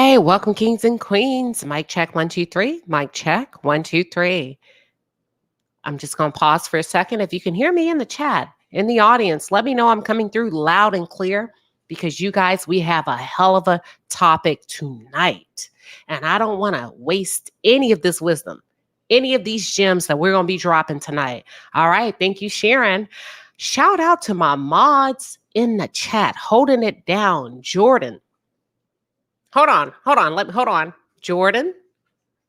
Hey, welcome, kings and queens. Mic check, one, two, three. Mic check, one, two, three. I'm just going to pause for a second. If you can hear me in the chat, in the audience, let me know I'm coming through loud and clear because you guys, we have a hell of a topic tonight. And I don't want to waste any of this wisdom, any of these gems that we're going to be dropping tonight. All right. Thank you, Sharon. Shout out to my mods in the chat, holding it down. Jordan. Hold on. Jordan,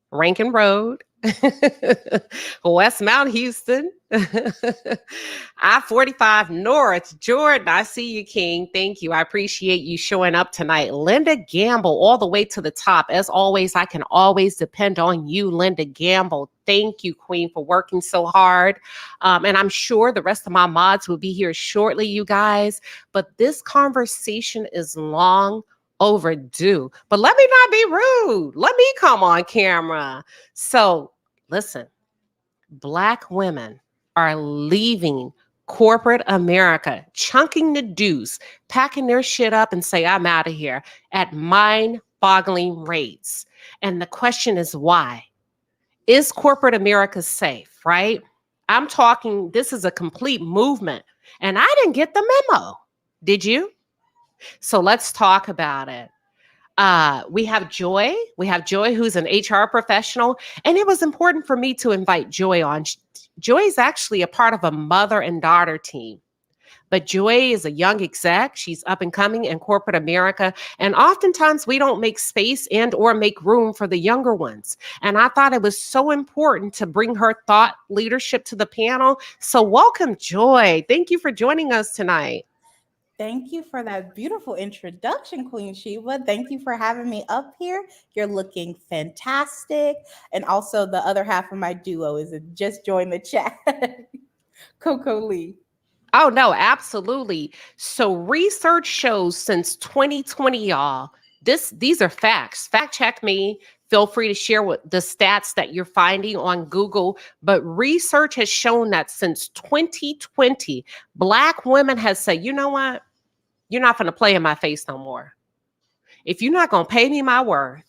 Rankin Road, West Mount Houston, I-45 North. Jordan, I see you, King. Thank you. I appreciate you showing up tonight. Linda Gamble, all the way to the top. As always, I can always depend on you, Linda Gamble. Thank you, Queen, for working so hard. And I'm sure the rest of my mods will be here shortly, you guys. But this conversation is long overdue. But let me not be rude. Let me come on camera. So listen, Black women are leaving corporate America, chunking the deuce, packing their shit up and say, I'm out of here at mind-boggling rates. And the question is why? Is corporate America safe, right? I'm talking, this is a complete movement. And I didn't get the memo. Did you? So let's talk about it. We have Joy. We have Joy, who's an HR professional. And it was important for me to invite Joy on. Joy is actually a part of a mother and daughter team. But Joy is a young exec. She's up and coming in corporate America. And oftentimes we don't make space and or make room for the younger ones. And I thought it was so important to bring her thought leadership to the panel. So welcome, Joy. Thank you for joining us tonight. Thank you for that beautiful introduction, Queen Shiba. Thank you for having me up here. You're looking fantastic. And also the other half of my duo is just joined the chat, Coco Lee. Oh, no, absolutely. So research shows since 2020, y'all, these are facts. Fact check me. Feel free to share what the stats that you're finding on Google. But research has shown that since 2020, Black women has said, you know what? You're not going to play in my face no more. If you're not going to pay me my worth,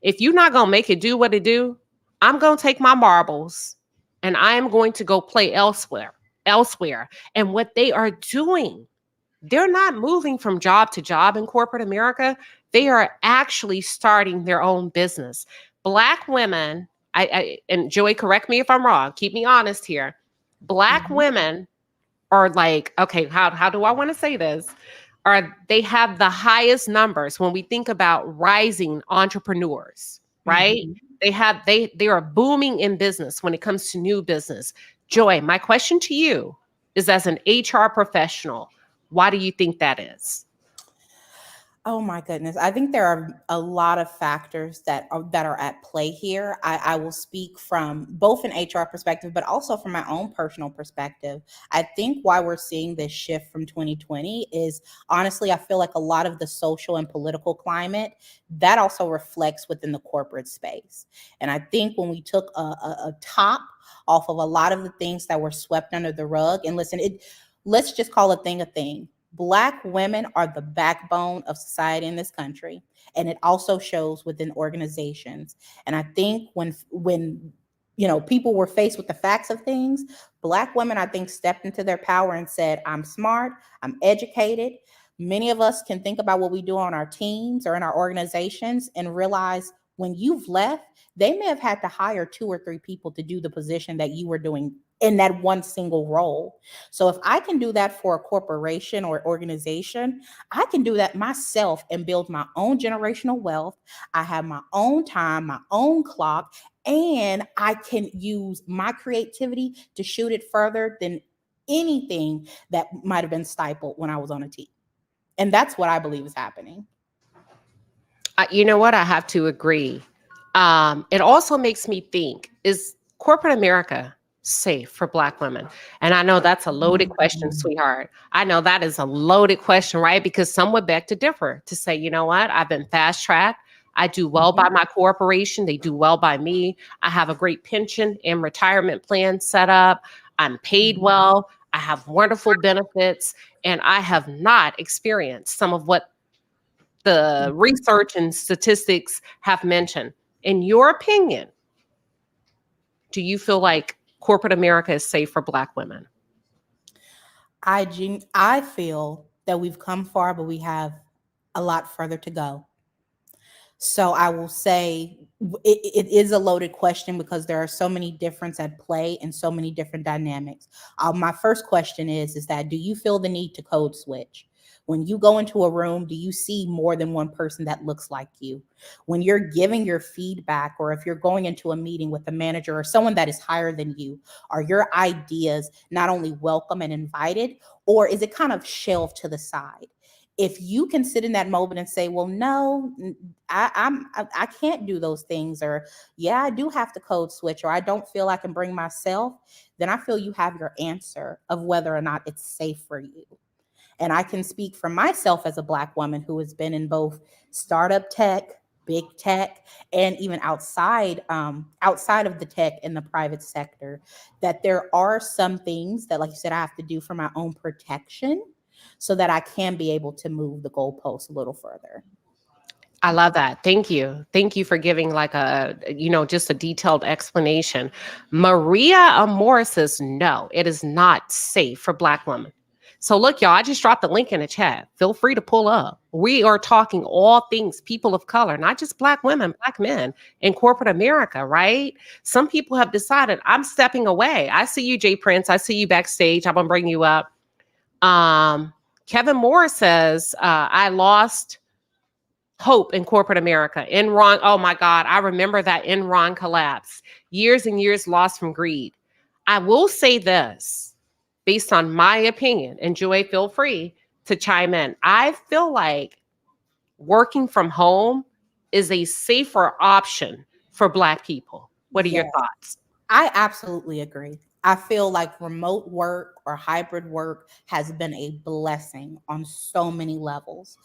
if you're not going to make it do what it do, I'm going to take my marbles and I am going to go play elsewhere. And what they are doing, they're not moving from job to job in corporate America. They are actually starting their own business. Black women, and Joey, correct me if I'm wrong, keep me honest here. Black women are like, okay, how do I want to say this? They have the highest numbers when we think about rising entrepreneurs, right? They are booming in business when it comes to new business. Joy, my question to you is, as an HR professional, why do you think that is? Oh my goodness. I think there are a lot of factors that are at play here. I will speak from both an HR perspective, but also from my own personal perspective. I think why we're seeing this shift from 2020 is, honestly, I feel like a lot of the social and political climate that also reflects within the corporate space. And I think when we took a top off of a lot of the things that were swept under the rug, and listen, let's just call a thing a thing. Black women are the backbone of society in this country, and it also shows within organizations. And I think when people were faced with the facts of things, Black women, I think, stepped into their power and said, I'm smart, I'm educated. Many of us can think about what we do on our teams or in our organizations and realize when you've left, they may have had to hire 2 or 3 people to do the position that you were doing in that one single role. So if I can do that for a corporation or organization, I can do that myself and build my own generational wealth. I have my own time, my own clock, and I can use my creativity to shoot it further than anything that might have been stifled when I was on a team. And that's what I believe is happening. You know what? I have to agree. It also makes me think, is corporate America safe for Black women? And I know that's a loaded question, sweetheart. I know that is a loaded question, right? Because some would beg to differ, to say, you know what? I've been fast tracked. I do well by my corporation. They do well by me. I have a great pension and retirement plan set up. I'm paid well. I have wonderful benefits. And I have not experienced some of what the research and statistics have mentioned. In your opinion, do you feel like corporate America is safe for Black women? I feel that we've come far, but we have a lot further to go. So I will say it is a loaded question because there are so many difference at play and so many different dynamics. My first question is that do you feel the need to code switch? When you go into a room, do you see more than one person that looks like you? When you're giving your feedback, or if you're going into a meeting with a manager or someone that is higher than you, are your ideas not only welcome and invited, or is it kind of shelved to the side? If you can sit in that moment and say, well, no, I can't do those things, or yeah, I do have to code switch, or I don't feel I can bring myself, then I feel you have your answer of whether or not it's safe for you. And I can speak for myself as a Black woman who has been in both startup tech, big tech, and even outside of the tech in the private sector, that there are some things that, like you said, I have to do for my own protection so that I can be able to move the goalposts a little further. I love that. Thank you. Thank you for giving like just a detailed explanation. Maria Amor says, no, it is not safe for Black women. So look, y'all, I just dropped the link in the chat. Feel free to pull up. We are talking all things people of color, not just Black women, Black men in corporate America, right? Some people have decided I'm stepping away. I see you, Jay Prince. I see you backstage. I'm going to bring you up. Kevin Moore says, I lost hope in corporate America. Enron, oh my God, I remember that Enron collapse. Years and years lost from greed. I will say this, based on my opinion, and Joy, feel free to chime in. I feel like working from home is a safer option for Black people. What are your Yeah, thoughts? I absolutely agree. I feel like remote work or hybrid work has been a blessing on so many levels.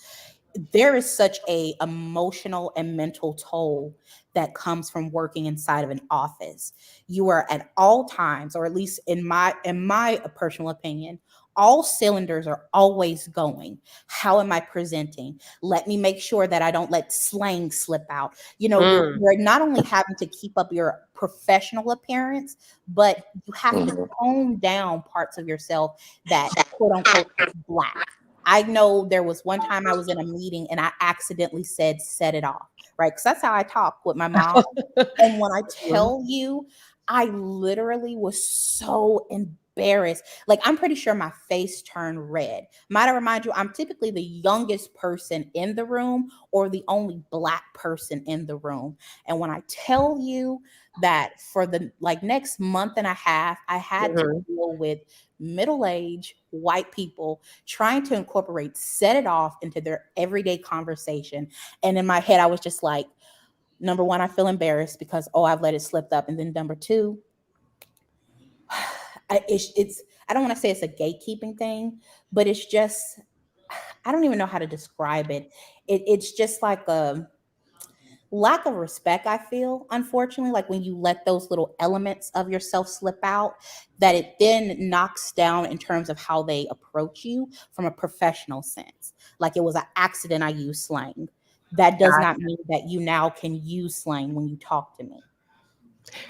There is such a emotional and mental toll that comes from working inside of an office. You are at all times, or at least in my personal opinion, all cylinders are always going. How am I presenting? Let me make sure that I don't let slang slip out. Mm. You're not only having to keep up your professional appearance, but you have to tone down parts of yourself that quote unquote is Black. I know there was one time I was in a meeting and I accidentally said, set it off, right? Because that's how I talk with my mom. And when I tell you, I literally was so embarrassed. Like, I'm pretty sure my face turned red. Might I remind you, I'm typically the youngest person in the room or the only Black person in the room. And when I tell you that for the next month and a half, I had to Mhm. deal with middle-aged white people trying to incorporate set it off into their everyday conversation. And in my head, I was just like, number one, I feel embarrassed because, oh, I've let it slip up. And then number two, it's I don't want to say it's a gatekeeping thing, but it's just, I don't even know how to describe it. It's just like a lack of respect, I feel, unfortunately, like when you let those little elements of yourself slip out, that it then knocks down in terms of how they approach you from a professional sense. Like it was an accident, I use slang. That does not mean that you now can use slang when you talk to me.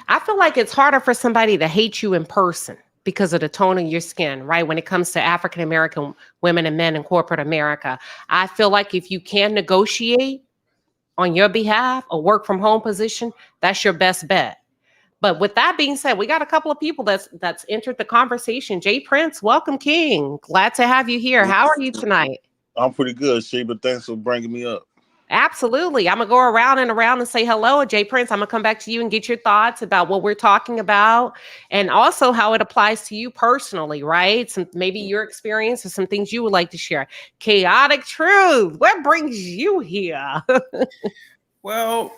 I feel like it's harder for somebody to hate you in person because of the tone of your skin, right? When it comes to African American women and men in corporate America, I feel like if you can negotiate on your behalf a work from home position, that's your best bet. But with that being said, we got a couple of people that's entered the conversation. Jay Prince, welcome, King. Glad to have you here. How are you tonight? I'm pretty good, Sheba. Thanks for bringing me up. Absolutely. I'm going to go around and say hello. Jay Prince, I'm going to come back to you and get your thoughts about what we're talking about and also how it applies to you personally, right? Some maybe your experience or some things you would like to share. Chaotic Truth, what brings you here? Well,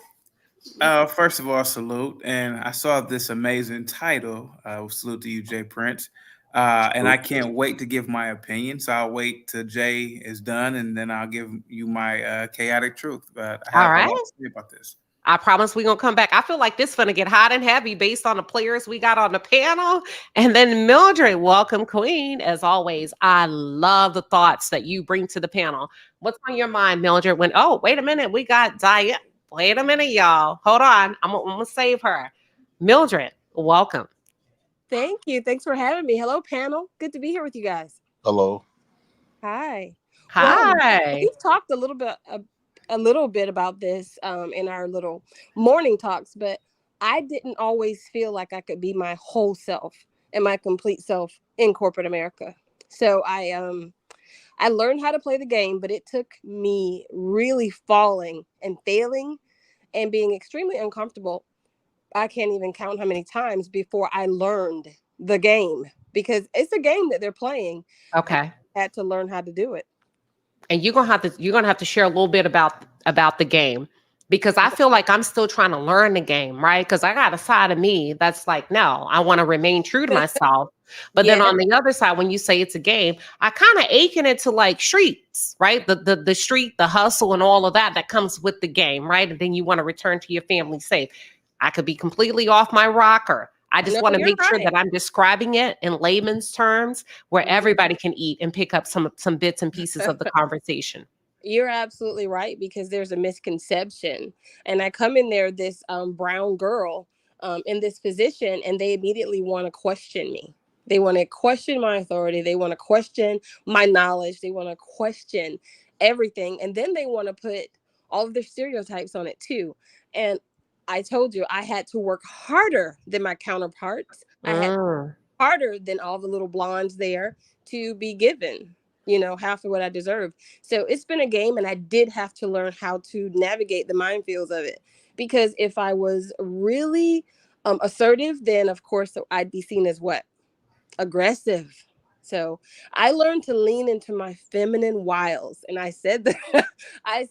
first of all, salute. And I saw this amazing title. Salute to you, Jay Prince. And I can't wait to give my opinion. So I'll wait till Jay is done and then I'll give you my chaotic truth. But I All have a right. lot to say about this. I promise we're going to come back. I feel like this is going to get hot and heavy based on the players we got on the panel. And then Mildred, welcome, Queen. As always, I love the thoughts that you bring to the panel. What's on your mind, Mildred? Oh, wait a minute. We got Diane. Wait a minute, y'all. Hold on. I'm going to save her. Mildred, welcome. Thank you. Thanks for having me. Hello, panel. Good to be here with you guys. Hello. Hi. Hi. Well, we've talked a little bit about this in our little morning talks, but I didn't always feel like I could be my whole self and my complete self in corporate America. So I learned how to play the game, but it took me really falling and failing and being extremely uncomfortable. I can't even count how many times before I learned the game, because it's a game that they're playing. Okay. I had to learn how to do it. And you're gonna have to share a little bit about the game, because I feel like I'm still trying to learn the game, right? Because I got a side of me that's like, no, I want to remain true to myself. But then on the other side, when you say it's a game, I kind of akin it to like streets, right? The street, the hustle, and all of that comes with the game, right? And then you want to return to your family safe. I could be completely off my rocker. I just want to make sure that I'm describing it in layman's terms where everybody can eat and pick up some bits and pieces of the conversation. You're absolutely right, because there's a misconception. And I come in there, this brown girl in this position, and they immediately want to question me. They want to question my authority. They want to question my knowledge. They want to question everything. And then they want to put all of their stereotypes on it too. And I told you I had to work harder than my counterparts. I had harder than all the little blondes there to be given, half of what I deserve. So it's been a game, and I did have to learn how to navigate the minefields of it. Because if I was really assertive, then of course I'd be seen as what? Aggressive. So I learned to lean into my feminine wiles. And I said that Hold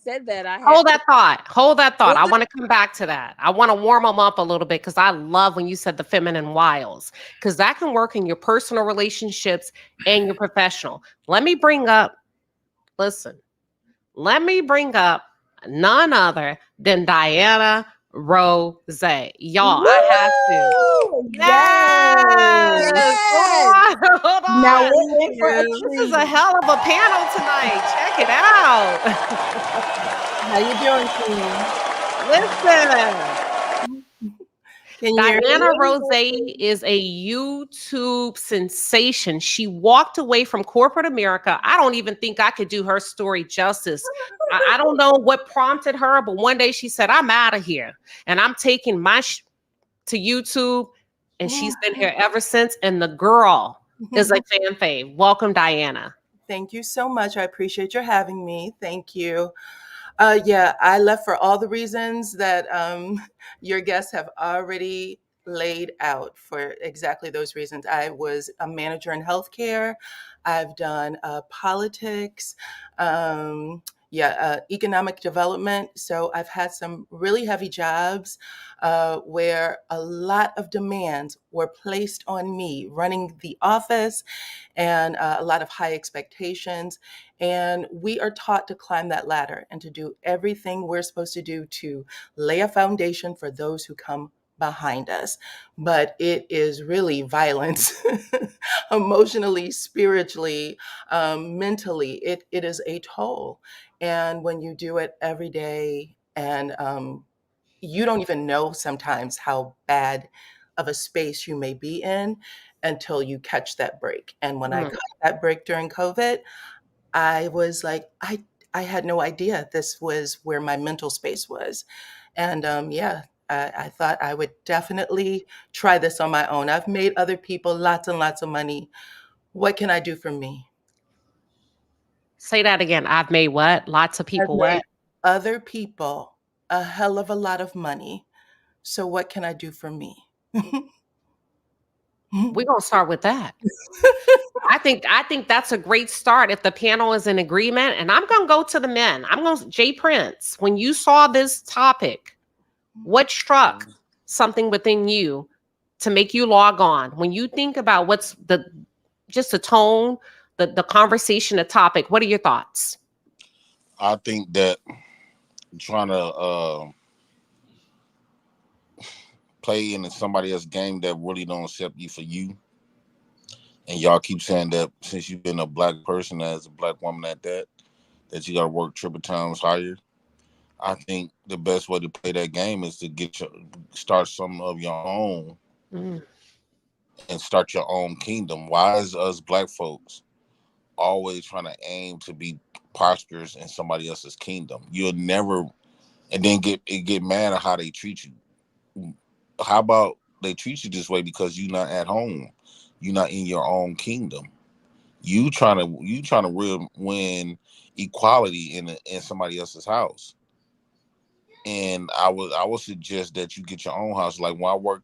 that thought. I want to come back to that. I want to warm them up a little bit, because I love when you said the feminine wiles, because that can work in your personal relationships and your professional. Let me bring up none other than Diana Rose. Y'all, I have to. Yes. Hold on. Now we're in for a treat. This is a hell of a panel tonight. Check it out. How you doing, Queen? Diana Rose is a YouTube sensation. She walked away from corporate America. I don't even think I could do her story justice. I don't know what prompted her, but one day she said, I'm out of here and I'm taking my to YouTube. And she's been here ever since. And the girl is a fan fave. Welcome, Diana. Thank you so much. I appreciate your having me. Thank you. I left for all the reasons that your guests have already laid out, for exactly those reasons. I was a manager in healthcare. I've done politics, economic development. So I've had some really heavy jobs where a lot of demands were placed on me, running the office, and a lot of high expectations. And we are taught to climb that ladder and to do everything we're supposed to do to lay a foundation for those who come behind us. But it is really violence, emotionally, spiritually, mentally. It is a toll. And when you do it every day, and you don't even know sometimes how bad of a space you may be in until you catch that break. And when I got that break during COVID, I was like, I had no idea this was where my mental space was. And I thought I would definitely try this on my own. I've made other people lots and lots of money. What can I do for me? Say that again. I've made what? Lots of people what? Other people a hell of a lot of money. So what can I do for me? We're going to start with that. I think that's a great start if the panel is in agreement. And I'm going to go to the men. Jay Prince, when you saw this topic, what struck something within you to make you log on? When you think about what's the tone, the conversation, the topic, what are your thoughts? I think that trying to play in somebody else's game that really don't accept you for you, and y'all keep saying that since you've been a black person as a black woman at that you got to work triple times higher. I think the best way to play that game is to start some of your own Mm. and start your own kingdom. Why is us black folks always trying to aim to be prosperous in somebody else's kingdom? You'll never, and then get mad at how they treat you. How about they treat you this way because you're not at home, you're not in your own kingdom. You trying to win equality in somebody else's house. And I would suggest that you get your own house. Like when I work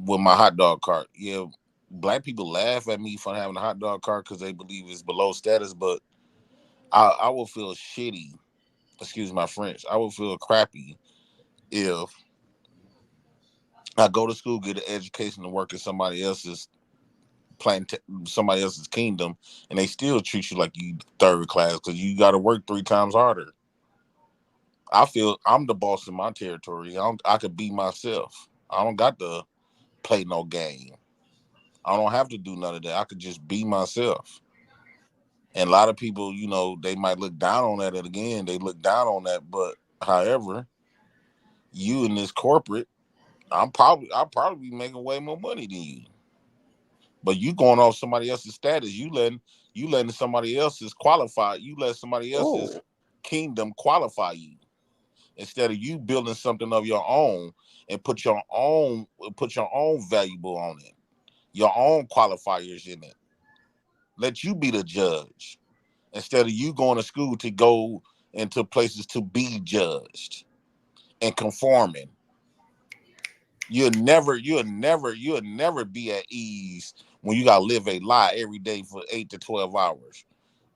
with my hot dog cart, yeah, black people laugh at me for having a hot dog cart because they believe it's below status. But I would feel shitty. Excuse my French. I would feel crappy if I go to school, get an education, and work in somebody else's kingdom, and they still treat you like you third class because you got to work 3 times harder. I feel I'm the boss in my territory. I could be myself. I don't got to play no game. I don't have to do none of that. I could just be myself. And a lot of people, they might look down on that. And again, they look down on that. But however, you in this corporate, I'll probably be making way more money than you. But you going off somebody else's status. You letting somebody else's qualify. You let somebody else's kingdom qualify you instead of you building something of your own and put your own valuable on it, your own qualifiers in it. Let you be the judge instead of you going to school to go into places to be judged and conforming. You'll never be at ease when you gotta live a lie every day for 8 to 12 hours.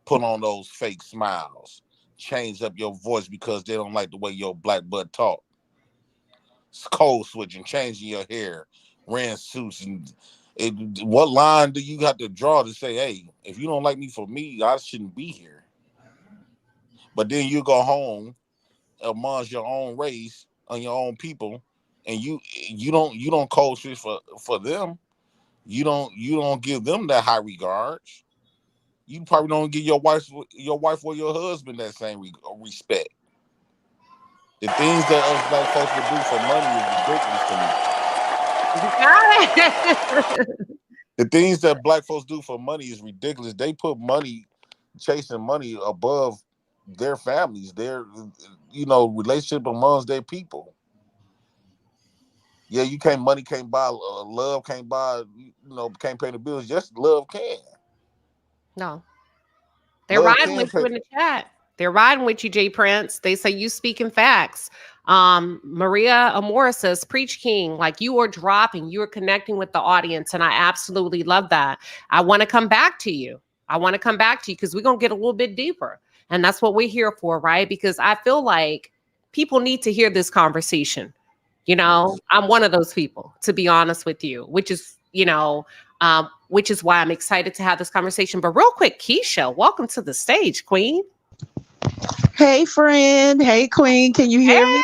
Put on those fake smiles, change up your voice because they don't like the way your black butt talk. Code switching, changing your hair, wearing suits, and what line do you have to draw to say, hey, if you don't like me for me, I shouldn't be here? But then you go home amongst your own race and your own people, and you don't code switch for them. You don't give them that high regards. You probably don't give your wife or your husband that same respect. The things that us black folks would do for money is ridiculous to me. You got it. The things that black folks do for money is ridiculous. They put chasing money above their families, their relationship amongst their people. Yeah, money can't buy love, can't buy, can't pay the bills. Yes, love can. No. They're Love riding can with you pay. in the chat. They're riding with you, Jay Prince. They say you speaking facts. Maria Amora says, Preach King, like you are dropping, you are connecting with the audience. And I absolutely love that. I want to come back to you. I want to come back to you because we're going to get a little bit deeper. And that's what we're here for, right? Because I feel like people need to hear this conversation. I'm one of those people, to be honest with you, which is why I'm excited to have this conversation. But real quick, Keisha, welcome to the stage, Queen. Hey, friend. Hey, Queen. Can you hear me?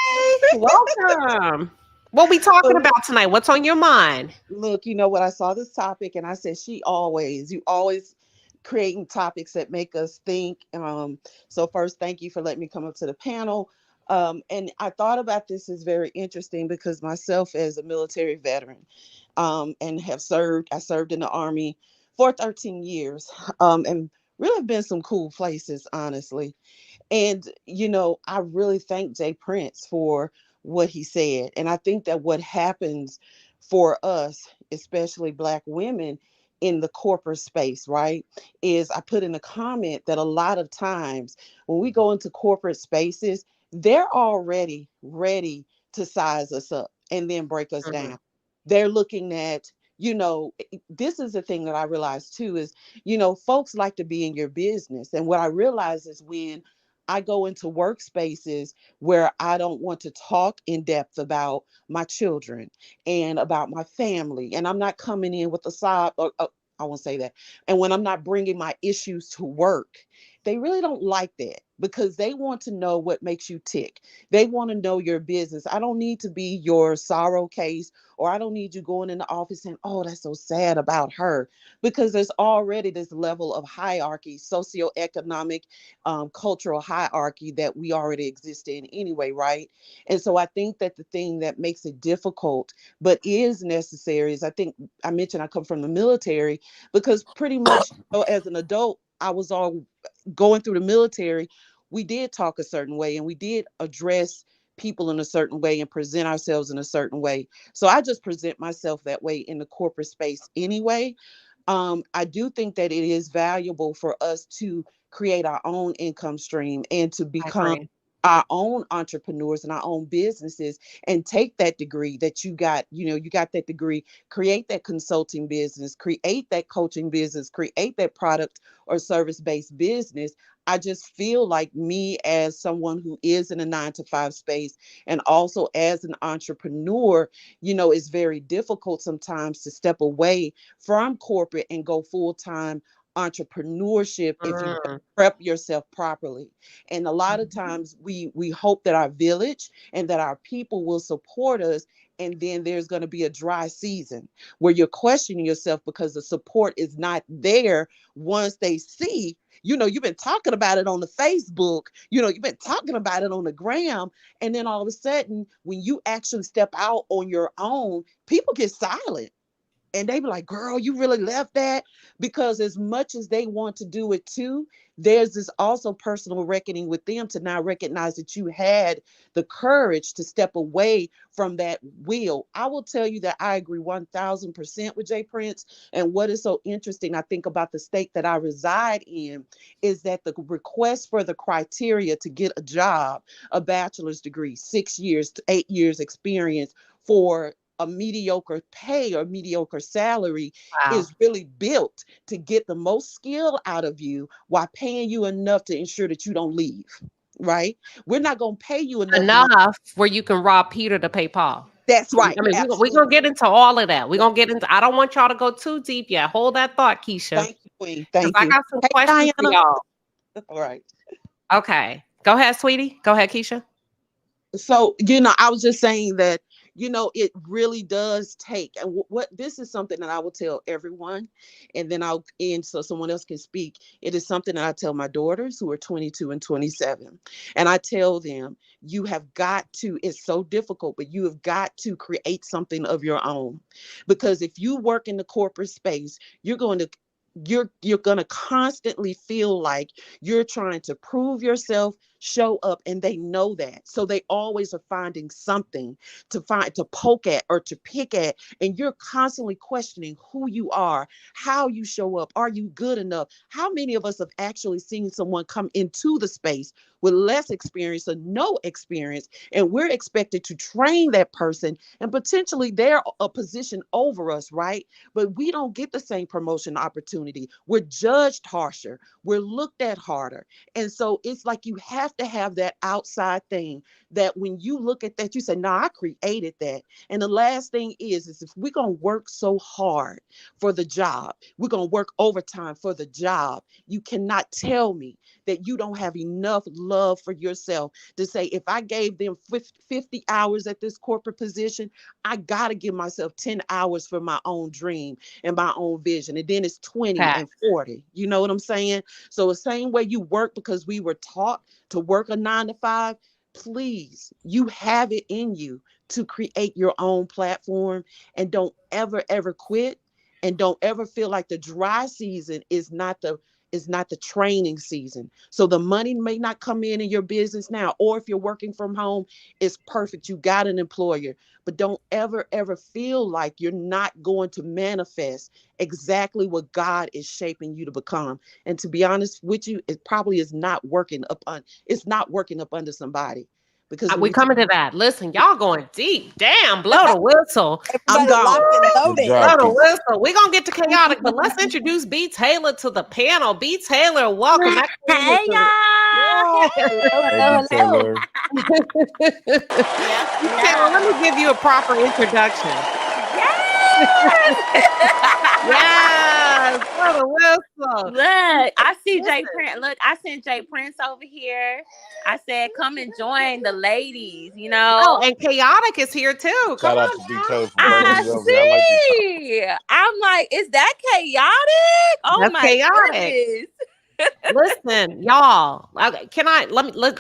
Hey, welcome. What we talking about tonight? What's on your mind? Look, you know what? I saw this topic and I said, you always creating topics that make us think. So first, thank you for letting me come up to the panel. And I thought about this as very interesting because myself as a military veteran, and I served in the Army for 13 years, and really been some cool places, honestly. And, I really thank Jay Prince for what he said. And I think that what happens for us, especially Black women in the corporate space, right, is I put in a comment that a lot of times when we go into corporate spaces, they're already ready to size us up and then break us Mhm. down. They're looking at, this is the thing that I realized too is, folks like to be in your business. And what I realize is when I go into workspaces where I don't want to talk in depth about my children and about my family. And I'm not coming in with a sob, or I won't say that. And when I'm not bringing my issues to work They really don't like that because they want to know what makes you tick. They want to know your business. I don't need to be your sorrow case, or I don't need you going in the office saying, oh, that's so sad about her, because there's already this level of hierarchy, socioeconomic, cultural hierarchy that we already exist in anyway, right? And so I think that the thing that makes it difficult, but is necessary, is I think I mentioned I come from the military, because pretty much, as an adult, I was all going through the military. We did talk a certain way, and we did address people in a certain way and present ourselves in a certain way. So I just present myself that way in the corporate space anyway. I do think that it is valuable for us to create our own income stream and to I become agree. our own entrepreneurs and our own businesses, and take that degree that you got, you got that degree, create that consulting business, create that coaching business, create that product or service based business. I just feel like, me as someone who is in a 9 to 5 space and also as an entrepreneur, it's very difficult sometimes to step away from corporate and go full time entrepreneurship if you don't Mm. prep yourself properly. And a lot of times we hope that our village and that our people will support us, and then there's going to be a dry season where you're questioning yourself because the support is not there. Once they see, you've been talking about it on the Facebook, you've been talking about it on the gram, and then all of a sudden when you actually step out on your own, people get silent. And they be like, girl, you really left that? Because as much as they want to do it too, there's this also personal reckoning with them to now recognize that you had the courage to step away from that wheel. I will tell you that I agree 1000% with Jay Prince. And what is so interesting, I think, about the state that I reside in, is that the request for the criteria to get a job, a bachelor's degree, 6 years to 8 years experience for a mediocre pay or mediocre salary, Wow. is really built to get the most skill out of you while paying you enough to ensure that you don't leave, right? We're not going to pay you enough money. Enough where you can rob Peter to pay Paul. That's right. I mean, we're Absolutely. going to get into all of that. We're going to get into, I don't want y'all to go too deep yet. Hold that thought, Keisha. Thank you, Queen. Because Thank I you. got some Hey, questions for Diana. y'all. All right. Okay. Go ahead, sweetie. Go ahead, Keisha. So, I was just saying that, it really does take, and what this is something that I will tell everyone, and then I'll end so someone else can speak. It is something that I tell my daughters who are 22 and 27. And I tell them, you have got to, it's so difficult, but you have got to create something of your own. Because if you work in the corporate space, you're going to constantly feel like you're trying to prove yourself, show up, and they know that. So they always are finding something to poke at or to pick at, and you're constantly questioning who you are, how you show up, are you good enough? How many of us have actually seen someone come into the space with less experience or no experience, and we're expected to train that person, and potentially they're a position over us, right? But we don't get the same promotion opportunity. We're judged harsher. We're looked at harder. And so it's like you have to have that outside thing that when you look at that, you say, nah, I created that. And the last thing is if we're going to work so hard for the job, we're going to work overtime for the job, you cannot tell me that you don't have enough love for yourself to say, if I gave them 50 hours at this corporate position, I got to give myself 10 hours for my own dream and my own vision. And then it's 20 Okay. and 40. You know what I'm saying? So the same way you work because we were taught to work a 9 to 5, please, you have it in you to create your own platform, and don't ever quit, and don't ever feel like the dry season is not the training season. So the money may not come in your business now, or if you're working from home, it's perfect. You got an employer, but don't ever feel like you're not going to manifest exactly what God is shaping you to become. And to be honest with you, it probably is not working up under somebody, because when We you coming to that. Listen, y'all going deep. Damn, blow the whistle. I'm Everybody gone. locked and Good loaded. job, Blow the Keisha. whistle. We're going to get to chaotic, but let's introduce B. Taylor to the panel. B. Taylor, welcome. That queen Hey is y'all! Hey, B. Taylor. Yeah, B. Taylor, let me give you a proper introduction. Yes! Yes. For the whistle. Look, I see Jay Listen. Prince. Look, I sent Jay Prince over here. I said, come and join the ladies, you know. Oh, and Chaotic is here too. Come Shout out on to D now. Code for bringing I me over here. I like this. see. I'm like, is that chaotic? Oh That's my chaotic. goodness. Listen, y'all.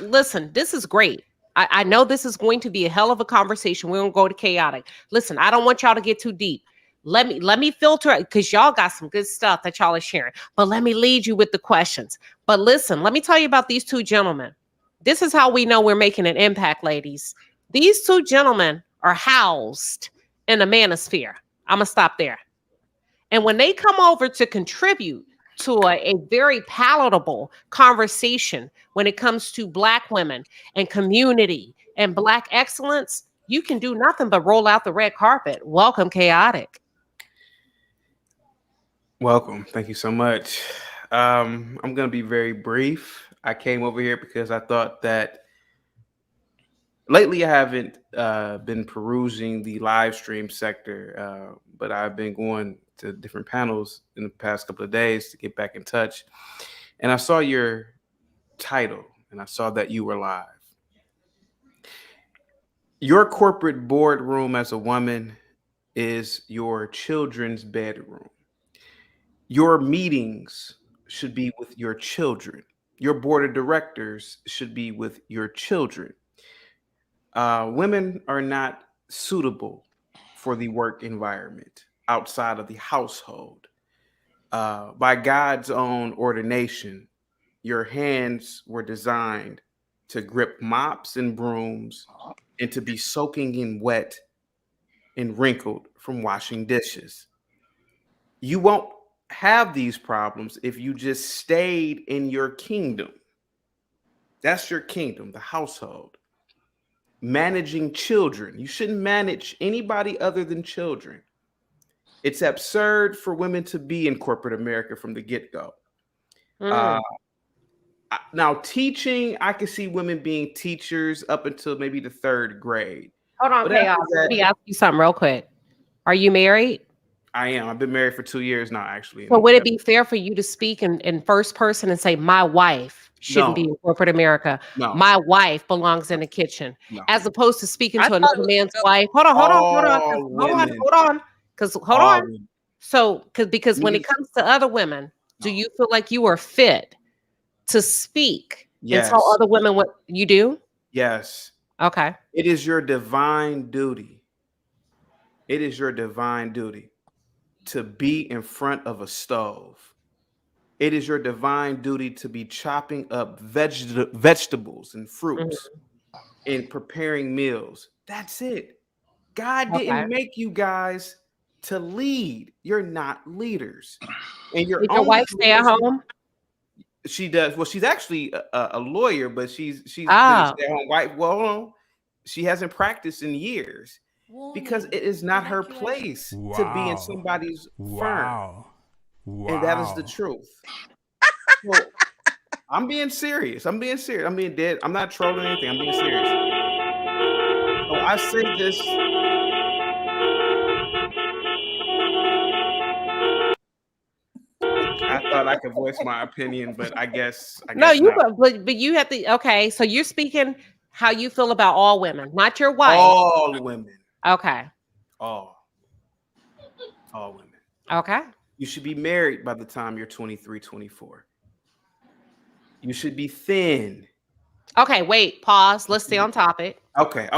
Listen? This is great. I know this is going to be a hell of a conversation. We're gonna go to chaotic. Listen, I don't want y'all to get too deep. Let me filter it because y'all got some good stuff that y'all are sharing. But let me lead you with the questions. But listen, let me tell you about these two gentlemen. This is how we know we're making an impact, ladies. These two gentlemen are housed in a manosphere. I'm gonna stop there. And when they come over to contribute to a very palatable conversation when it comes to Black women and community and Black excellence, you can do nothing but roll out the red carpet. Welcome, Chaotic. Welcome. Thank you so much. I'm going to be very brief. I came over here because I thought that lately I haven't been perusing the live stream sector, but I've been going to different panels in the past couple of days to get back in touch. And I saw your title and I saw that you were live. Your corporate boardroom as a woman is your children's bedroom. Your meetings should be with your children. Your board of directors should be with your children. Women are not suitable for the work environment outside of the household. By God's own ordination, your hands were designed to grip mops and brooms and to be soaking in wet and wrinkled from washing dishes. You won't have these problems if you just stayed in your kingdom. That's your kingdom, the household. Managing children. You shouldn't manage anybody other than children. It's absurd for women to be in corporate America from the get-go. Now, teaching, I can see women being teachers up until maybe the third grade. Hold on, Chaos. Let me ask you something real quick. Are you married? I am. I've been married for 2 years now, actually. So would it be fair for you to speak in first person and say, my wife shouldn't be in corporate America? No. My wife belongs in the kitchen. No. As opposed to speaking I to thought another it was man's wife. Hold on. Hold on. Women. So, because when it comes to other women, do you feel like you are fit to speak and tell other women what you do? Yes. Okay. It is your divine duty. It is your divine duty to be in front of a stove. It is your divine duty to be chopping up vegetables and fruits and preparing meals. That's it. God didn't make you guys to lead. You're not leaders. And Did your wife stay at home? She does. Well, she's actually a lawyer, but she's been a stay-at-home wife. Well, hold on. She hasn't practiced in years because it is not her place to be in somebody's firm. And that is the truth. So, I'm being serious. I'm being dead. I'm not trolling anything. I'm being serious. So I say this. I thought I could voice my opinion, but I guess no, you not. but you have to. Okay, so you're speaking how you feel about all women, not your wife. All women. Okay. All women. Okay. You should be married by the time you're 23, 24. You should be thin. Okay, wait, pause. Let's stay on topic. Okay.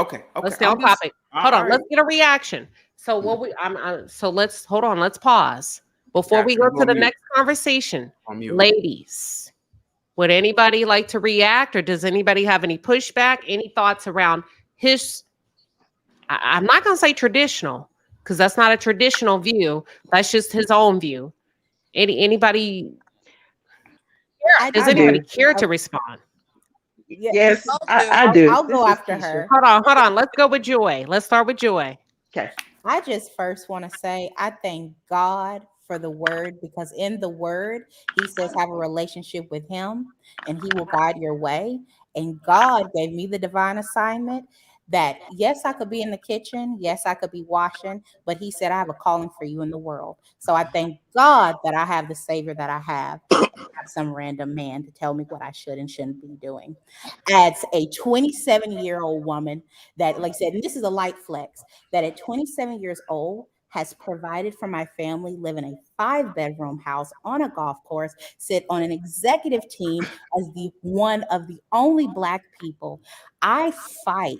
Let's stay on topic. Hold on, let's get a reaction. So what so let's hold on, let's pause. Before we go to the next conversation, ladies, would anybody like to react or does anybody have any pushback, any thoughts around his, I'm not going to say traditional because that's not a traditional view. That's just his own view. Anybody, does anybody care to respond? Yes, I do. I'll go after her. Hold on. Let's go with Joy. Let's start with Joy. Okay. I just first want to say I thank God for the word because in the word, he says have a relationship with him and he will guide your way. And God gave me the divine assignment that yes, I could be in the kitchen, yes, I could be washing, but he said, I have a calling for you in the world. So I thank God that I have the Savior that I have, some random man to tell me what I should and shouldn't be doing. As a 27-year-old woman that, like I said, and this is a light flex, that at 27 years old has provided for my family, live in a 5-bedroom house on a golf course, sit on an executive team as the one of the only Black people. I fight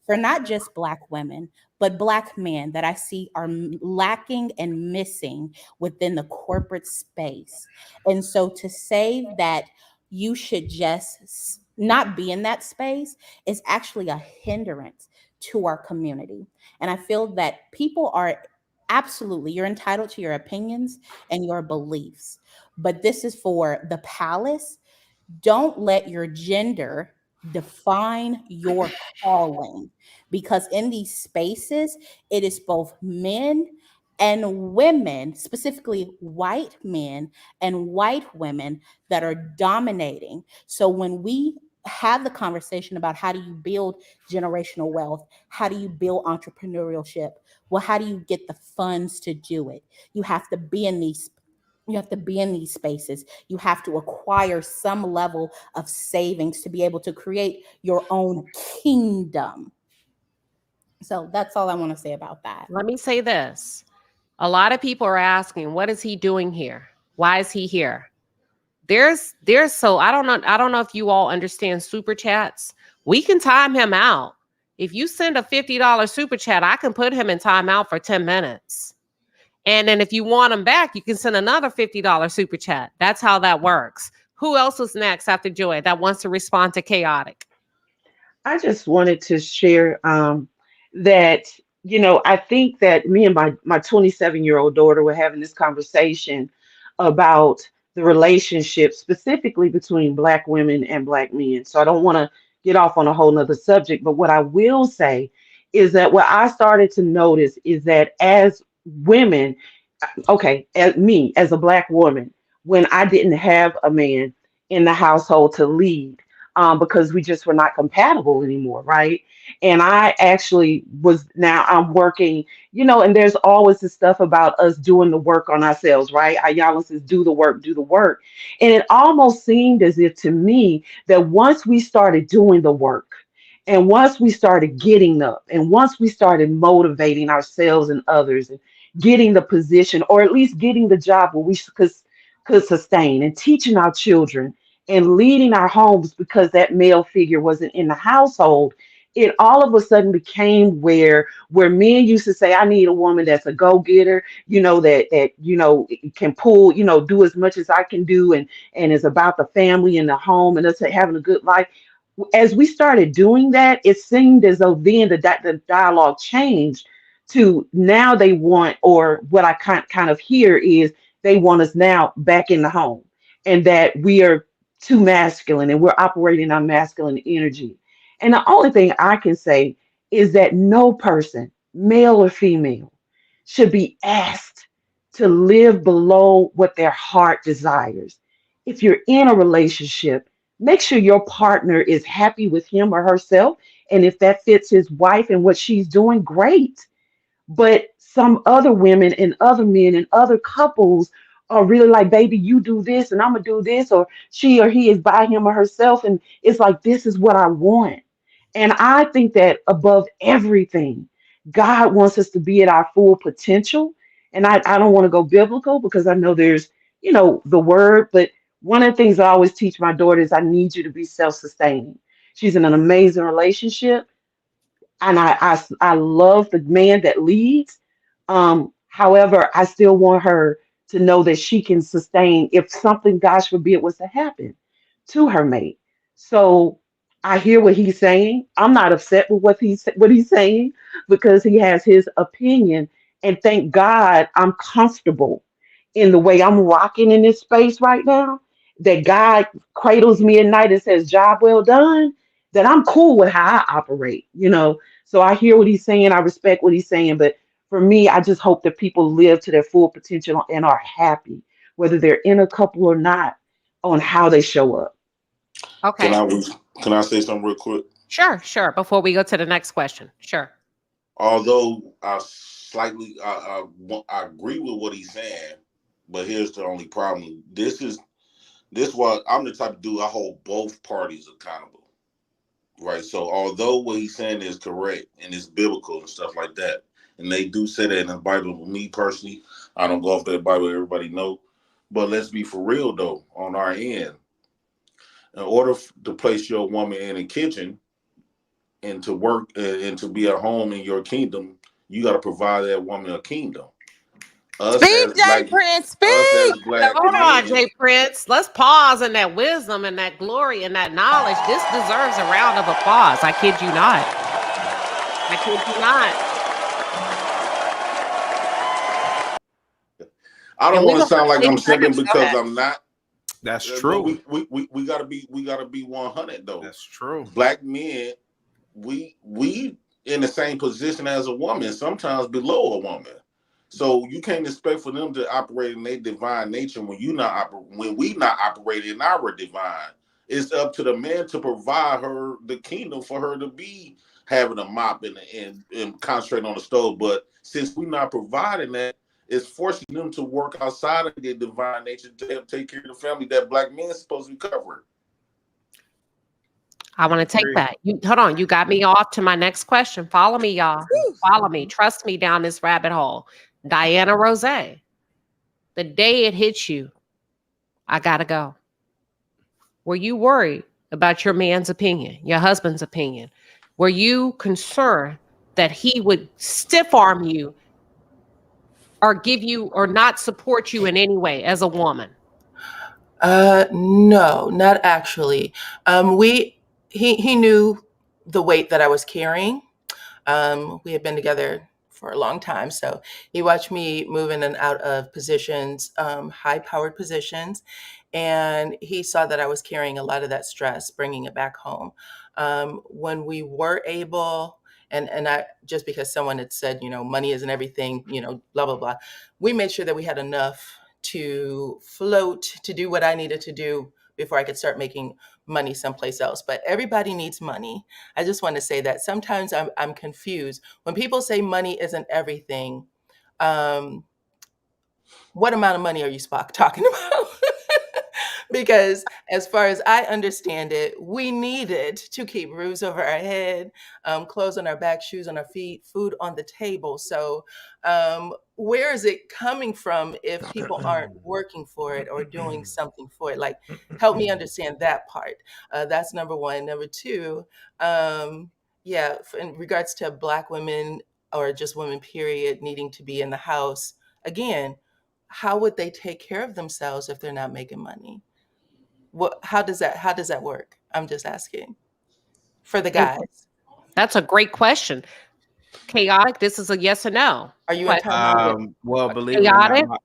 for not just Black women, but Black men that I see are lacking and missing within the corporate space. And so to say that you should just not be in that space is actually a hindrance to our community. And I feel that people are absolutely, you're entitled to your opinions and your beliefs. But this is for the palace. Don't let your gender define your calling, because in these spaces, it is both men and women, specifically white men and white women, that are dominating. So when we have the conversation about how do you build generational wealth, how do you build entrepreneurship, well, how do you get the funds to do it? You have to be in these you have to be in these spaces. You have to acquire some level of savings to be able to create your own kingdom. So that's all I want to say about that. Let me say this. A lot of people are asking, what is he doing here? Why is he here? So I don't know if you all understand super chats. We can time him out. If you send a $50 super chat, I can put him in timeout for 10 minutes. And then if you want him back, you can send another $50 super chat. That's how that works. Who else is next after Joy that wants to respond to chaotic? I just wanted to share that, I think that me and my 27-year-old daughter were having this conversation about the relationship specifically between Black women and Black men. So I don't want to get off on a whole nother subject, but what I will say is that what I started to notice is that as women, okay, as me as a Black woman, when I didn't have a man in the household to lead, because we just were not compatible anymore, right? And I actually was, now I'm working, and there's always this stuff about us doing the work on ourselves, right? Ayala says, do the work, do the work. And it almost seemed as if to me that once we started doing the work, and once we started getting up, and once we started motivating ourselves and others, getting the position or at least getting the job where we could sustain, and teaching our children and leading our homes because that male figure wasn't in the household, it all of a sudden became where men used to say, I need a woman that's a go-getter, that can pull, do as much as I can do, and is about the family and the home and us having a good life. As we started doing that, it seemed as though then the dialogue changed to now they want, or what I kind of hear is they want us now back in the home, and that we are too masculine and we're operating on masculine energy. And the only thing I can say is that no person, male or female, should be asked to live below what their heart desires. If you're in a relationship, make sure your partner is happy with him or herself. And if that fits his wife and what she's doing, great. But some other women and other men and other couples are really like, baby, you do this and I'm gonna do this, or she or he is by him or herself, and it's like, this is what I want. And I think that above everything, God wants us to be at our full potential. And I don't want to go biblical because I know there's, the word, but one of the things I always teach my daughter is I need you to be self-sustaining. She's in an amazing relationship, and I love the man that leads. However, I still want her to know that she can sustain if something, gosh forbid, was to happen to her mate. So I hear what he's saying. I'm not upset with what he's saying because he has his opinion, and thank God I'm comfortable in the way I'm rocking in this space right now. That God cradles me at night and says, "Job well done." That I'm cool with how I operate. So I hear what he's saying. I respect what he's saying. But for me, I just hope that people live to their full potential and are happy, whether they're in a couple or not, on how they show up. Can Okay. I can I say something real quick? Sure. Before we go to the next question. Sure. Although I agree with what he's saying, but here's the only problem. This what I'm the type of dude, I hold both parties accountable. Right. So although what he's saying is correct and it's biblical and stuff like that, and they do say that in the Bible, with me personally, I don't go off that Bible, everybody know. But let's be for real though, on our end. In order to place your woman in a kitchen and to work and to be at home in your kingdom, you got to provide that woman a kingdom. Speak, Jay Prince, speak. Us as black Hold on, men. Jay Prince. Let's pause in that wisdom and that glory and that knowledge. This deserves a round of applause. I kid you not. I kid you not. I don't And we want to gonna sound like I'm simping Go because ahead. I'm not. That's But true. we gotta be 100 though. That's true. Black men, we in the same position as a woman, sometimes below a woman. So you can't expect for them to operate in their divine nature when we not operating in our divine. It's up to the man to provide her the kingdom for her to be having a mop and concentrate on the stove. But since we not providing that, it's forcing them to work outside of their divine nature to help take care of the family that black men is supposed to be covering. I want to take that. Hold on. You got me off to my next question. Follow me, y'all. Follow me. Trust me down this rabbit hole. Diana Rose, the day it hits you, I gotta go. Were you worried about your man's opinion, your husband's opinion? Were you concerned that he would stiff arm you or give you or not support you in any way as a woman? No, not actually. He knew the weight that I was carrying. We had been together for a long time, so he watched me move in and out of positions, high-powered positions, and he saw that I was carrying a lot of that stress, bringing it back home. When we were able, and I just because someone had said, money isn't everything, blah blah blah, we made sure that we had enough to float to do what I needed to do before I could start making money someplace else. But everybody needs money. I just want to say that sometimes I'm confused when people say money isn't everything. What amount of money are you, Spock, talking about? Because as far as I understand it, we needed to keep roofs over our head, clothes on our back, shoes on our feet, food on the table. So where is it coming from if people aren't working for it or doing something for it? Like, help me understand that part. That's number one. Number two, in regards to Black women or just women, period, needing to be in the house, again, how would they take care of themselves if they're not making money? How does that work? I'm just asking for the guys. That's a great question. Chaotic, this is a yes or no Are you in question. timeout? Well, believe it or Chaotic, not,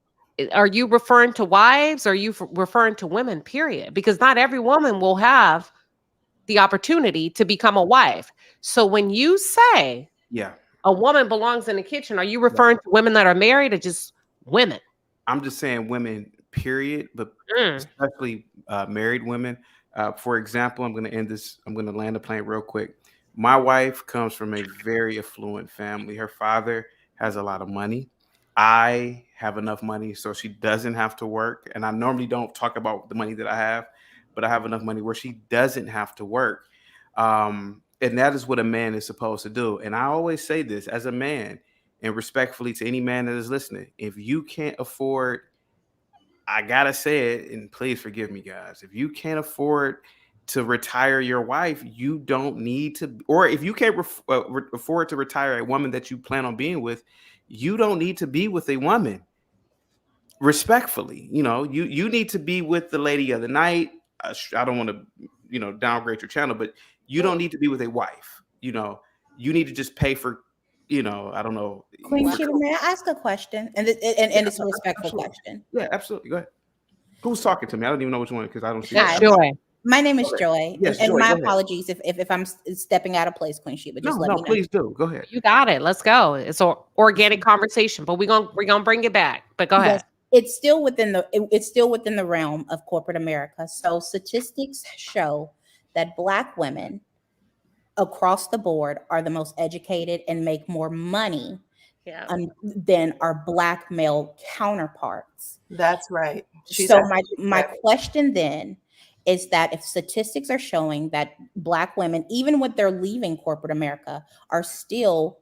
are you referring to wives or are you referring to women, period? Because not every woman will have the opportunity to become a wife. So when you say yeah, a woman belongs in the kitchen, are you referring to women that are married or just women? I'm just saying women, period, but especially married women. For example, I'm going to end this. I'm going to land the plane real quick. My wife comes from a very affluent family. Her father has a lot of money. I have enough money so she doesn't have to work. And I normally don't talk about the money that I have, but I have enough money where she doesn't have to work. And that is what a man is supposed to do. And I always say this as a man, and respectfully to any man that is listening, if you can't afford, I gotta say it, and please forgive me, guys, if you can't afford to retire your wife, you don't need to, or if you can't afford to retire a woman that you plan on being with, you don't need to be with a woman. Respectfully, you need to be with the lady of the night. I don't want to, downgrade your channel, but you don't need to be with a wife. You need to just pay for, I don't know. Queen Shiba, may I ask a question? And it's a respectful question. Yeah, absolutely. Go ahead. Who's talking to me? I don't even know which one because I don't see It's it. Joy. My name is Joy. Yes, and Joy, my go ahead. apologies if I'm stepping out of place, Queen Shiba. Just let me know. Please do. Go ahead. You got it. Let's go. It's an organic conversation, but we're gonna bring it back. But go ahead. Yes, it's still within the realm of corporate America. So statistics show that Black women across the board are the most educated and make more money Yeah. than our Black male counterparts. That's right. She's So absolutely my correct. question then is that if statistics are showing that Black women, even when they're leaving corporate America, are still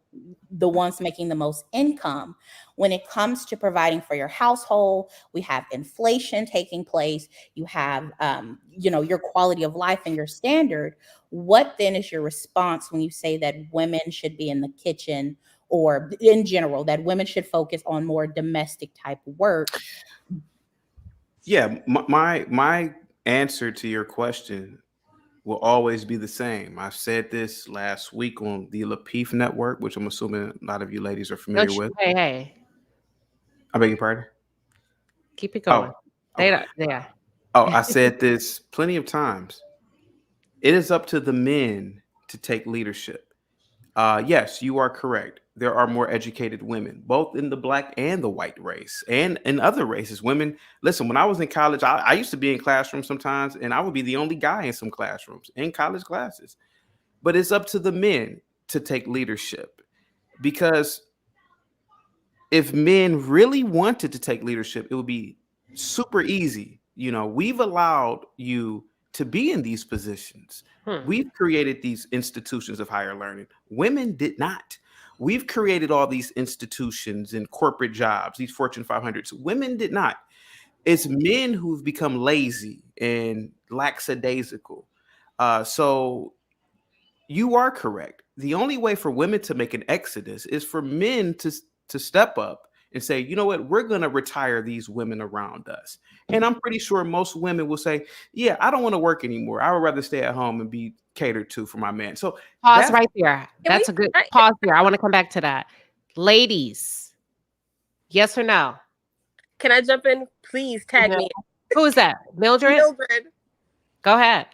the ones making the most income, when it comes to providing for your household, we have inflation taking place, you have your quality of life and your standard. What then is your response when you say that women should be in the kitchen, or in general that women should focus on more domestic type work? Yeah, my answer to your question will always be the same. I said this last week on the Lapeef Network, which I'm assuming a lot of you ladies are familiar with. Hey, I beg your pardon? keep it going. They okay. don't, yeah. Oh, I said this plenty of times. It is up to the men to take leadership. Yes, you are correct. There are more educated women, both in the Black and the white race, and in other races. Women, listen, when I was in college, I used to be in classrooms sometimes, and I would be the only guy in some classrooms, in college classes. But it's up to the men to take leadership, because if men really wanted to take leadership, it would be super easy. We've allowed you to be in these positions. We've created these institutions of higher learning. Women did not. We've created all these institutions and corporate jobs, these Fortune 500s. Women did not. It's men who've become lazy and lackadaisical. So you are correct. The only way for women to make an exodus is for men to step up and say, you know what, we're going to retire these women around us. And I'm pretty sure most women will say, yeah, I don't want to work anymore. I would rather stay at home and be catered to for my man. So Pause right there. That's a good pause there. I want to come back to that. Ladies, yes or no? Can I jump in? Please tag me. Who is that? Mildred? Mildred. Go ahead.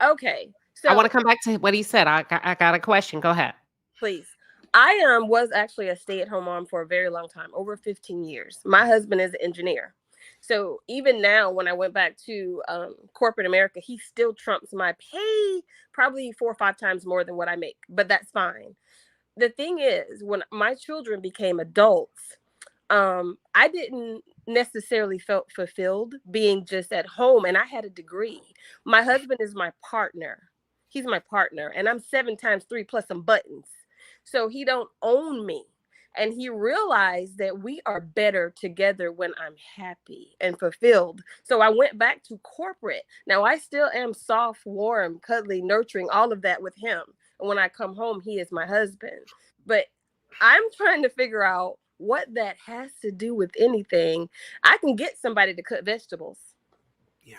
Okay. So I want to come back to what he said. I got a question. Go ahead. Please. I was actually a stay-at-home mom for a very long time, over 15 years. My husband is an engineer. So even now, when I went back to corporate America, he still trumps my pay probably 4 or 5 times more than what I make, but that's fine. The thing is, when my children became adults, I didn't necessarily felt fulfilled being just at home, and I had a degree. My husband is my partner. He's my partner, and I'm 7 times 3 plus some buttons. So he don't own me. And he realized that we are better together when I'm happy and fulfilled. So I went back to corporate. Now I still am soft, warm, cuddly, nurturing, all of that with him. And when I come home, he is my husband. But I'm trying to figure out what that has to do with anything. I can get somebody to cut vegetables. Yeah.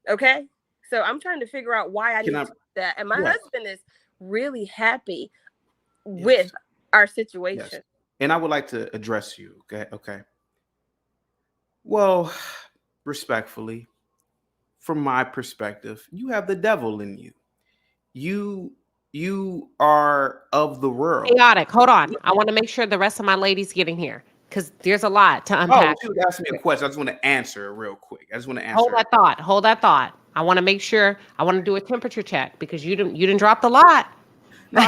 Okay. So I'm trying to figure out why I need to do that. And my husband is really happy with our situation. Yes. And I would like to address you. Okay. Well, respectfully, from my perspective, you have the devil in you. You are of the world. Chaotic. Hold on. I want to make sure the rest of my ladies get in here, because there's a lot to unpack. Oh, she was asking me a question. I just want to answer it real quick. I just want to answer. Hold that thought. I want to make sure. I want to do a temperature check, because you didn't drop the lot. No,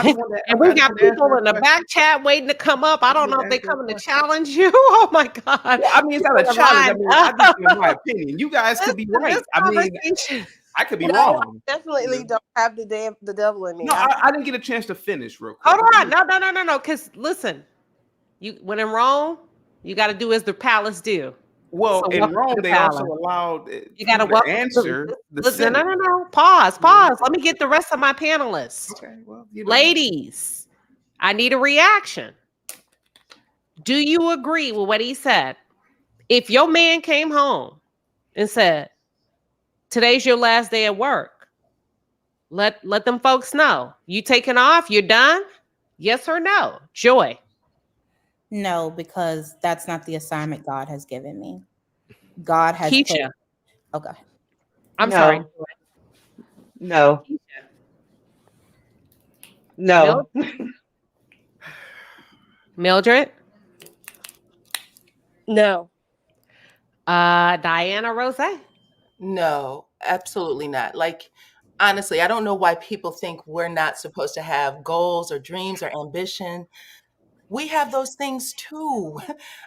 and we got people in the back chat waiting to come up. I don't know if they're coming to challenge you. Oh my God. Well, I mean, it's not a challenge. I mean, I just give my opinion. You guys could be right. I mean, I could be wrong. I definitely don't have the devil in me. No, I didn't get a chance to finish real quick. Hold on. No. Because listen, when in Rome, you got to do as the palace do. Well, so in Rome, they also allowed you got to answer the listen, no. Pause. Let me get the rest of my panelists. Okay, well, ladies, I need a reaction. Do you agree with what he said? If your man came home and said, today's your last day at work, let them folks know. You taking off? You're done? Yes or no? Joy. No, because that's not the assignment God has given me. God has Keisha. Okay. I'm sorry. No. No. Mildred? No. Diana Rose? No, absolutely not. Like honestly, I don't know why people think we're not supposed to have goals or dreams or ambition. We have those things too.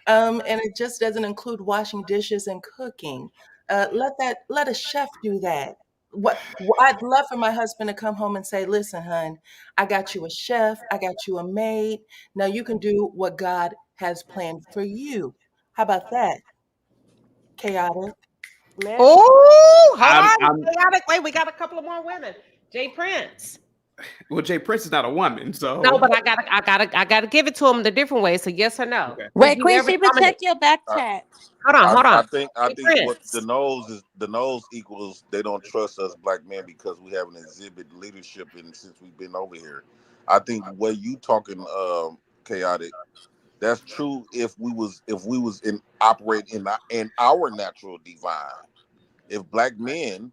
And it just doesn't include washing dishes and cooking. Let a chef do that. I'd love for my husband to come home and say, listen, hun, I got you a chef, I got you a maid. Now you can do what God has planned for you. How about that? Chaotic. Oh, hold I'm on. Chaotic. Wait, we got a couple of more women. Jay Prince. well, Jay Prince is not a woman, so No, but I gotta give it to him the different way. So yes or no? okay. Would Wait, you Queen ever Sheba, check your back I, chat. hold I on. think Jay what Prince. the nose equals they don't trust us black men because we haven't exhibited leadership since we've been over here. I think the way you talking chaotic, that's true if we was in operate in our natural divine. If black men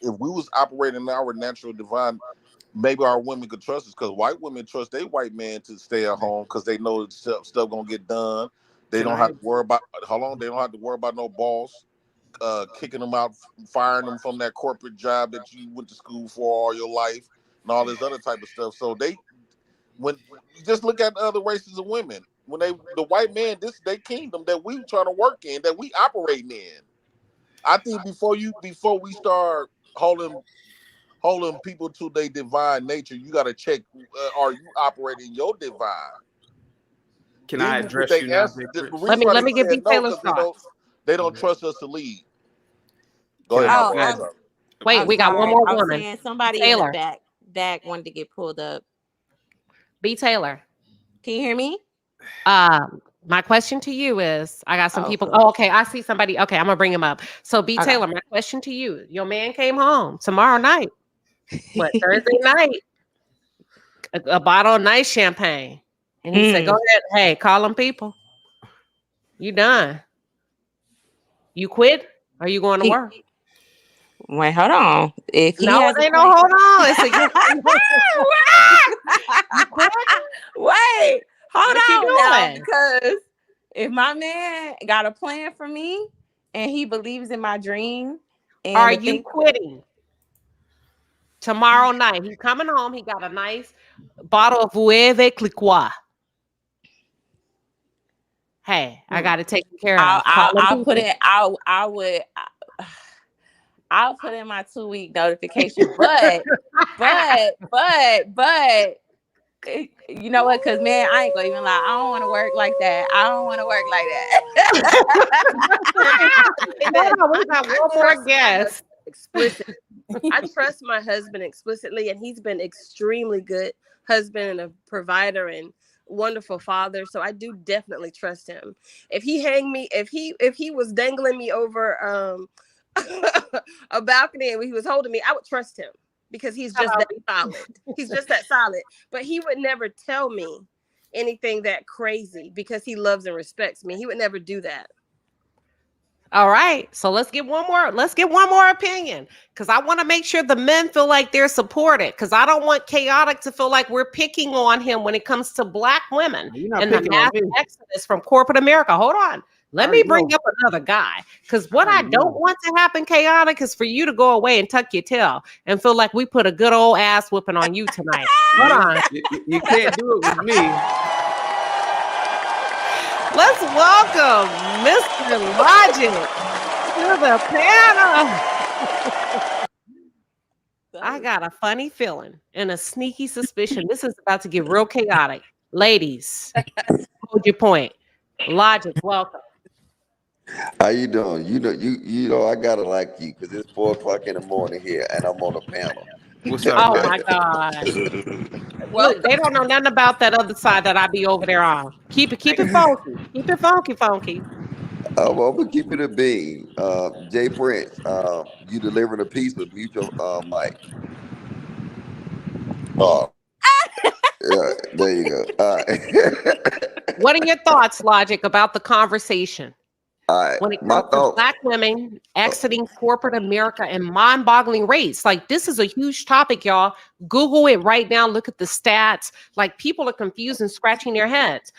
if we was operating in our natural divine, maybe our women could trust us because white women trust their white man to stay at home because they know stuff gonna get done. They Can don't I have to worry about how long. They don't have to worry about no boss kicking them out, firing them from that corporate job that you went to school for all your life, and all this other type of stuff. So when you just look at the other races of women, when the white man, this is their kingdom that we trying to work in, that we operating in. I think before we start holding people to their divine nature, you got to check: are you operating your divine? can I Even if address they you now, ask, Jay the Prince? reason why Let they me give saying you no Taylor's because thoughts. they don't trust us to lead. Go Can ahead, I my Oh, bad. address? I'm Sorry. Wait, I'm we got one sorry. more I was woman. saying somebody in the Taylor. back wanted to get pulled up. B. Taylor. Can you hear me? My question to you is, I got some Oh, people. good. Oh, okay. I see somebody. Okay, I'm gonna bring him up. So, B. Okay. Taylor, my question to you: your man came home tomorrow night. What, Thursday night? A bottle of nice champagne, and he said, "Go ahead. Hey, call them people. You done? You quit? Or you going to He work?" wait, hold on. If he No, has it a ain't no plan, hold on. It's a yes. You quit? wait, hold What you on now, doing? because if my man got a plan for me and he believes in my dream Are and the you thing, quitting tomorrow night? He's coming home. He got a nice bottle of Veuve Clicquot. Hey, I got it taken care of. Call them I'll put people. it. I'll put in my 2-week notification, but you know what? Because man, I ain't gonna even lie. I don't want to work like that. I don't want to work like Hold that. on, we got I one more trust my husband guest. explicitly. I trust my husband explicitly, and he's been extremely good husband and a provider and wonderful father. So I do definitely trust him. If he was dangling me over a balcony and he was holding me, I would trust him because he's just that solid. He's just that solid. But he would never tell me anything that crazy because he loves and respects me. He would never do that. All right. So let's get one more. Let's get one more opinion. Because I want to make sure the men feel like they're supported. Because I don't want chaotic to feel like we're picking on him when it comes to black women You're not and the picking on mass me. exodus from corporate America. Hold on. I Let me already bring know. up another guy. Because what I I already don't know. want to happen, chaotic, is for you to go away and tuck your tail and feel like we put a good old ass whooping on you tonight. Hold on. You can't do it with me. Let's welcome Mr. Logic to the panel. I got a funny feeling and a sneaky suspicion this is about to get real chaotic. Ladies, hold your point. Logic, welcome. How you doing? You know, I gotta like you because it's 4 o'clock in the morning here, and I'm on a panel. What's up, Oh my Logic? God. Look, Welcome. they don't know nothing about that other side that I be over there on. Keep it funky. Keep it funky. I'm gonna keep it a bean. Jay Prince, you delivering a piece of mutual mic. Oh, yeah, there you go. All right. What are your thoughts, Logic, about the conversation All right. when it My comes to thoughts. Black women exiting corporate America and mind-boggling rates? Like, this is a huge topic, y'all. Google it right now. Look at the stats. Like, people are confused and scratching their heads.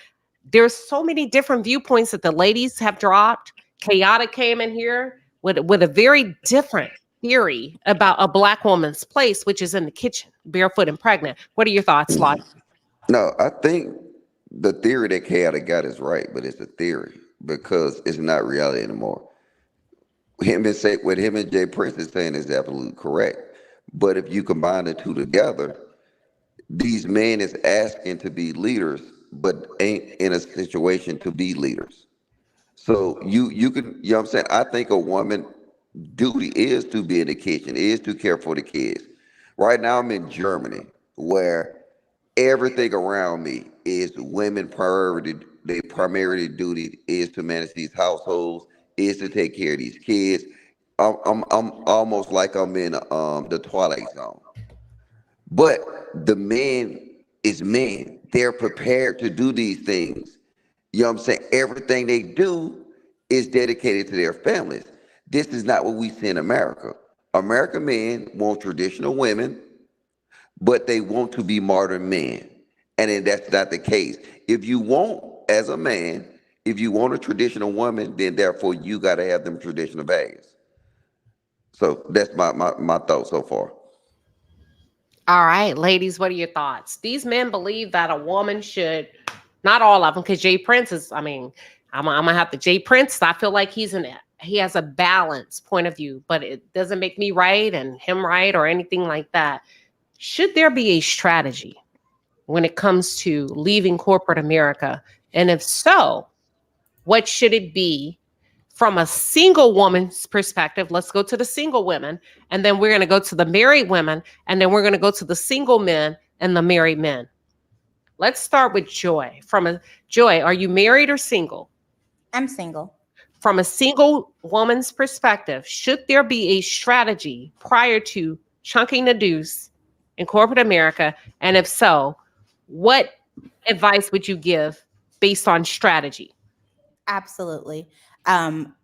There's so many different viewpoints that the ladies have dropped. Chaotic came in here with a very different theory about a Black woman's place, which is in the kitchen, barefoot and pregnant. What are your thoughts, Lottie? No, I think the theory that Chaotic got is right, but it's a theory because it's not reality anymore. What him and Jay Prince is saying is absolutely correct. But if you combine the two together, these men is asking to be leaders, but ain't in a situation to be leaders. So you can, you know what I'm saying? I think a woman duty is to be in the kitchen, is to care for the kids. Right now I'm in Germany where everything around me is women priority. Their primary duty is to manage these households, is to take care of these kids. I'm almost like I'm in the Twilight Zone. But the men is men. They're prepared to do these things. You know what I'm saying? Everything they do is dedicated to their families. This is not what we see in America. American men want traditional women, but they want to be modern men. And then that's not the case. If you want, as a man, if you want a traditional woman, then therefore you got to have them traditional values. So that's my thought so far. All right, ladies, what are your thoughts? These men believe that a woman should, not all of them, because Jay Prince is, I mean, I'm gonna have to Jay Prince. I feel like he has a balanced point of view, but it doesn't make me right and him right or anything like that. Should there be a strategy when it comes to leaving corporate America? And if so, what should it be from a single woman's perspective? Let's go to the single women, and then we're going to go to the married women, and then we're going to go to the single men and the married men. Let's start with Joy. Joy, are you married or single? I'm single. From a single woman's perspective, should there be a strategy prior to chunking the deuce in corporate America? And if so, what advice would you give based on strategy? Absolutely.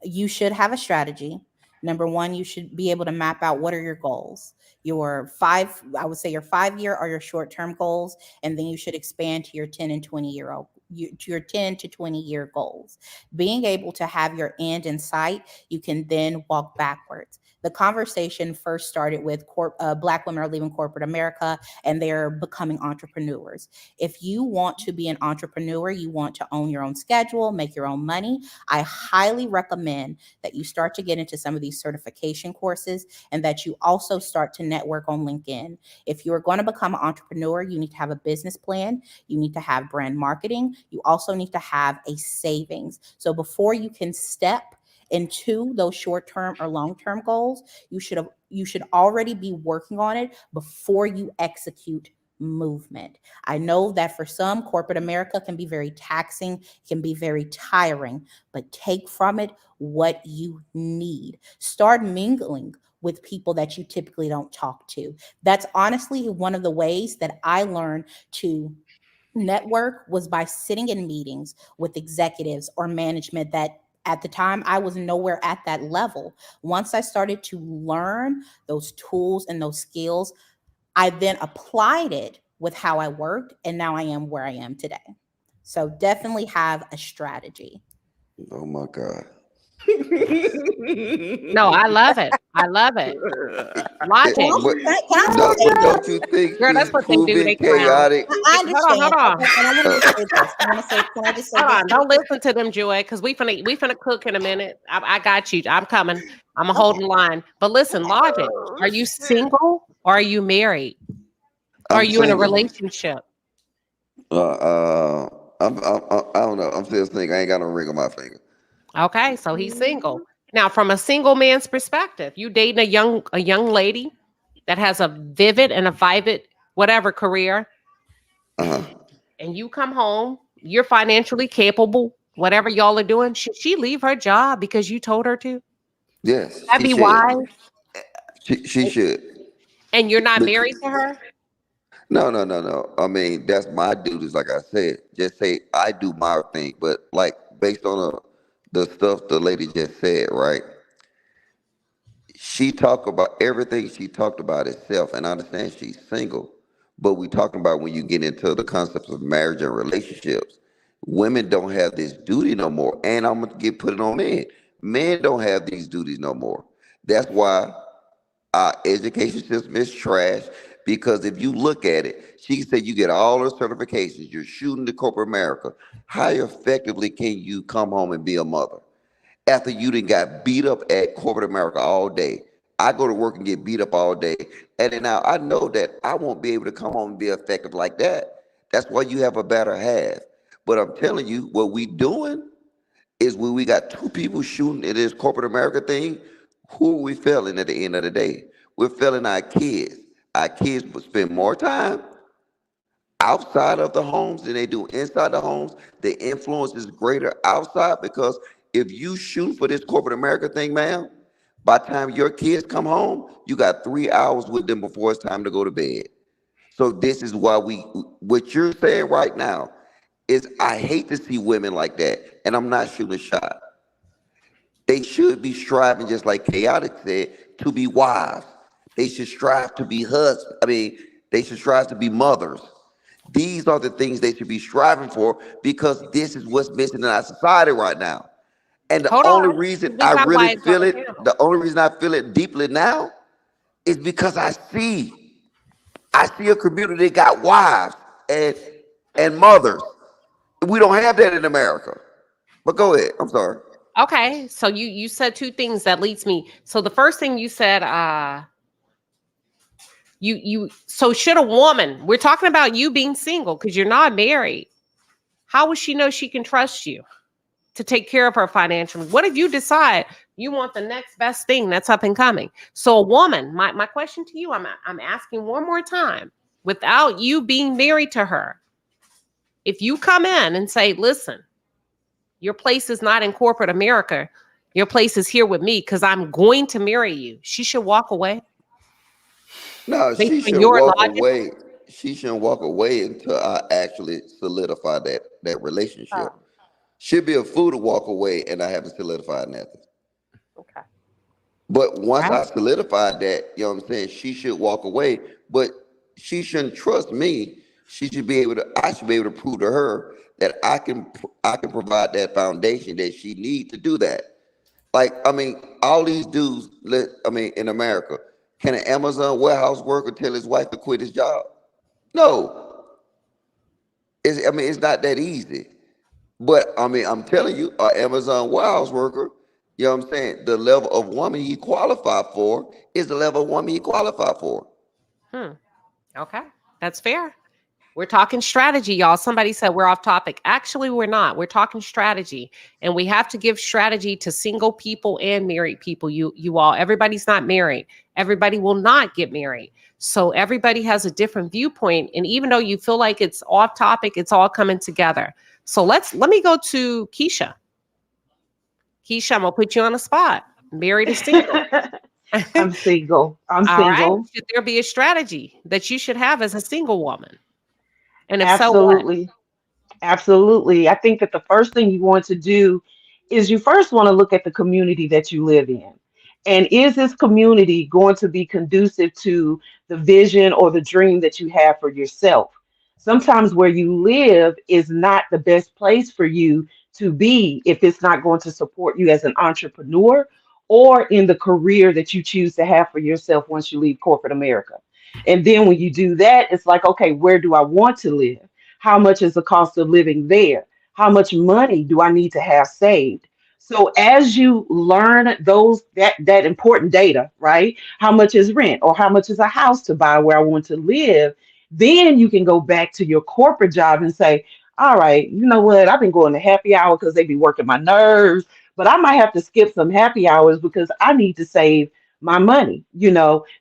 You should have a strategy. Number one, you should be able to map out what are your goals. I would say your 5 year or your short term goals, and then you should expand to your 10 and 20-year-old. To your 10 to 20-year goals. Being able to have your end in sight, you can then walk backwards. The conversation first started with Black women are leaving corporate America and they're becoming entrepreneurs. If you want to be an entrepreneur, you want to own your own schedule, make your own money, I highly recommend that you start to get into some of these certification courses and that you also start to network on LinkedIn. If you're going to become an entrepreneur, you need to have a business plan. You need to have brand marketing. You also need to have a savings. So before you can step into those short-term or long-term goals, you should already be working on it before you execute movement. I know that for some, corporate America can be very taxing, can be very tiring, but take from it what you need. Start mingling with people that you typically don't talk to. That's honestly one of the ways that I learned to network, was by sitting in meetings with executives or management that at the time I was nowhere at that level. Once I started to learn those tools and those skills, I then applied it with how I worked, and now I am where I am today. So definitely have a strategy. Oh my God. No, I love it. I love it. Logic. But Can I no, just say but this? don't you think Girl, that's she's what they do. proving They clown. chaotic? I Hold understand. on. And I want to Uh, just say this. Can I just say Hold this? on. Don't listen to them, Joy, because we finna cook in a minute. I got you. I'm coming. I'm a Okay. holding line. But listen, Okay. Logic. Are you single or are you married? Are I'm you in a single. relationship? I don't know. I'm still single. I ain't got no ring on my finger. Okay, so he's single. Now, from a single man's perspective, you dating a young lady that has a vivid and a vivid whatever career, Uh-huh. and you come home, you're financially capable, whatever y'all are doing, should she leave her job because you told her to? Yes, That'd she be should. wise. She should. And you're not Bec- married to her? no. I mean, that's my duties. Like I said, just say I do my thing. But like based on the stuff the lady just said, right? She talked about everything she talked about itself, and I understand she's single. But we talking about when you get into the concepts of marriage and relationships, women don't have this duty no more. And I'm gonna get put it on men. Men don't have these duties no more. That's why Our education system is trash because if you look at it, she said you get all the certifications, you're shooting to corporate America. How effectively can you come home and be a mother after you done got beat up at corporate America all day? I go to work and get beat up all day. And then now I know that I won't be able to come home and be effective like that. That's why you have a better half. But I'm telling you, what we doing is when we got two people shooting at this corporate America thing, who are we failing at the end of the day? We're failing our kids. Our kids will spend more time outside of the homes than they do inside the homes. The influence is greater outside because if you shoot for this corporate America thing, ma'am, by the time your kids come home, you got 3 hours with them before it's time to go to bed. So this is why what you're saying right now is I hate to see women like that, and I'm not shooting a shot. They should be striving, just like Chaotic said, to be wives. They should strive to be husbands. I mean, they should strive to be mothers. These are the things they should be striving for because this is what's missing in our society right now. And the Hold only on. reason We I got really wives on feel the it, panel. the only reason I feel it deeply now is because I see a community that got wives and mothers. We don't have that in America. But go ahead. I'm sorry. Okay, so you said two things that leads me. So the first thing you said, you so should a woman? We're talking about you being single because you're not married. How would she know she can trust you to take care of her financially? What if you decide you want the next best thing that's up and coming? So a woman, my question to you, I'm asking one more time, without you being married to her, if you come in and say, listen, your place is not in corporate America. Your place is here with me because I'm going to marry you. She should walk away No, based she on shouldn't your walk logic. away. She shouldn't walk away until I actually solidify that relationship. Oh, She'd be a fool to walk away and I haven't solidified nothing. okay. But once Right. I solidified that, you know what I'm saying, she should walk away. But she shouldn't trust me. She should be able to. I should be able to prove to her that I can provide that foundation that she needs to do that. Like, I mean, all these dudes, I mean, in America, can an Amazon warehouse worker tell his wife to quit his job? No. I mean, it's not that easy. But, I mean, I'm telling you, an Amazon warehouse worker, you know what I'm saying, the level of woman he qualified for is the level of woman he qualified for. Hmm. Okay. That's fair. We're talking strategy, y'all. Somebody said we're off topic. Actually, we're not. We're talking strategy. And we have to give strategy to single people and married people. You all, everybody's not married. Everybody will not get married. So everybody has a different viewpoint. And even though you feel like it's off topic, it's all coming together. So let me go to Keisha. Keisha, I'm gonna put you on the spot. Married or single? I'm single. I'm All right. single. Should there be a strategy that you should have as a single woman? And if so, what? Absolutely. Absolutely. I think that the first thing you want to do is you first want to look at the community that you live in. And is this community going to be conducive to the vision or the dream that you have for yourself? Sometimes where you live is not the best place for you to be if it's not going to support you as an entrepreneur or in the career that you choose to have for yourself once you leave corporate America. And then when you do that, it's like, okay, where do I want to live? How much is the cost of living there? How much money do I need to have saved? So as you learn that important data, right? How much is rent or how much is a house to buy where I want to live? Then you can go back to your corporate job and say, all right, you know what? I've been going to happy hour because they be working my nerves, but I might have to skip some happy hours because I need to save my money.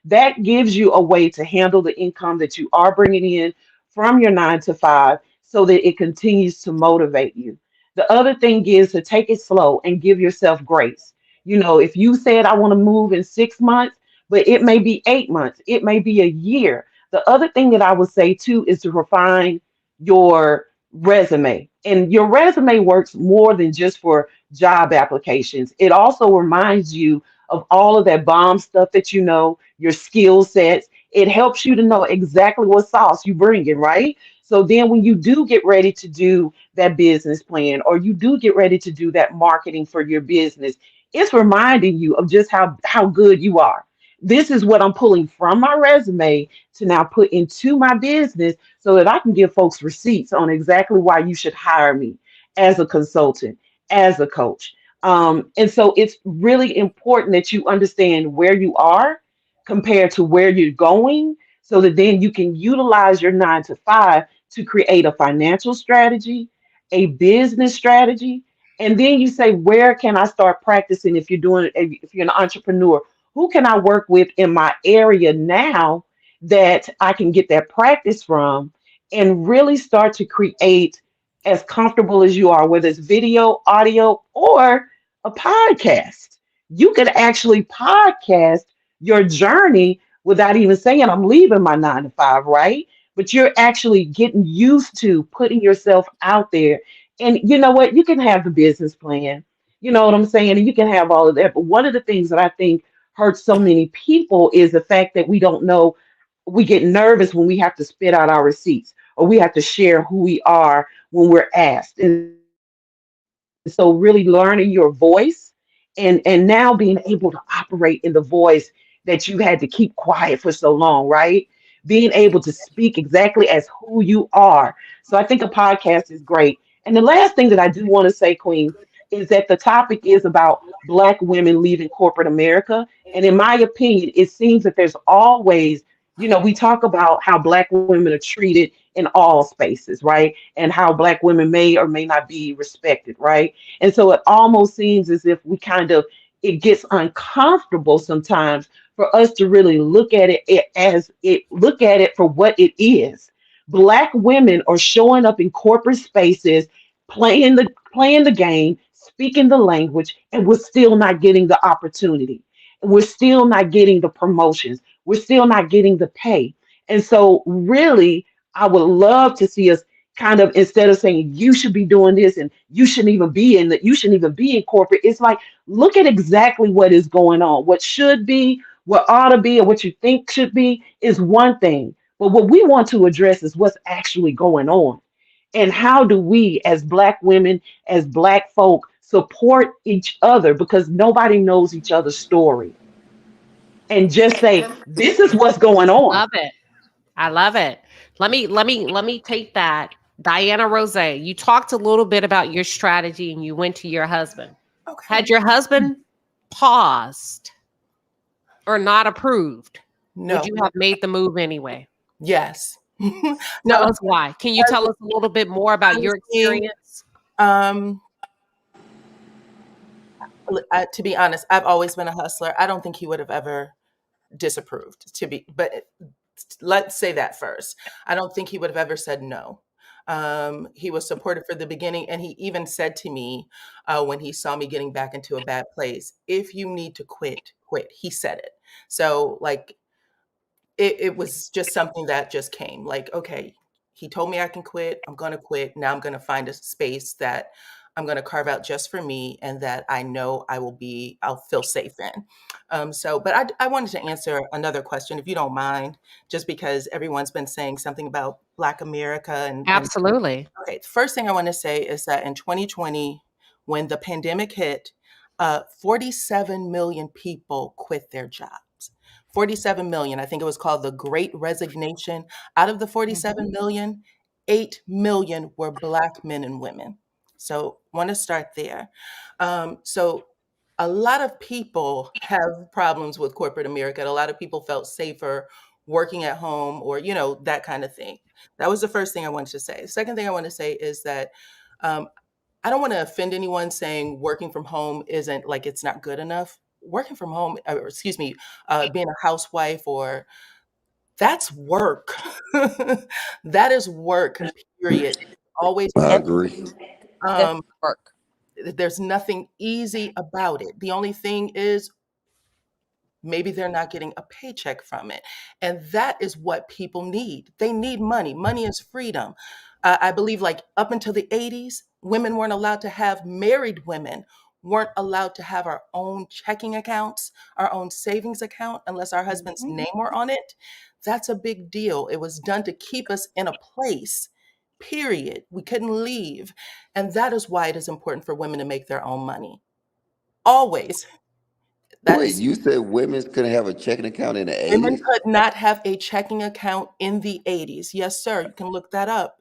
That gives you a way to handle the income that you are bringing in from your 9 to 5 so that it continues to motivate you. The other thing is to take it slow and give yourself grace. If you said, I want to move in 6 months, but it may be 8 months, it may be a year. The other thing that I would say too is to refine your resume. And your resume works more than just for job applications, it also reminds you of all of that bomb stuff that your skill sets. It helps you to know exactly what sauce you bring in, right? So then when you do get ready to do that business plan or you do get ready to do that marketing for your business, it's reminding you of just how good you are. this is what I'm pulling from my resume to now put into my business so that I can give folks receipts on exactly why you should hire me as a consultant, as a coach. And so it's really important that you understand where you are compared to where you're going so that then you can utilize your 9 to 5 to create a financial strategy, a business strategy. And then you say, where can I start practicing if you're an entrepreneur? Who can I work with in my area now that I can get that practice from and really start to create as comfortable as you are, whether it's video, audio, or a podcast. You could actually podcast your journey without even saying, I'm leaving my 9 to 5, right? But you're actually getting used to putting yourself out there. And you know what? You can have the business plan. You know what I'm saying? And you can have all of that. But one of the things that I think hurts so many people is the fact that we don't know. We get nervous when we have to spit out our receipts or we have to share who we are when we're asked. And so really learning your voice and now being able to operate in the voice that you had to keep quiet for so long, right? Being able to speak exactly as who you are. So I think a podcast is great. And the last thing that I do want to say, Queen, is that the topic is about Black women leaving corporate America. And in my opinion, it seems that there's always, we talk about how Black women are treated in all spaces, right? And how Black women may or may not be respected, right? And so it almost seems as if it gets uncomfortable sometimes for us to really look at it for what it is. Black women are showing up in corporate spaces, playing the game, speaking the language, and we're still not getting the opportunity. We're still not getting the promotions. We're still not getting the pay. And so really, I would love to see us kind of, instead of saying you should be doing this and you shouldn't even be in corporate, it's like look at exactly what is going on. What should be, what ought to be, or what you think should be is one thing. But what we want to address is what's actually going on. And how do we, as Black women, as Black folk, support each other because nobody knows each other's story. And just say, this is what's going on. Love it. I love it. Let me take that. Diana Rose, you talked a little bit about your strategy and you went to your husband. Okay. Had your husband paused or not approved, No. would you have made the move anyway? Yes. Tell No. us why. Can you tell us a little bit more about your experience? Um, to be honest, I've always been a hustler. I don't think he would have ever disapproved but let's say that first. I don't think he would have ever said no. He was supportive for the beginning, and he even said to me when he saw me getting back into a bad place, if you need to quit, quit. He said it. So like it was just something that just came like, okay, he told me I can quit. I'm going to quit. Now I'm going to find a space that I'm going to carve out just for me and that I know I'll feel safe in. But I wanted to answer another question, if you don't mind, just because everyone's been saying something about Black America. And Absolutely. okay, the first thing I want to say is that in 2020, when the pandemic hit, 47 million people quit their jobs. 47 million. I think it was called the Great Resignation. Out of the 47 million, 8 million were Black men and women. So want to start there. So a lot of people have problems with corporate America. And a lot of people felt safer working at home or, that kind of thing. That was the first thing I wanted to say. The second thing I want to say is that um, I don't want to offend anyone saying working from home isn't like it's not good enough. Working from home, or excuse me, being a housewife or that's work. That is work, period. Always I work. agree. Um, Work. there's nothing easy about it. The only thing is maybe they're not getting a paycheck from it. And that is what people need. They need money. Money is freedom. I believe like up until the 80s, women weren't allowed to have, married women weren't allowed to have our own checking accounts, our own savings account, unless our husband's name were on it. That's a big deal. It was done to keep us in a place, period. We couldn't leave. And that is why it is important for women to make their own money. Always. Wait, you said women couldn't have a checking account in the Women 80s? could not have a checking account in the 80s. Yes, sir. You can look that up.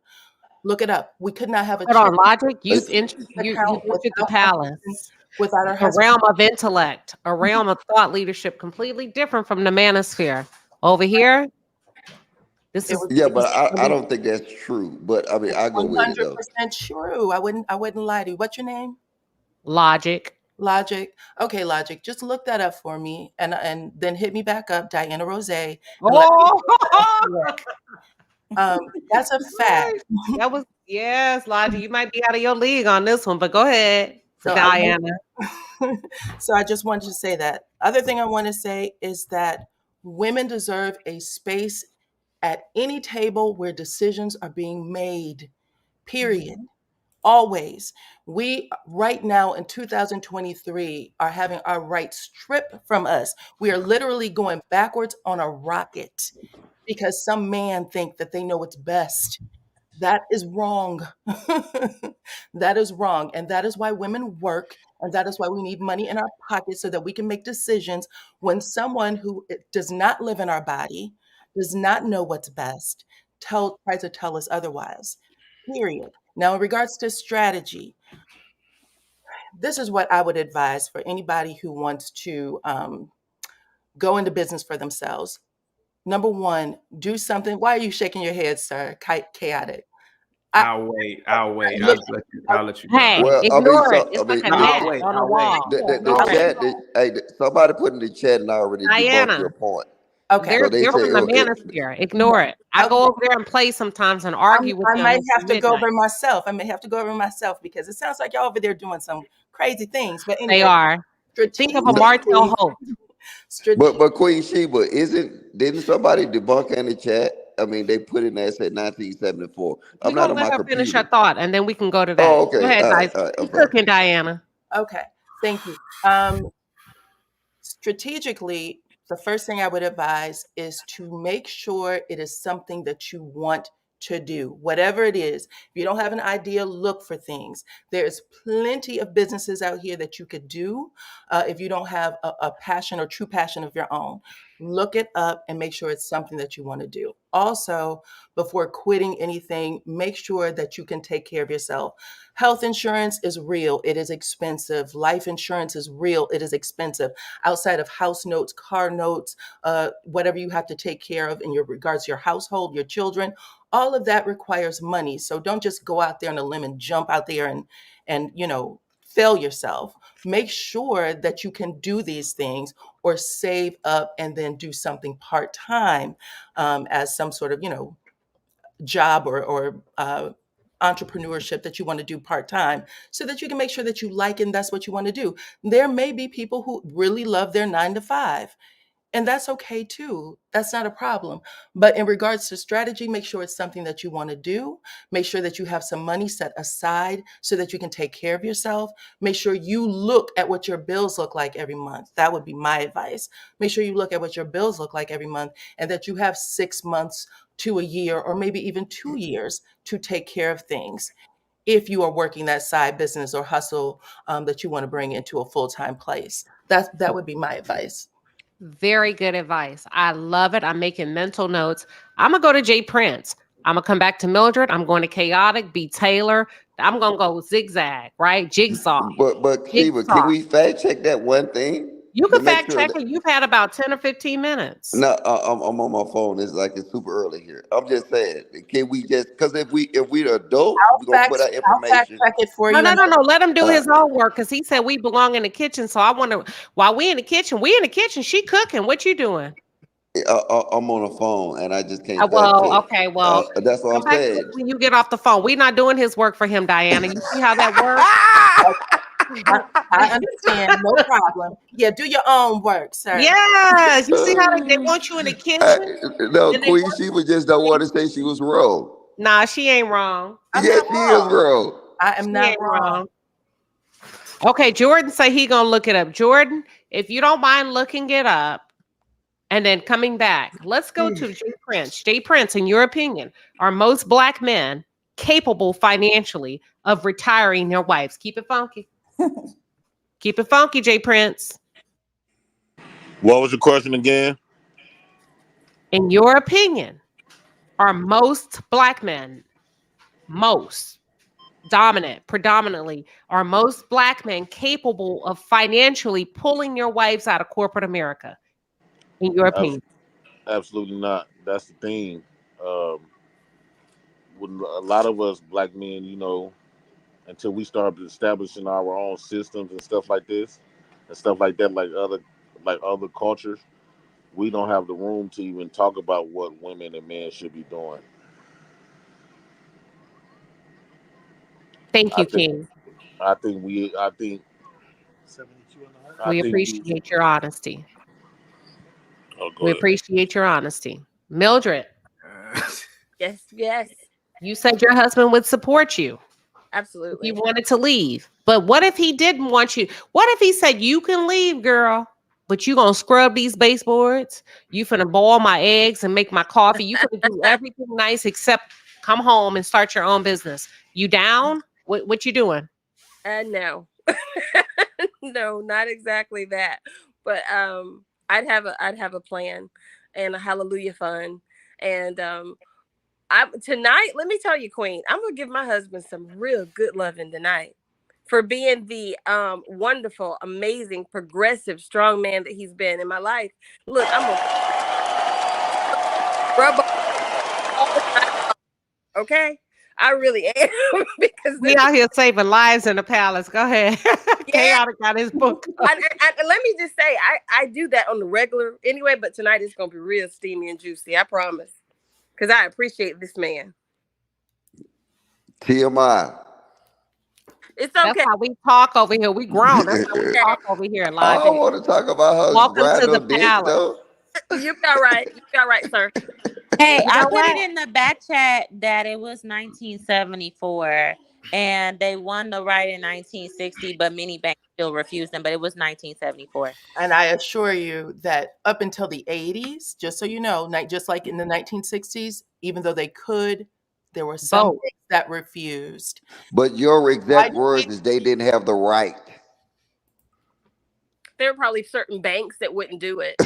Look it up. We could not have a Hold on, checking Logic. You've It's- you've entered the without palace. without our A husband. realm of intellect, a realm of thought leadership, completely different from the manosphere. Over here, this It is was yeah, it was but I don't think that's true. But I mean, it's I go with it though. 100% true. I wouldn't lie to you. What's your name? Logic. Logic. Okay, Logic. Just look that up for me and then hit me back up, Diana Rose, and let me know if Oh, that's correct. That's a fact. that was yes, Logic. You might be out of your league on this one, but go ahead, So Diana. so I just wanted to say that. Other thing I want to say is that women deserve a space at any table where decisions are being made. Period. Always. We right now in 2023 are having our rights stripped from us. We are literally going backwards on a rocket because some man think that they know what's best. That is wrong. That is wrong. And that is why women work. And that is why we need money in our pockets so that we can make decisions when someone who does not live in our body, does not know what's best, tries to tell us otherwise. Period. Now, in regards to strategy, this is what I would advise for anybody who wants to go into business for themselves. Number one, do something. Why are you shaking your head, sir? Chaotic. I, I'll wait. I'll wait. look, I'll let you go. Hey, Well, I mean, ignore it. so I It's like mean, a No, I'll net wait. on the I'll wait. wall. the Ignore it. chat. Somebody put in the chat and I already debunked your Diana. point. okay. They're So they they're say, from the manosphere. Ignore it. I Okay. go over there and play sometimes and argue with I them might until have to go midnight. over myself. I may have to go over myself because it sounds like y'all over there doing some crazy things. But They anyway, are. Think of a Martell Holt. but Queen Sheba, didn't somebody debunk in the chat? I mean, they put in there said 1974. We're I'm not gonna on let my her finish her computer. thought and then we can go to that. Oh, Go okay. ahead, All right. guys. All right. I'm Keep sorry. cooking, Diana. Okay, thank you. Strategically, the first thing I would advise is to make sure it is something that you want to do, whatever it is. If you don't have an idea, look for things. There's plenty of businesses out here that you could do if you don't have a passion or true passion of your own. Look it up and make sure it's something that you want to do. Also, before quitting anything, make sure that you can take care of yourself. Health insurance is real, it is expensive. Life insurance is real, it is expensive. Outside of house notes, car notes, whatever you have to take care of in your regards to your household, your children, all of that requires money. So don't just go out there on a limb and jump out there and fail yourself. Make sure that you can do these things or save up and then do something part-time as some sort of job or entrepreneurship that you want to do part-time so that you can make sure that you like and that's what you want to do. There may be people who really love their 9 to 5. And that's okay too. That's not a problem. But in regards to strategy, make sure it's something that you want to do. Make sure that you have some money set aside so that you can take care of yourself. Make sure you look at what your bills look like every month. That would be my advice. Make sure you look at what your bills look like every month and that you have 6 months to a year or maybe even 2 years to take care of things if you are working that side business or hustle that you want to bring into a full-time place. That would be my advice. Very good advice. I love it. I'm making mental notes. I'm gonna go to Jay Prince. I'm gonna come back to Mildred. I'm going to Chaotic, B. Taylor. I'm gonna go zigzag, right? Jigsaw. But Sheba, can Jigsaw. we fact check that one thing You to can make fact sure check that? it. You've had about 10 or 15 minutes. No, I'm on my phone. It's like it's super early here. I'm just saying, can we just because if we're adults, we're gonna put our I'll fact information. check it for No, you. no, And no, no. Let him do Uh, his own work because he said we belong in the kitchen. So I wonder while we in the kitchen, she cooking. What you doing? I'm on a phone and I just can't fact Well, check. okay, well, That's what come I'm back to us saying. when you get off the phone. We're not doing his work for him, Diana. You see how that works? I understand, no problem. Yeah, do your own work, sir. Yes. You see how they want you in the kitchen? No, And they Queen want Sheba just don't want to say she was wrong. Nah, she ain't wrong. I'm Yes, not she is wrong. wrong. I am She not ain't wrong. wrong. Okay, Jordan say he gonna look it up. Jordan, if you don't mind looking it up and then coming back, let's go to Jay Prince. Jay Prince, in your opinion, are most Black men capable financially of retiring their wives? Keep it funky. Keep it funky, Jay Prince. What was your question again? In your opinion, are most black men, most dominant, predominantly, are most black men capable of financially pulling your wives out of corporate America? In your Abs- opinion? Absolutely not. That's the thing. Um, with a lot of us black men, until we start establishing our own systems and stuff like this, and stuff like that, like other cultures, we don't have the room to even talk about what women and men should be doing. Thank I you, think King. I think we I think I We think we appreciate your honesty. oh We go ahead. appreciate your honesty. Mildred, Yes, yes, you said your husband would support you if you absolutely. wanted to leave. But what if he didn't want you? What if he said, you can leave, girl, but you gonna scrub these baseboards? You finna boil my eggs and make my coffee. You finna do everything nice except come home and start your own business. You down? What you doing? No, no, not exactly that. But I'd have a plan and a hallelujah fund. And I tonight, let me tell you, Queen, I'm gonna give my husband some real good loving tonight for being the wonderful, amazing, progressive, strong man that he's been in my life. Look, I'm gonna rub all the time, okay? I really am because We this is out here saving lives in the palace. Go ahead. yeah. Chaotic got his book. And let me just say, I do that on the regular anyway, but tonight it's gonna be real steamy and juicy. I promise, because I appreciate this man. TMI. It's That's okay. how we talk over here. We grown. That's how we Okay. talk over here I live. don't want to talk about her Welcome to riding the on dicks palace. though. You got right. You got right, sir. Hey, You I know put it what? in the back chat that it was 1974 and they won the right in 1960, but many banks still refused them, but it was 1974. And I assure you that up until the 80s, just so you know, just like in the 1960s, even though they could, there were some Vote. banks that refused. But your Why exact do we? words is they didn't have the right. There are probably certain banks that wouldn't do it.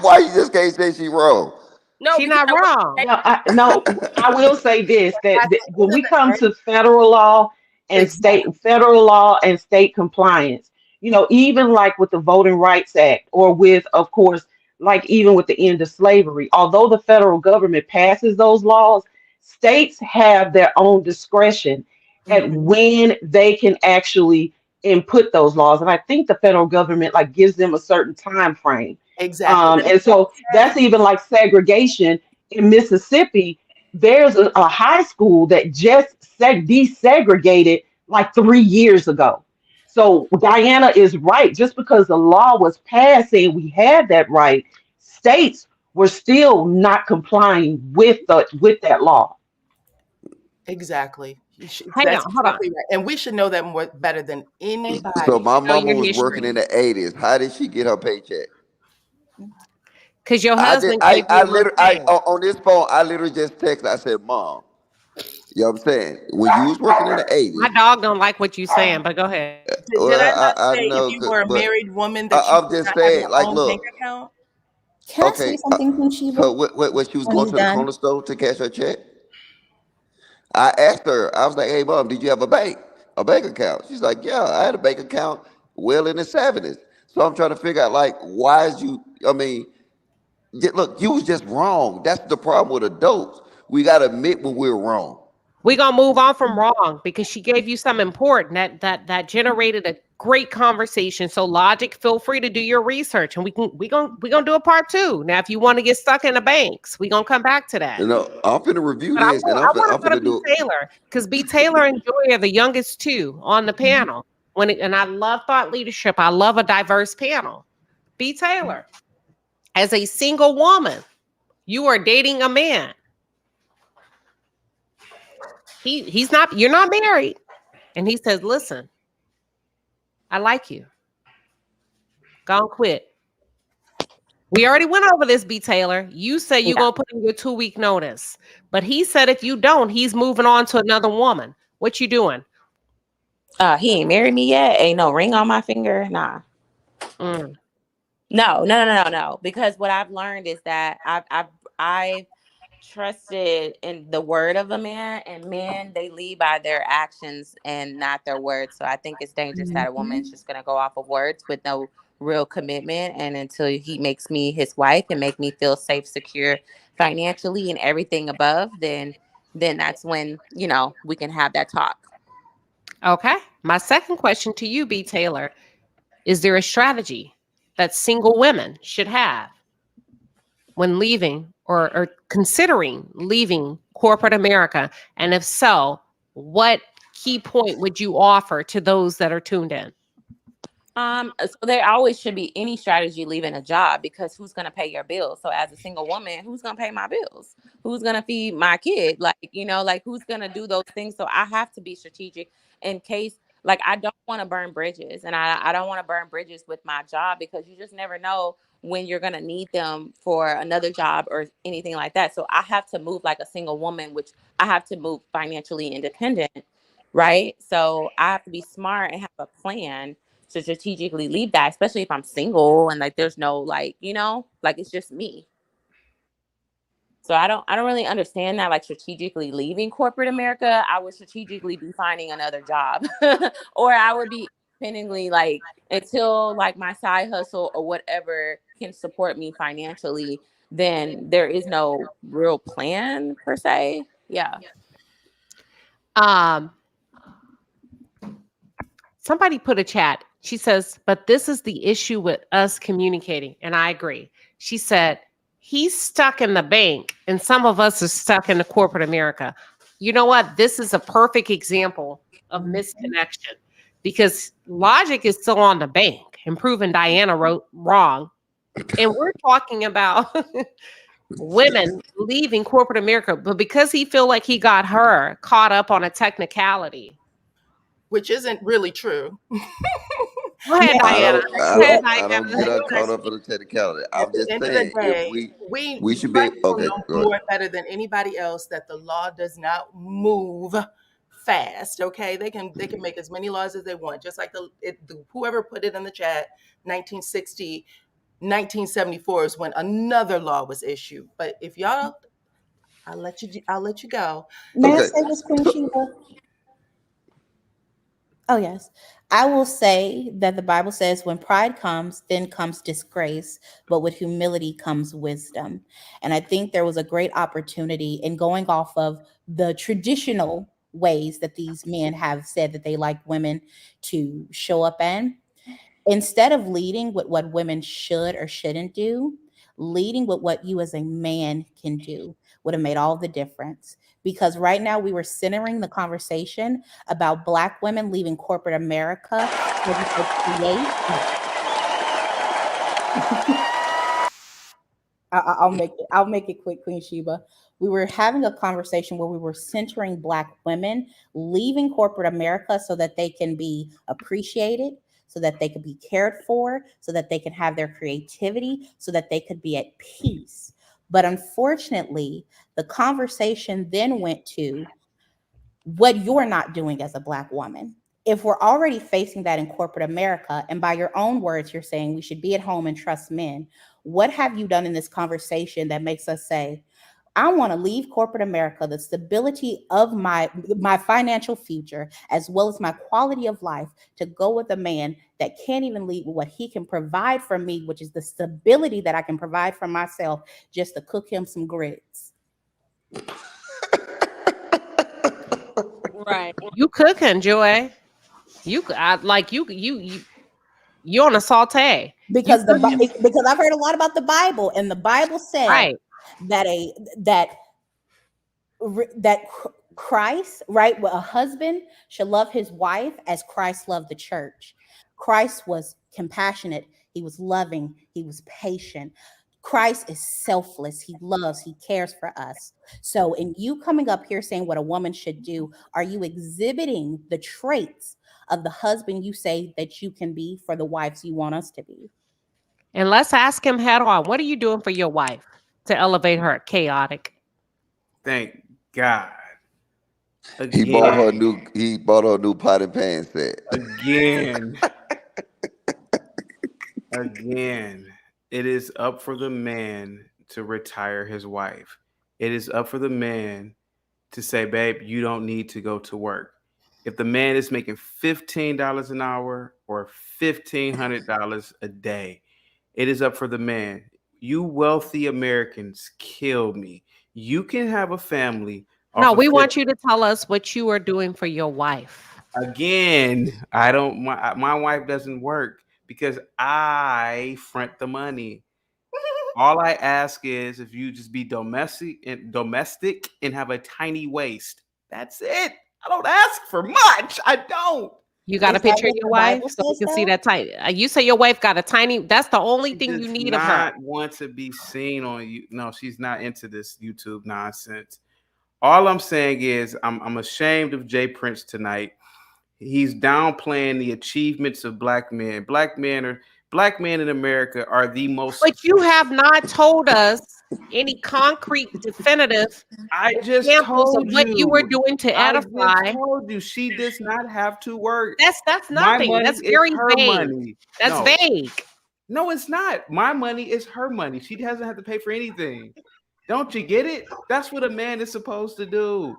Why you just can't say she wrong? No, She because not I work wrong. with No, I will say this that when we come Right? to federal law and Exactly. federal law and state compliance, even like with the Voting Rights Act or with, of course, like even with the end of slavery, although the federal government passes those laws, states have their own discretion at Mhm. when they can actually input those laws. And I think the federal government like gives them a certain time frame. Exactly. Let me And so that's even like segregation in Mississippi. There's a high school that just desegregated like 3 years ago. So Diana is right. Just because the law was passed saying we had that right, states were still not complying with that law. exactly. Hang That's on, hold on. exactly right. And we should know that more better than So anybody. my Know mama your was working in history. the 80s. How did she get her paycheck? Because your I did. husband gave you I a little literally. cash. On this phone. I literally just texted. I said, "Mom, you know what I'm saying? When you was working in the My 80s, dog don't like what you saying, but go ahead. Did I well, not I say if know, you were a but married woman that you I'm could just not have saying. your Like, own bank look, account? Can I say okay. something, Queen Sheba, So when she was when going he's to the done? corner store to cash her check, I asked her. I was like, "Hey, mom, did you have a bank account?" She's like, "Yeah, I had a bank account well in the '70s." So I'm trying to figure out, like, why is you? I mean, look, you was just wrong. That's the problem with adults. We got to admit when we're wrong. We're gonna move on from wrong because she gave you something important that generated a great conversation. So logic, feel free to do your research and we gonna do a part two. Now, if you want to get stuck in the banks, we're gonna come back to that. You know, I'm finna review But I this, and want I want I'm to go to finna B do. Taylor because B Taylor and Joy are the youngest two on the panel. And I love thought leadership. I love a diverse panel. B Taylor, as a single woman, you are dating a man. He's not. You're not married, and he says, "Listen, I like you. Go and quit." We already went over this, B Taylor. You say you're Yeah. gonna put in your 2 week notice, but he said if you don't, he's moving on to another woman. What you doing? He ain't married me yet. Ain't no ring on my finger. Nah. Mm. No. Because what I've learned is that I've trusted in the word of a man, and men, they lead by their actions and not their words. So I think it's dangerous that a woman is just gonna go off of words with no real commitment. And until he makes me his wife and make me feel safe, secure financially and everything above, then that's when, we can have that talk. Okay. My second question to you, B. Taylor, is there a strategy that single women should have when leaving or considering leaving corporate America? And if so, what key point would you offer to those that are tuned in? So there always should be any strategy leaving a job, because who's gonna pay your bills? So as a single woman, who's gonna pay my bills? Who's gonna feed my kid? Like who's gonna do those things? So I have to be strategic in case, like, I don't want to burn bridges, and I don't want to burn bridges with my job, because you just never know when you're gonna need them for another job or anything like that. So I have to move like a single woman, which I have to move financially independent, right? So I have to be smart and have a plan to strategically leave that, especially if I'm single and like there's no like it's just me. So I don't really understand that, like, strategically leaving corporate America. I would strategically be finding another job or I would be independently, like, until like my side hustle or whatever can support me financially, then there is no real plan per se. Yeah. Um, Somebody put a chat. She says, but this is the issue with us communicating. And I agree. She said, he's stuck in the bank and some of us are stuck in the corporate America. You know what? This is a perfect example of misconnection, because logic is still on the bank and proving Diana wrote wrong. And we're talking about women leaving corporate America, but because he feel like he got her caught up on a technicality. which isn't really true. Go ahead, Now, Diana. I Go ahead, don't I don't Diana. get caught up in the technicality. At I'm the just end of the saying if day, we should black be people okay. know Go ahead. more better than anybody else that the law does not move fast. Okay, they can make as many laws as they want, just like whoever put it in the chat. 1960, 1974 is when another law was issued. But if y'all, I'll let you go. may I Okay. say this, Queen So, Sheba? Oh, yes. I will say that the Bible says when pride comes, then comes disgrace, but with humility comes wisdom. And I think there was a great opportunity in going off of the traditional ways that these men have said that they like women to show up in. Instead of leading with what women should or shouldn't do, leading with what you as a man can do would have made all the difference. Because right now we were centering the conversation about Black women leaving corporate America so we could create. I'll make it quick, Queen Sheba. We were having a conversation where we were centering Black women leaving corporate America so that they can be appreciated, so that they could be cared for, so that they can have their creativity, so that they could be at peace. But unfortunately, the conversation then went to what you're not doing as a Black woman. If we're already facing that in corporate America, and by your own words, you're saying we should be at home and trust men, what have you done in this conversation that makes us say, I want to leave corporate America, the stability of my financial future, as well as my quality of life, to go with a man that can't even leave what he can provide for me, which is the stability that I can provide for myself, just to cook him some grits. Right. You cooking, Joy? You on a saute. You Because cooking, because I've heard a lot about the Bible, and the Bible said right? that that that Christ, right? Well, a husband should love his wife as Christ loved the church. Christ was compassionate, he was loving, he was patient. Christ is selfless. He loves, he cares for us. So, in you coming up here saying what a woman should do, are you exhibiting the traits of the husband you say that you can be for the wives you want us to be? And let's ask him head on. What are you doing for your wife to elevate her chaotic? Thank God. he bought her Again. new pot and pan set. Again. Again. It is up for the man to retire his wife. It is up for the man to say, babe, you don't need to go to work. If the man is making $15 an hour or $1,500 a day, it is up for the man. You wealthy Americans kill me. You can have a family No, off of we want you to tell us what you are doing for your wife. Again, I don't. My wife doesn't work because I front the money. All I ask is if you just be domestic and have a tiny waist. That's it. I don't ask for much. I don't. You got a Is that picture of what your the wife Bible so we says, can see though? that tight. You say your wife got a tiny. That's the only She thing you does need of her. not want to be seen on you. No, she's not into this YouTube nonsense. All I'm saying is I'm ashamed of Jay Prince tonight. He's downplaying the achievements of black men. Black men in America are the most. But you have not told us any concrete, definitive I just examples of told what you were you. doing to I just edify. told you she does not have to work. That's My nothing. money That's is very her vague. money. That's No, vague. no, it's not. My money is her money. She doesn't have to pay for anything. Don't you get it? That's what a man is supposed to do.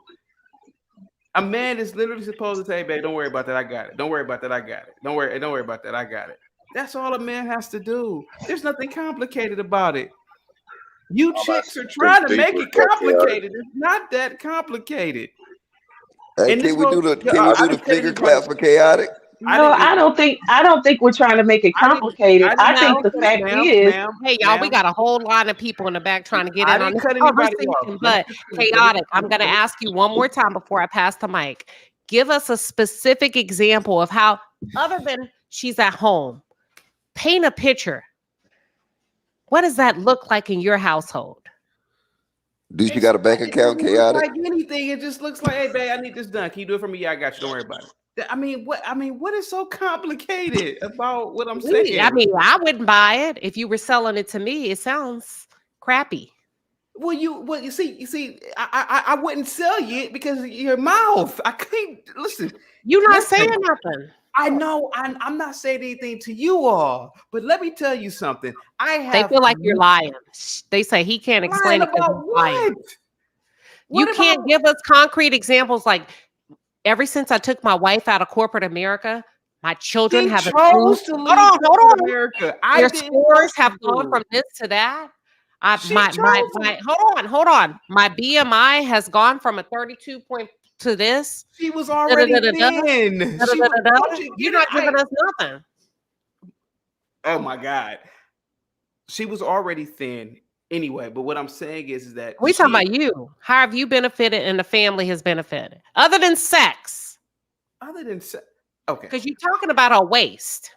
A man is literally supposed to say, babe, don't worry about that. I got it. Don't worry about that. I got it. Don't worry about that. I got it. That's all a man has to do. There's nothing complicated about it. You chicks are trying to make it complicated. It's not that complicated. Hey, And this can we do goes, the finger clap for chaotic? No, I don't think we're trying to make it complicated. I I didn't think No. the cut fact ma'am, is, ma'am, Hey, y'all, we ma'am. got a whole line of people in the back trying to get I in on didn't this cut anybody off. conversation. But chaotic, I'm going to ask you one more time before I pass the mic. Give us a specific example of how, other than she's at home, paint a picture. What does that look like in your household? Do she got a bank It account, doesn't look chaotic? like anything. It just looks like, hey, babe, I need this done. Can you do it for me? Yeah, I got you. Don't worry about it. I mean, what is so complicated about what I'm saying? I mean, I wouldn't buy it if you were selling it to me. It sounds crappy. Well, you see, I wouldn't sell you it because of your mouth. I can't listen. You're not Listen, saying nothing. I know I'm not saying anything to you all, but let me tell you something. I They have feel like you're lying. They say he can't explain lying it because about he's lying. what? You What can't about give us concrete examples like ever since I took my wife out of corporate America, my children he have chose improved. to Hold leave on, hold corporate on. America? I Their didn't scores want have gone to. from this to that. She chose to. Hold on. My BMI has gone from a 32 point to this. She was Da, da, already da, da, da, thin. da, She da, was. da, da. Don't you You're get it? not giving us nothing. Oh my God. She was already thin anyway. But what I'm saying is that We talking about you. How have you benefited and the family has benefited? Other than sex. other than okay. Because you're talking about her waist.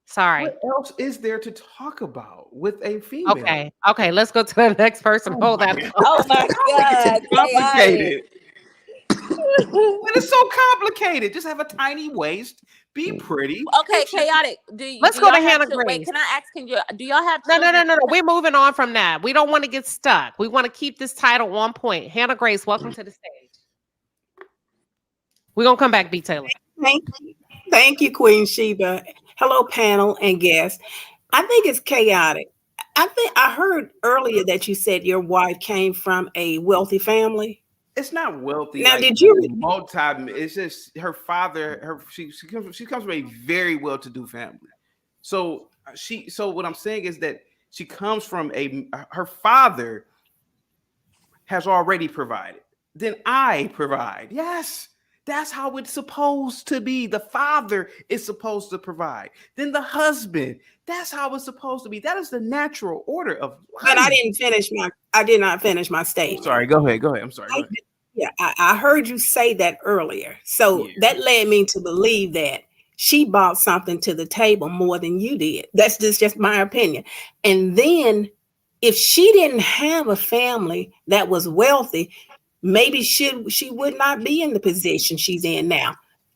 Sorry. What else is there to talk about with a female? Okay, let's go to the next person. Hold that. Oh my God, Complicated. What is so complicated? Just have a tiny waist, be pretty. Okay, chaotic. Let's do go to y'all have Hannah Wait, Grace. can I ask? Do y'all have? No. We're moving on from that. We don't want to get stuck. We want to keep this title on point. Hannah Grace, welcome to the stage. We're gonna come back, B. Taylor. Thank you, Queen Sheba. Hello, panel and guests. I think it's chaotic. I think I heard earlier that you said your wife came from a wealthy family. It's not wealthy. Now, like did you? multi? It's just her father. She comes from a very well-to-do family. So what I'm saying is that she comes from her father has already provided. Then I provide. Yes. That's how it's supposed to be. The father is supposed to provide. Then the husband. That's how it's supposed to be. That is the natural order of life. But I did not finish my statement. Sorry, go ahead. I'm sorry. Go ahead. Yeah, I heard you say that earlier. So that led me to believe that she brought something to the table more than you did. That's just my opinion. And then if she didn't have a family that was wealthy, maybe she would not be in the position she's in now.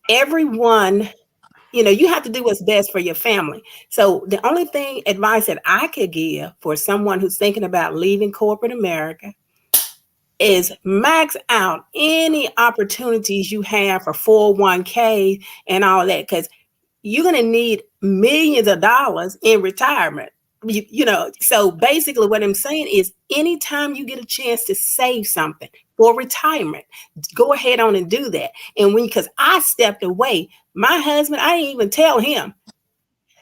Everyone, you have to do what's best for your family. So the only advice that I could give for someone who's thinking about leaving corporate America is max out any opportunities you have for 401k and all that, because you're going to need millions of dollars in retirement. So basically what I'm saying is anytime you get a chance to save something for retirement, go ahead on and do that. And because I stepped away, my husband, I didn't even tell him.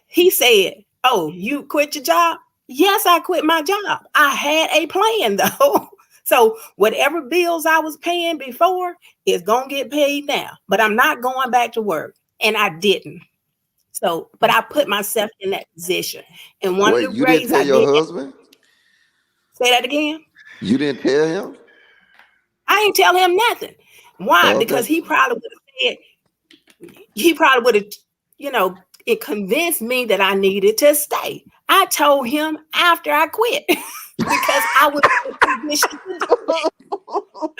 He said, "Oh, you quit your job?" Yes, I quit my job. I had a plan though. So whatever bills I was paying before is going to get paid now, but I'm not going back to work. And I didn't. So, but I put myself in that position. And one Wait, of the you didn't ways tell I your did, husband? say that again. You didn't tell him? I ain't tell him nothing. Why? Oh, Because okay. he probably would have, it convinced me that I needed to stay. I told him after I quit because I was in a position to do it.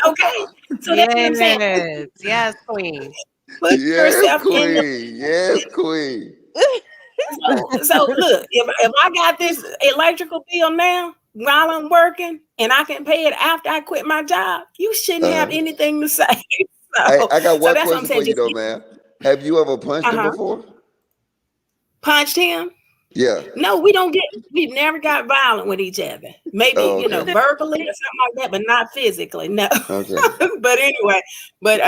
Okay. So that's what I'm saying. Yes, queen. Put Yes, yourself in the queen. Yes, queen. so look, if I got this electrical bill now while I'm working and I can pay it after I quit my job, you shouldn't have Uh-huh. anything to say. Hey, So, I got so one that's what I'm question for saying. you Just though, man. Have you ever punched him uh-huh. before? Punched him. Yeah. No, we've never got violent with each other. Maybe, Oh, okay. verbally or something like that, but not physically. No. Okay. But anyway,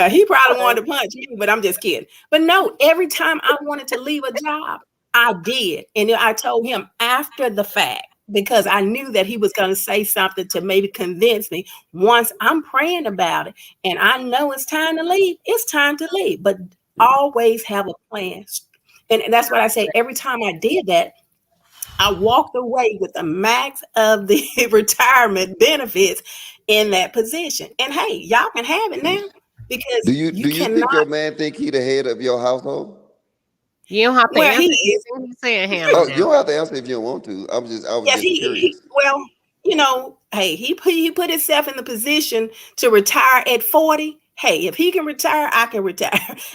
he probably wanted to punch me, but I'm just kidding. But no, every time I wanted to leave a job, I did. And I told him after the fact because I knew that he was going to say something to maybe convince me. Once I'm praying about it and I know it's time to leave, it's time to leave. But always have a plan. And that's what I say. Every time I did that, I walked away with the max of the retirement benefits in that position. And hey, y'all can have it now because Do you you do you cannot. think your man think he the head of your household? You don't have to Well, he answer is. anything he's saying, Hannah. Oh, you Now, don't have to answer if you don't want to. I was Yes, just he curious. well, hey, he put himself in the position to retire at 40. Hey, if he can retire, I can retire.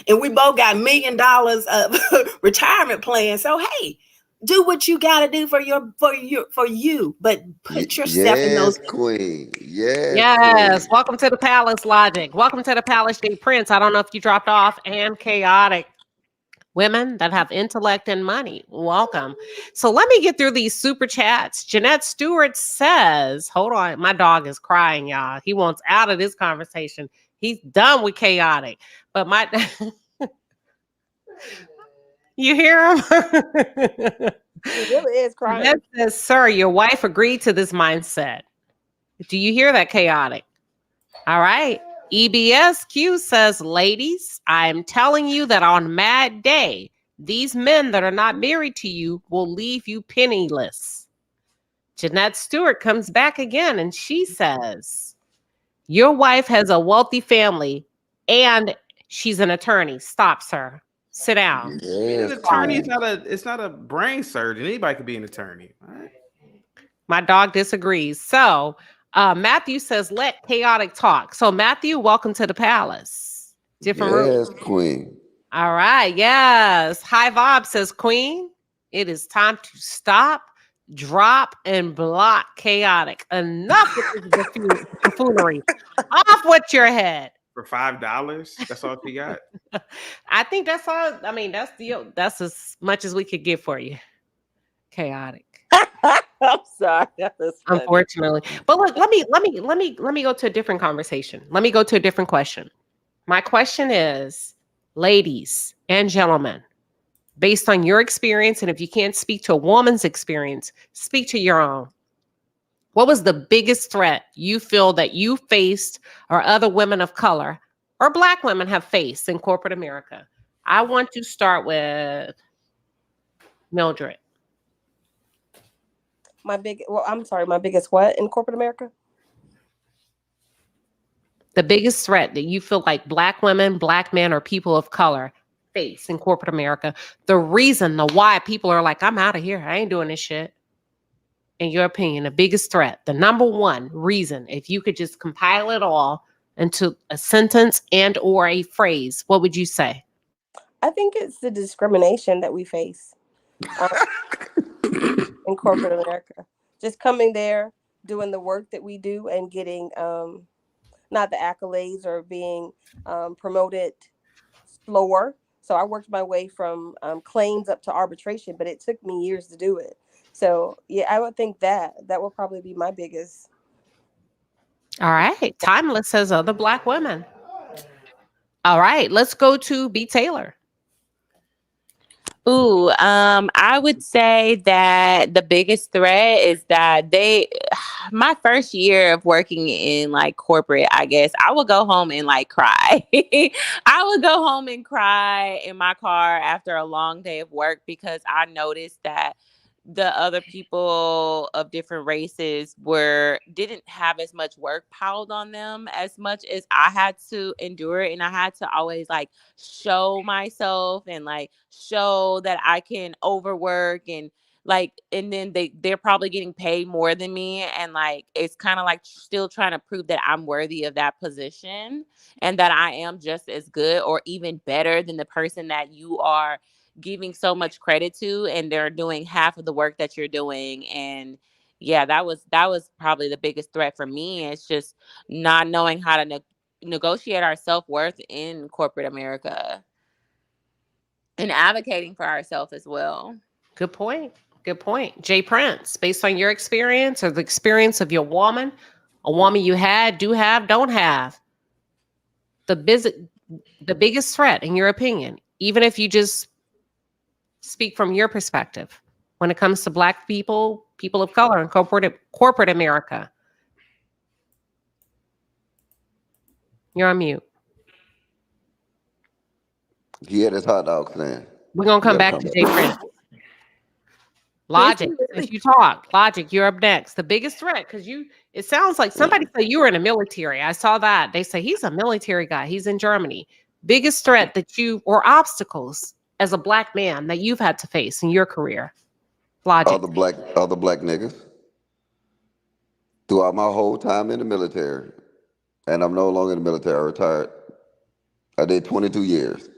And we both got $1 million of retirement plans. So hey, do what you got to do for you, but put yourself in those. Yes, queen. Yes, yes. queen. Welcome to the Palace Logic. Welcome to the Palace J Prince. I don't know if you dropped off and chaotic. Women that have intellect and money. Welcome. So let me get through these super chats. Jeanette Stewart says, hold on, my dog is crying, y'all. He wants out of this conversation. He's done with chaotic. But you hear him? He really is crying. Jeanette says, sir, your wife agreed to this mindset. Do you hear that, chaotic? All right. EBSQ says, ladies, I'm telling you that on Mad Day, these men that are not married to you will leave you penniless. Jeanette Stewart comes back again and she says, your wife has a wealthy family and she's an attorney. Stop, sir. Sit down. Yes, An attorney is queen. it's not a brain surgeon. Anybody could be an attorney. All right. My dog disagrees. So Matthew says, let chaotic talk. So Matthew, welcome to the palace. Different room. Yes, queen. All right. Yes. High Vibe says, Queen, it is time to stop, drop, and block chaotic. Enough with this buffoonery. Off with your head. For $5, that's all she got. I think that's all. I mean, that's as much as we could get for you. Chaotic. I'm sorry. That was funny. Unfortunately. But look, let me go to a different conversation. Let me go to a different question. My question is, ladies and gentlemen, based on your experience, and if you can't speak to a woman's experience, speak to your own. What was the biggest threat you feel that you faced or other women of color or Black women have faced in corporate America? I want to start with Mildred. My biggest what in corporate America? The biggest threat that you feel like Black women, Black men, or people of color face in corporate America. The reason, the why people are like, I'm out of here. I ain't doing this shit. In your opinion, the biggest threat, the number one reason, if you could just compile it all into a sentence and or a phrase, what would you say? I think it's the discrimination that we face in corporate America. Just coming there, doing the work that we do, and getting not the accolades or being promoted slower. So I worked my way from claims up to arbitration, but it took me years to do it. So yeah, I would think that would probably be my biggest. All right. Timeless says other Black women. All right. Let's go to B. Taylor. Ooh, I would say that the biggest threat is that my first year of working in like corporate, I guess, I would go home and like cry. I would go home and cry in my car after a long day of work because I noticed that the other people of different races didn't have as much work piled on them as much as I had to endure, and I had to always like show myself and like show that I can overwork and like, and then they're probably getting paid more than me, and like it's kind of like still trying to prove that I'm worthy of that position and that I am just as good or even better than the person that you are giving so much credit to, and they're doing half of the work that you're doing. And yeah, that was probably the biggest threat for me. It's just not knowing how to negotiate our self-worth in corporate America and advocating for ourselves as well. Good point. Good point. Jay Prince, based on your experience or the experience of your woman, a woman you had, do have, don't have, the biggest threat in your opinion, even if you just speak from your perspective when it comes to Black people, people of color in corporate America. You're on mute. He had his hot dog stand. We're going to come back to Jay Prince. Logic, since you talk, Logic, you're up next. The biggest threat, because it sounds like somebody said you were in the military. I saw that. They say he's a military guy. He's in Germany. Biggest threat or obstacles as a Black man that you've had to face in your career. Logic. All the black niggas. Throughout my whole time in the military, and I'm no longer in the military, I retired. I did 22 years.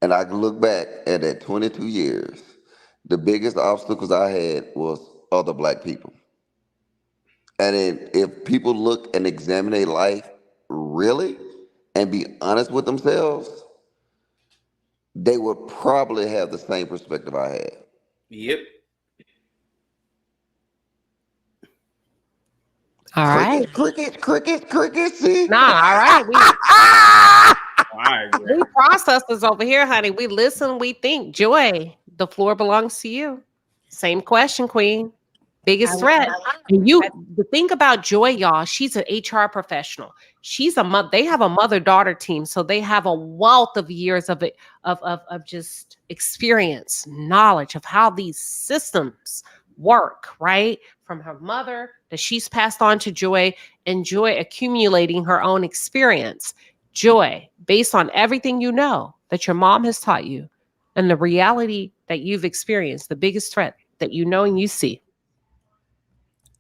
And I can look back at that 22 years. The biggest obstacles I had was other Black people. And if people look and examine their life really and be honest with themselves, they would probably have the same perspective I had. Yep. All right. Crickets. See? Nah, all right. We processors over here, honey. We listen, we think. Joy, the floor belongs to you. Same question, Queen. Biggest threat. And the thing about Joy, y'all, she's an HR professional. She's they have a mother-daughter team, so they have a wealth of years of just experience, knowledge of how these systems work, right? From her mother that she's passed on to Joy, and Joy accumulating her own experience. Joy, based on everything you know that your mom has taught you and the reality that you've experienced, the biggest threat that you know and you see.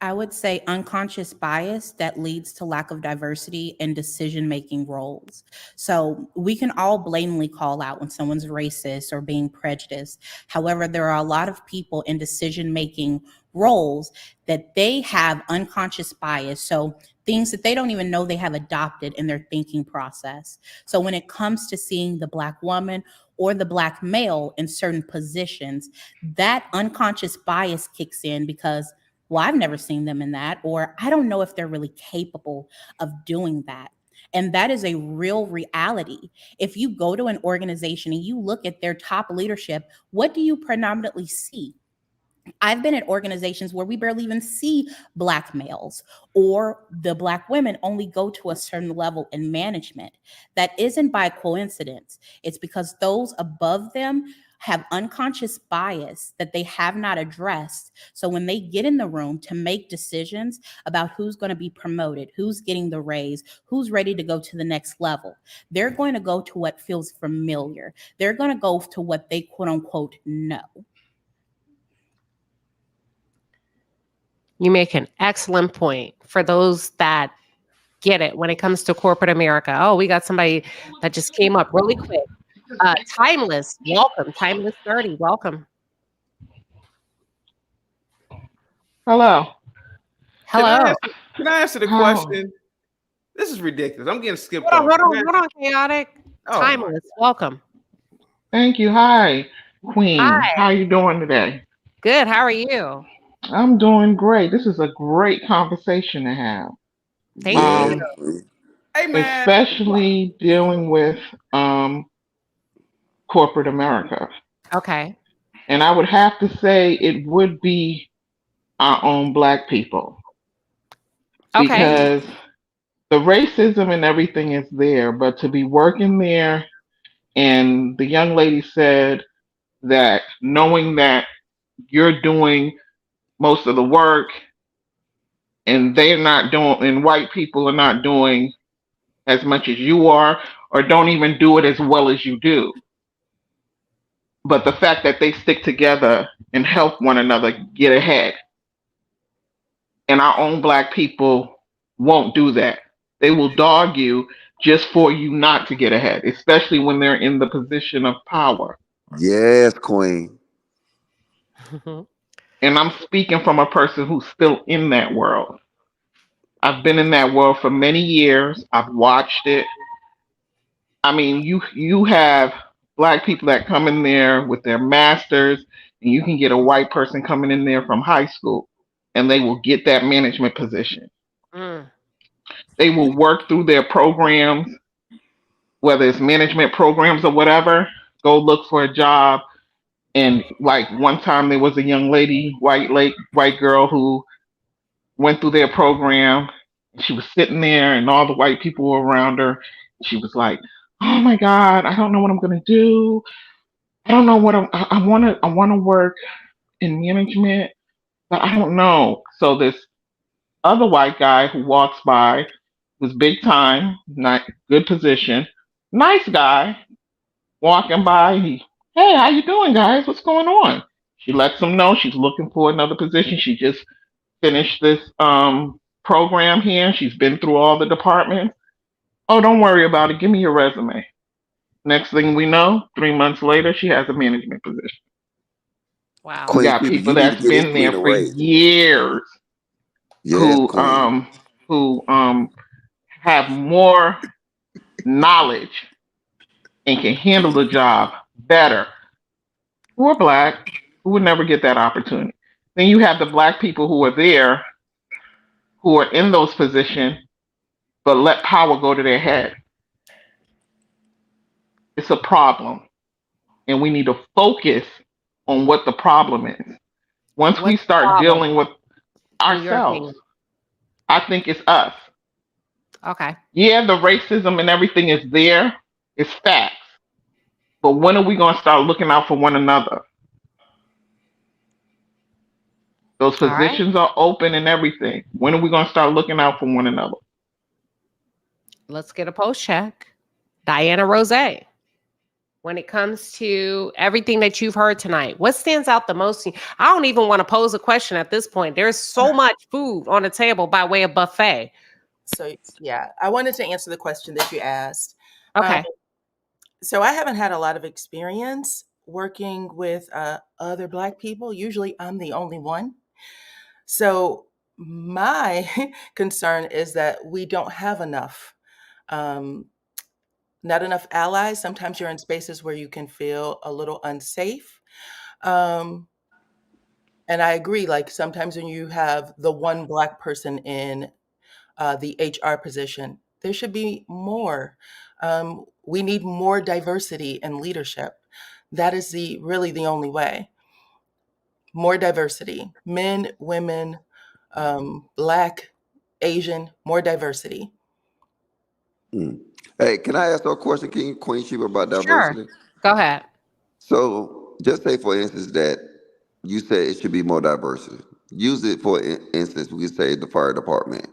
I would say unconscious bias that leads to lack of diversity in decision-making roles. So we can all blatantly call out when someone's racist or being prejudiced. However, there are a lot of people in decision-making roles that they have unconscious bias. So things that they don't even know they have adopted in their thinking process. So when it comes to seeing the Black woman or the Black male in certain positions, that unconscious bias kicks in because, well, I've never seen them in that, or I don't know if they're really capable of doing that. And that is a real reality. If you go to an organization and you look at their top leadership, what do you predominantly see? I've been at organizations where we barely even see Black males, or the Black women only go to a certain level in management. That isn't by coincidence. It's because those above them have unconscious bias that they have not addressed. So when they get in the room to make decisions about who's going to be promoted, who's getting the raise, who's ready to go to the next level, they're going to go to what feels familiar. They're going to go to what they quote unquote know. You make an excellent point for those that get it when it comes to corporate America. Oh, we got somebody that just came up really quick. Timeless, welcome. Timeless 30, welcome. Hello. Hello. Can I answer the question? This is ridiculous. I'm getting skipped Hold over. on, Chaotic. Timeless, welcome. Thank you. Hi, Queen. Hi. How you doing today? Good. How are you? I'm doing great. This is a great conversation to have. Thank you. Yeah. Um, Hey man. especially dealing with um corporate America. Okay. And I would have to say it would be our own black people Okay. Mm. because the racism and everything is there, but to be working there, and the young lady said that knowing that you're doing most of the work and they're not doing, and white people are not doing as much as you are, or don't even do it as well as you do. But the fact that they stick together and help one another get ahead, and our own black people won't do that. They will dog you just for you not to get ahead, especially when they're in the position of power. Yes, Queen. And I'm speaking from a person who's still in that world. I've been in that world for many years. I've watched it. I mean, you have black people that come in there with their masters, and you can get a white person coming in there from high school, and they will get that management position. Mm. They will work through their programs, whether it's management programs or whatever. Go look for a job. And like one time, there was a young lady, white girl, who went through their program. She was sitting there, and all the white people were around her. She was like, "Oh my God, I don't know what I'm gonna do. I don't know what I want to work in management, but I don't know." So this other white guy who walks by, was big time, not good position, nice guy, walking by. Hey, how you doing, guys? What's going on? She lets him know she's looking for another position. She just finished this program here. She's been through all the departments. Oh, don't worry about it. Give me your resume. Next thing we know, 3 months later, she has a management position. Wow. You Queen got Sheba, people you need to that's get his been queen there a for raise. years Yes, who Queen. have more knowledge and can handle the job better, who are black, who would never get that opportunity. Then you have the black people who are there, who are in those positions, but let power go to their head. It's a problem, and we need to focus on what the problem is. Once we What's the start problem, dealing with in your ourselves, opinion? I think it's us. Okay. Yeah, the racism and everything is there, it's facts. But when are we going to start looking out for one another? Those All right. positions are open and everything. When are we going to start looking out for one another? Let's get a post check. Diana Rose. When it comes to everything that you've heard tonight, what stands out the most? I don't even want to pose a question at this point. There's so much food on the table by way of buffet. So yeah, I wanted to answer the question that you asked. Um, Okay. so I haven't had a lot of experience working with other Black people. Usually I'm the only one. So my concern is that we don't have enough, um, not enough allies. Sometimes you're in spaces where you can feel a little unsafe. Um, and I agree, like sometimes when you have the one Black person in the HR position, there should be more. We need more diversity in leadership. That is really the only way. More diversity, men, women, Black, Asian, more diversity. Mm. Hey, can I ask her a question, King Queen Sheba, about Sure. diversity? Go ahead. So, just say for instance that you said it should be more diversity. Use it for instance. We could say the fire department.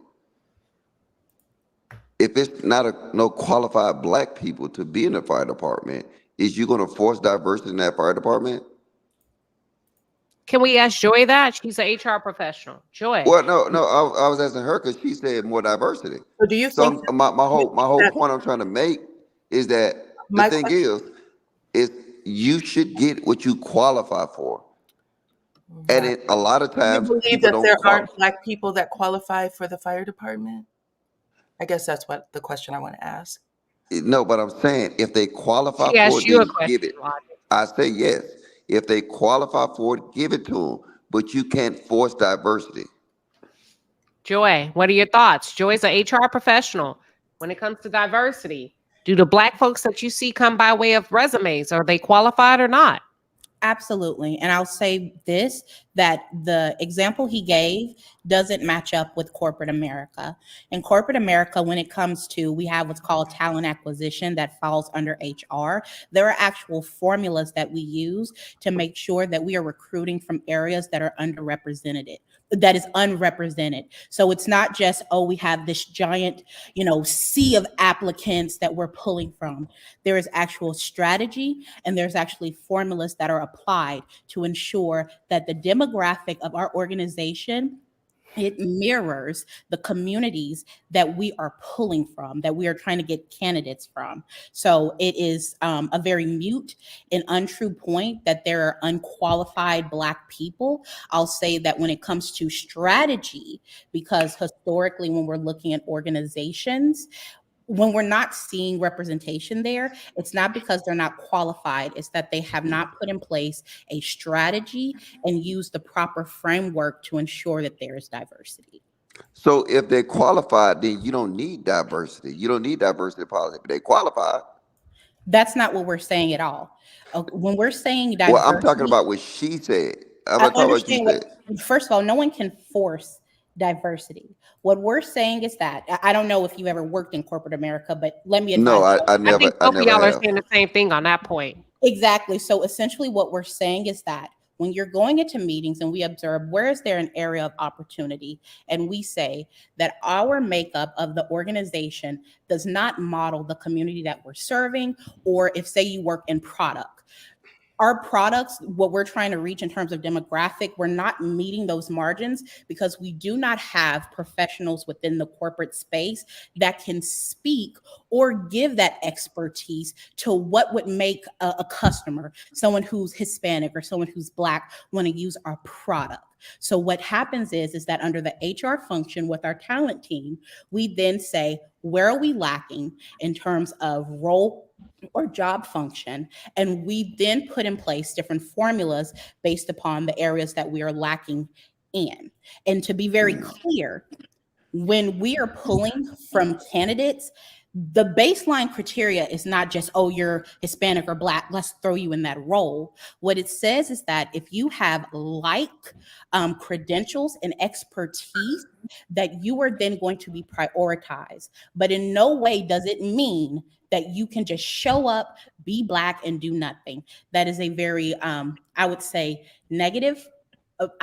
If it's not no qualified black people to be in the fire department, is you going to force diversity in that fire department? Can we ask Joy that? She's an HR professional. Joy. Well, no. I was asking her because she said more diversity. So do you So think do you my think whole that point I'm trying to make is that the my thing question? is you should get what you qualify for, and Right. it, a lot of Do you times believe people that don't there aren't qualify. Black people that qualify for the fire department? I guess that's what the question I want to ask. No, but I'm saying if they qualify She for asked it, you a then give question, it. Logic. I say yes. If they qualify for it, give it to them. But you can't force diversity. Joy, what are your thoughts? Joy's an HR professional. When it comes to diversity, do the Black folks that you see come by way of resumes, are they qualified or not? Absolutely. And I'll say this, that the example he gave doesn't match up with corporate America. In corporate America, when it comes to, we have what's called talent acquisition that falls under HR. There are actual formulas that we use to make sure that we are recruiting from areas that are underrepresented. That is unrepresented. So it's not just, oh, we have this giant, sea of applicants that we're pulling from. There is actual strategy, and there's actually formulas that are applied to ensure that the demographic of our organization, it mirrors the communities that we are pulling from, that we are trying to get candidates from. So it is a very mute and untrue point that there are unqualified Black people. I'll say that when it comes to strategy, because historically, when we're looking at organizations, when we're not seeing representation there, it's not because they're not qualified. It's that they have not put in place a strategy and used the proper framework to ensure that there is diversity. So if they're qualified, then you don't need diversity. You don't need diversity policy. But they qualified. That's not what we're saying at all. When we're saying diversity, Well, I'm talking about what she said. I'm I not talking about you understand said. first of all, no one can force diversity. What we're saying is that, I don't know if you've ever worked in corporate America, but let me advise No, you. I I never, think I both of never y'all are have. saying the same thing on that point. Exactly. So essentially what we're saying is that when you're going into meetings and we observe where is there an area of opportunity, and we say that our makeup of the organization does not model the community that we're serving, or if say you work in product, our products, what we're trying to reach in terms of demographic, we're not meeting those margins because we do not have professionals within the corporate space that can speak or give that expertise to what would make a customer, someone who's Hispanic or someone who's Black, want to use our product. So what happens is that under the HR function with our talent team, we then say, where are we lacking in terms of role or job function? And we then put in place different formulas based upon the areas that we are lacking in. And to be very clear, when we are pulling from candidates, the baseline criteria is not just, oh, you're Hispanic or Black, let's throw you in that role. What it says is that if you have credentials and expertise, that you are then going to be prioritized. But in no way does it mean that you can just show up, be Black, and do nothing. That is a very, I would say, negative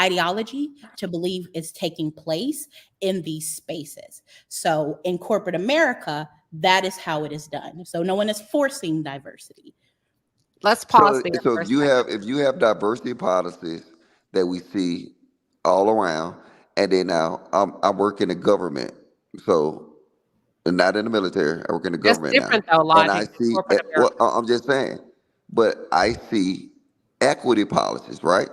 ideology to believe is taking place in these spaces. So in corporate America, that is how it is done. So no one is forcing diversity. Let's pause So, there so for a if you have diversity policies that we see all around, and then now I work in the government, so not in the military. I work in the That's government now, different though, and I Logic, in see. corporate Well, America. I'm just saying, but I see equity policies, right?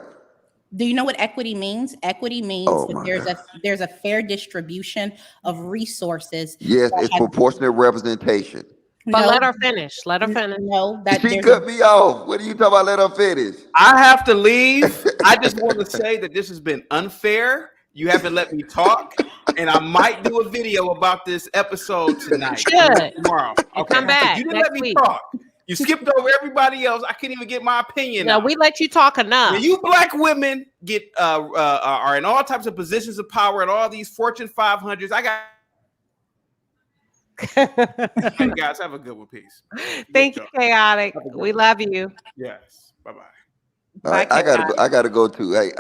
Do you know what equity means? Equity means Oh that my God. there's a fair distribution of resources. Yes, That it's have, proportionate representation. But no, let her finish. Let her finish. no, that She there's cut me off. What are you talking about? Let her finish. I have to leave. I just want to say that this has been unfair. You haven't let me talk, and I might do a video about this episode tonight. Should. Tomorrow. And Okay. come back You didn't next let me week. talk. You skipped over everybody else. I couldn't even get my opinion No, out. we let you talk enough. When you Black women get are in all types of positions of power and all these Fortune 500s, I got. Hey guys, have a good one. Peace. Thank you, Chaotic. We love you. Yes. Bye bye. All Bye, right, I gotta go. Chaotic. I gotta go too. Hey,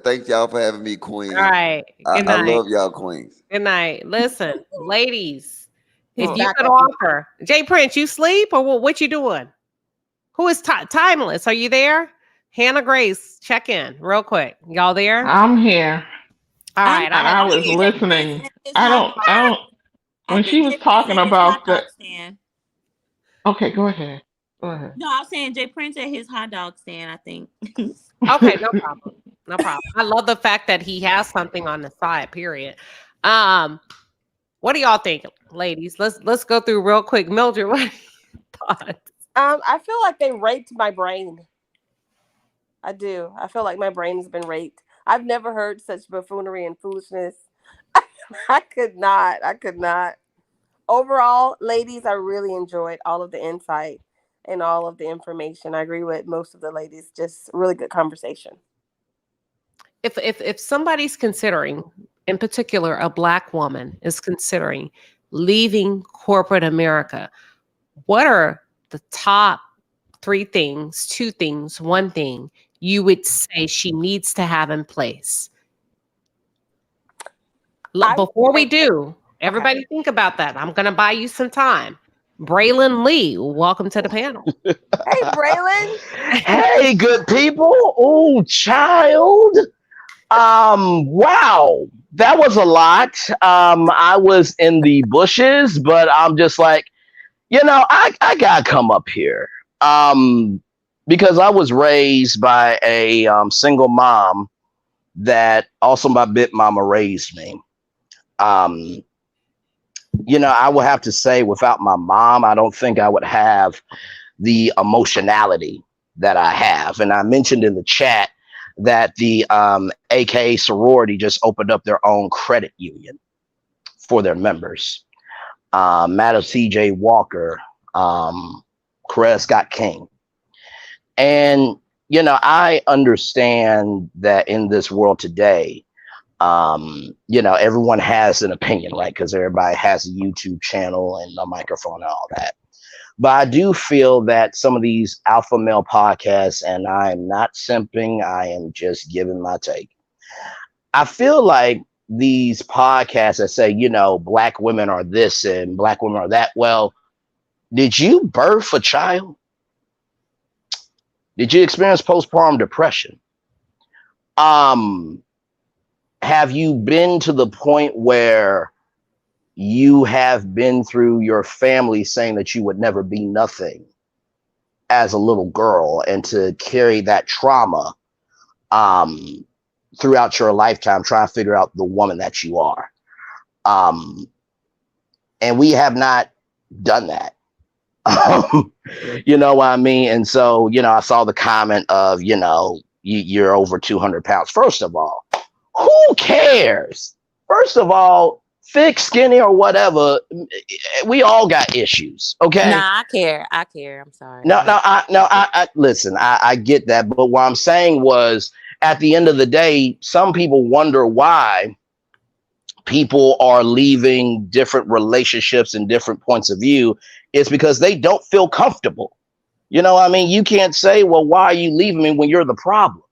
thanks y'all for having me, Queen. All right. Good I night. love y'all, Queens. Good night. Listen, ladies, He's if you back could up. offer, Jay Prince, you sleep or what you doing? Who is Timeless? Are you there? Hannah Grace, check in real quick. Y'all there? I'm here. All right. I'm I was listening. I don't. When she was talking about the. Okay, go ahead. Go ahead. No, I was saying Jay Prince at his hot dog stand, I think. Okay, no problem. No problem. I love the fact that he has something on the side, period. What do y'all think, ladies? Let's go through real quick. Mildred, what are your thoughts? I feel like they raped my brain. I do. I feel like my brain has been raped. I've never heard such buffoonery and foolishness. I could not. I could not. Overall, ladies, I really enjoyed all of the insight and all of the information. I agree with most of the ladies. Just really good conversation. If somebody's considering, in particular, a Black woman is considering leaving corporate America, what are the top 3 things, 2 things, 1 thing you would say she needs to have in place? Before we do, everybody think about that. I'm going to buy you some time. Braylon Lee, welcome to the panel. Hey, Braylon. Hey, good people. Oh, child. Wow. That was a lot. I was in the bushes, but I'm just like, I gotta come up here. Because I was raised by a single mom that also my bit mama raised me. I would have to say without my mom, I don't think I would have the emotionality that I have. And I mentioned in the chat that the AKA sorority just opened up their own credit union for their members. Madam CJ Walker, Coretta Scott King. And, I understand that in this world today, everyone has an opinion, right? Because everybody has a YouTube channel and a microphone and all that. But I do feel that some of these alpha male podcasts, and I'm not simping, I am just giving my take. I feel like these podcasts that say, Black women are this and Black women are that. Well, did you birth a child? Did you experience postpartum depression? Have you been to the point where you have been through your family saying that you would never be nothing as a little girl, and to carry that trauma throughout your lifetime, trying to figure out the woman that you are? And we have not done that. You know what I mean? And so, I saw the comment of, you're over 200 pounds. First of all, who cares? First of all, thick, skinny, or whatever, we all got issues. Okay. Nah, I care. I'm sorry. I listen, I get that. But what I'm saying was, at the end of the day, some people wonder why people are leaving different relationships and different points of view. It's because they don't feel comfortable. You know what I mean? You can't say, well, why are you leaving me when you're the problem?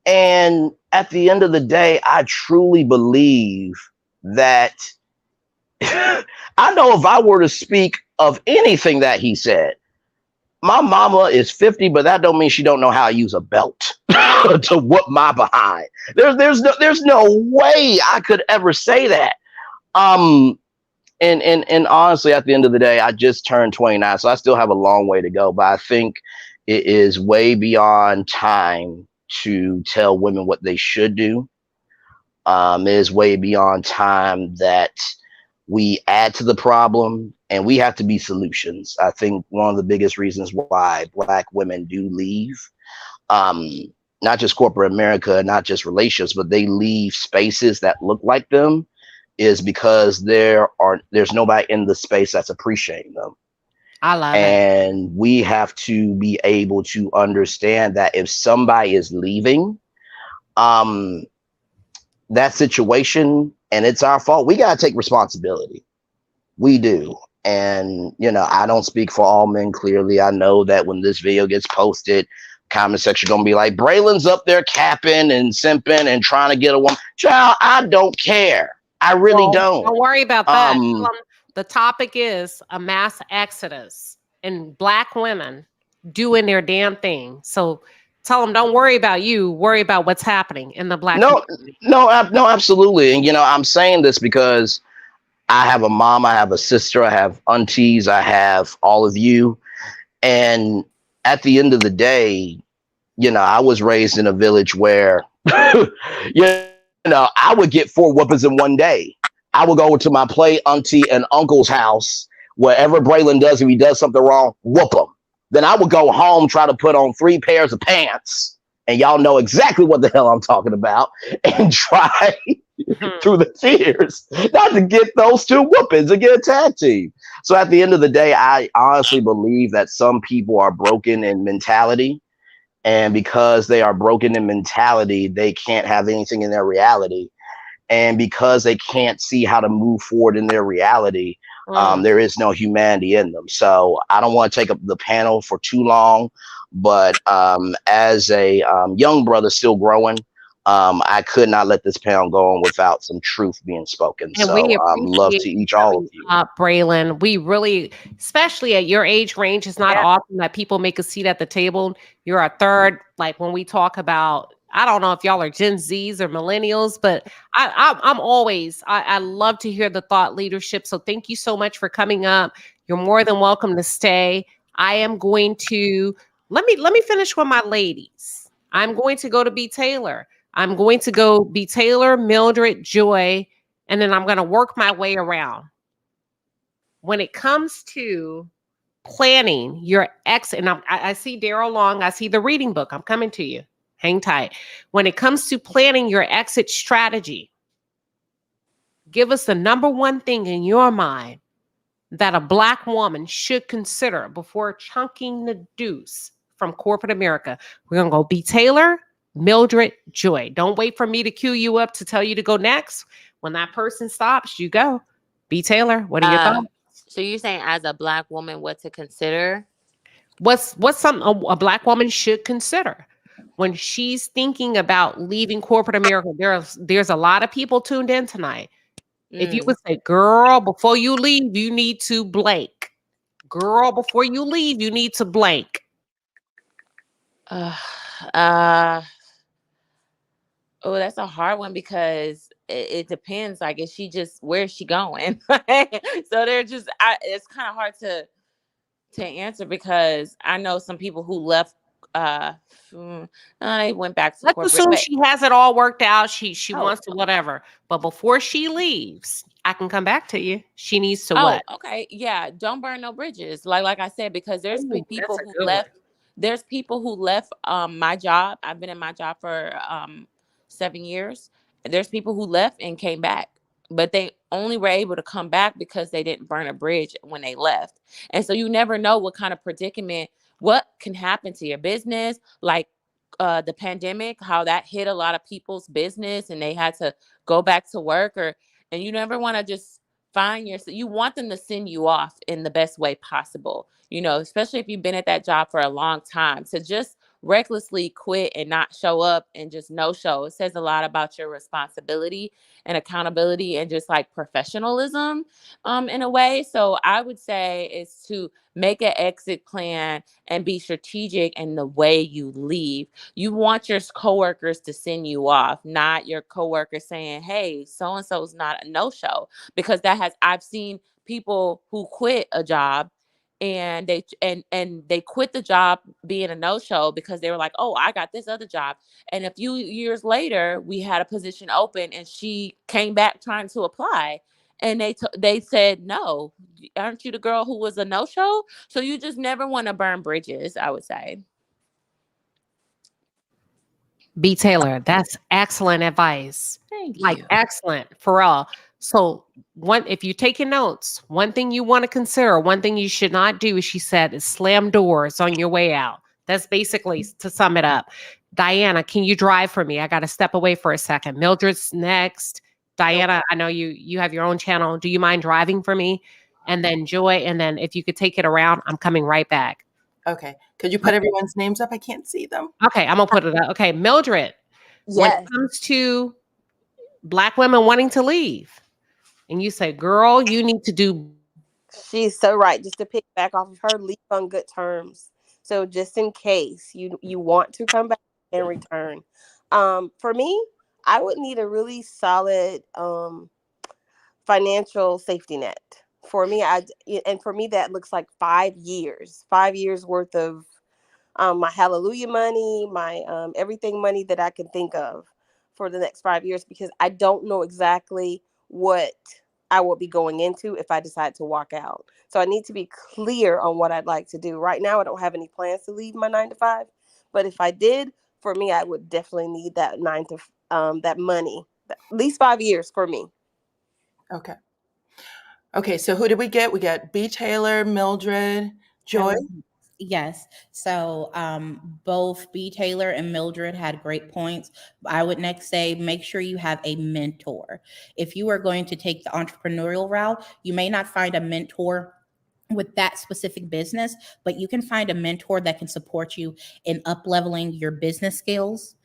And at the end of the day, I truly believe that I know if I were to speak of anything that he said, my mama is 50, but that don't mean she don't know how to use a belt to whoop my behind. There's no way I could ever say that. And honestly, at the end of the day, I just turned 29, so I still have a long way to go. But I think it is way beyond time to tell women what they should do. It is way beyond time that we add to the problem, and we have to be solutions. I think one of the biggest reasons why Black women do leave, not just corporate America, not just relationships, but they leave spaces that look like them, is because there's nobody in the space that's appreciating them. I love it. And we have to be able to understand that if somebody is leaving that situation and it's our fault, we got to take responsibility. We do. And, I don't speak for all men, clearly. I know that when this video gets posted, comment section going to be like, Braylon's up there capping and simping and trying to get a woman. Child, I don't care. I really don't. Don't worry about that. The topic is a mass exodus and Black women doing their damn thing. So tell them, don't worry about you. Worry about what's happening in the Black community. No, absolutely. And, I'm saying this because I have a mom, I have a sister, I have aunties, I have all of you. And at the end of the day, I was raised in a village where, I would get 4 whoopings in one day. I would go to my play auntie and uncle's house, wherever Braylon does, if he does something wrong, whoop him. Then I would go home, try to put on 3 pairs of pants and y'all know exactly what the hell I'm talking about, and try through the tears not to get those two whoopings and get a tag team. So at the end of the day, I honestly believe that some people are broken in mentality. And because they are broken in mentality, they can't have anything in their reality. And because they can't see how to move forward in their reality, there is no humanity in them. So I don't want to take up the panel for too long, but as a young brother still growing, I could not let this panel go on without some truth being spoken. And we So love appreciate to you each all of coming you. up, Braylon. We really, especially at your age range, it's not often that people make a seat at the table. You're a third, like when we talk about, I don't know if y'all are Gen Zs or millennials, but I'm always, I love to hear the thought leadership. So thank you so much for coming up. You're more than welcome to stay. I am going to, let me finish with my ladies. I'm going to go to B. Taylor. I'm going to go be Taylor, Mildred, Joy, and then I'm going to work my way around. When it comes to planning your exit, and I see Daryl Long, I see the reading book. I'm coming to you. Hang tight. When it comes to planning your exit strategy, give us the number one thing in your mind that a Black woman should consider before chunking the deuce from corporate America. We're going to go B. Taylor, Mildred, Joy. Don't wait for me to cue you up to tell you to go next. When that person stops, you go. B. Taylor, what are your thoughts? So you're saying as a Black woman, what to consider? What's something a Black woman should consider when she's thinking about leaving corporate America? There's a lot of people tuned in tonight. If you would say, girl, before you leave, you need to blank. Girl, before you leave, you need to blank. Oh, that's a hard one because it depends. Like, is she just, where's she going? So they're just, it's kind of hard to answer because I know some people who left, they went back to Let's corporate. assume But, she has it all worked out. She wants to whatever. But before she leaves, I can come back to you. She needs to what? Okay. Yeah. Don't burn no bridges. Like I said, because there's Ooh, people that's a who good one. left. There's people who left my job. I've been in my job for 7 years. There's people who left and came back, but they only were able to come back because they didn't burn a bridge when they left. And so you never know what kind of predicament, what can happen to your business. Like the pandemic, how that hit a lot of people's business and they had to go back to work, and you never want to just find yourself. You want them to send you off in the best way possible, especially if you've been at that job for a long time. To just recklessly quit and not show up and just no show, it says a lot about your responsibility and accountability and just like professionalism in a way. So I would say is to make an exit plan and be strategic in the way you leave. You want your coworkers to send you off, not your coworkers saying, hey, so and so is not a no-show, because I've seen people who quit a job and they quit the job being a no-show because they were like, oh, I got this other job. And a few years later, we had a position open and she came back trying to apply. And they said, no, aren't you the girl who was a no-show? So you just never want to burn bridges, I would say. B. Taylor, that's excellent advice. Thank Like you. excellent for all. So if you're taking notes, one thing you want to consider, one thing you should not do, as she said, is slam doors on your way out. That's basically to sum it up. Diana, can you drive for me? I got to step away for a second. Mildred's next. Diana, I know you have your own channel. Do you mind driving for me? And then Joy, and then if you could take it around, I'm coming right back. Okay. Could you put everyone's names up? I can't see them. Okay, I'm gonna put it up. Okay, Mildred. When it Yes. comes to Black women wanting to leave, and you say, girl, you need to do. She's so right. Just to pick back off of her, leave on good terms. So just in case you want to come back and return. For me, I would need a really solid financial safety net. For me, for me that looks like 5 years worth of my hallelujah money, my everything money that I can think of for the next 5 years, because I don't know exactly what I will be going into if I decide to walk out. So I need to be clear on what I'd like to do. Right now, I don't have any plans to leave my 9 to 5, but if I did, for me, I would definitely need that that money, at least 5 years for me. Okay. Okay, so who did we get? We got B. Taylor, Mildred, Joy. Yes. So both B. Taylor and Mildred had great points. I would next say make sure you have a mentor. If you are going to take the entrepreneurial route, you may not find a mentor with that specific business, but you can find a mentor that can support you in up leveling your business skills,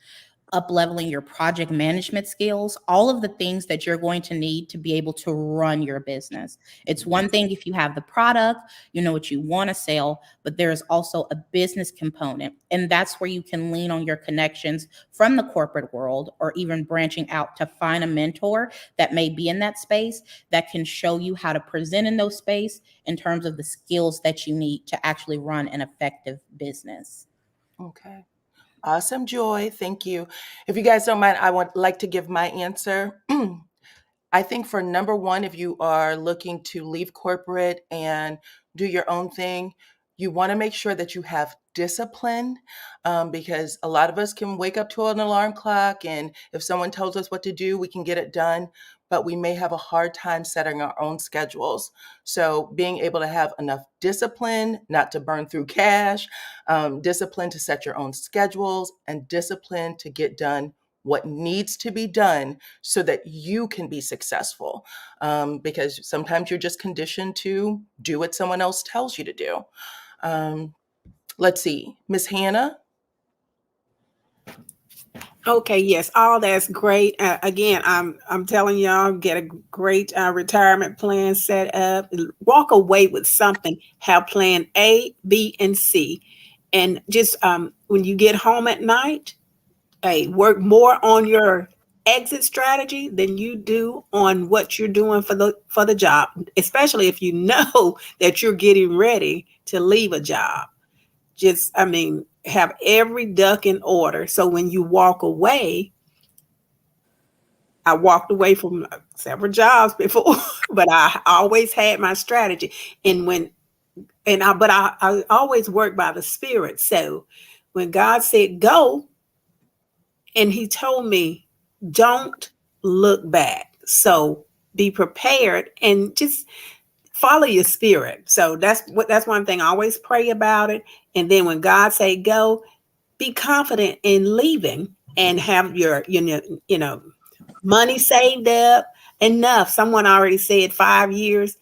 up leveling your project management skills, all of the things that you're going to need to be able to run your business. It's one thing if you have the product, you know what you want to sell, but there's also a business component. And that's where you can lean on your connections from the corporate world or even branching out to find a mentor that may be in that space that can show you how to present in those space in terms of the skills that you need to actually run an effective business. Okay. Awesome, Joy. Thank you. If you guys don't mind, I would like to give my answer. I think for number one, if you are looking to leave corporate and do your own thing, you want to make sure that you have discipline, because a lot of us can wake up to an alarm clock, and if someone tells us what to do, we can get it done, but we may have a hard time setting our own schedules. So being able to have enough discipline, not to burn through cash, discipline to set your own schedules, and discipline to get done what needs to be done so that you can be successful. Because sometimes you're just conditioned to do what someone else tells you to do. Let's see, Miss Hannah. Okay, yes, all that's great. Again, I'm telling y'all, get a great retirement plan set up. Walk away with something. Have plan A, B, and C, and just when you get home at night, hey, work more on your exit strategy than you do on what you're doing for the job. Especially if you know that you're getting ready to leave a job. Just, I mean, have every duck in order. So when you walk away, I walked away from several jobs before, but I always had my strategy. And I always work by the Spirit. So when God said go, and He told me, don't look back. So be prepared and just follow your spirit. So that's one thing. I always pray about it. And then when God say go, be confident in leaving and have your money saved up enough. Someone already said 5 years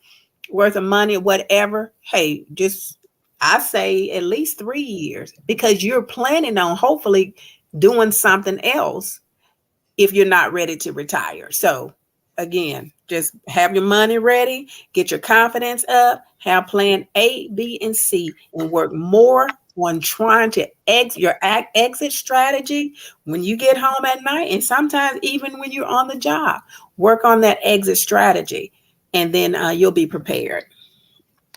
worth of money or whatever. Hey, just I say at least 3 years, because you're planning on hopefully doing something else if you're not ready to retire. So again, just have your money ready, get your confidence up, have plan A, B, and C, and work more on trying to exit strategy when you get home at night, and sometimes even when you're on the job. Work on that exit strategy, and then you'll be prepared.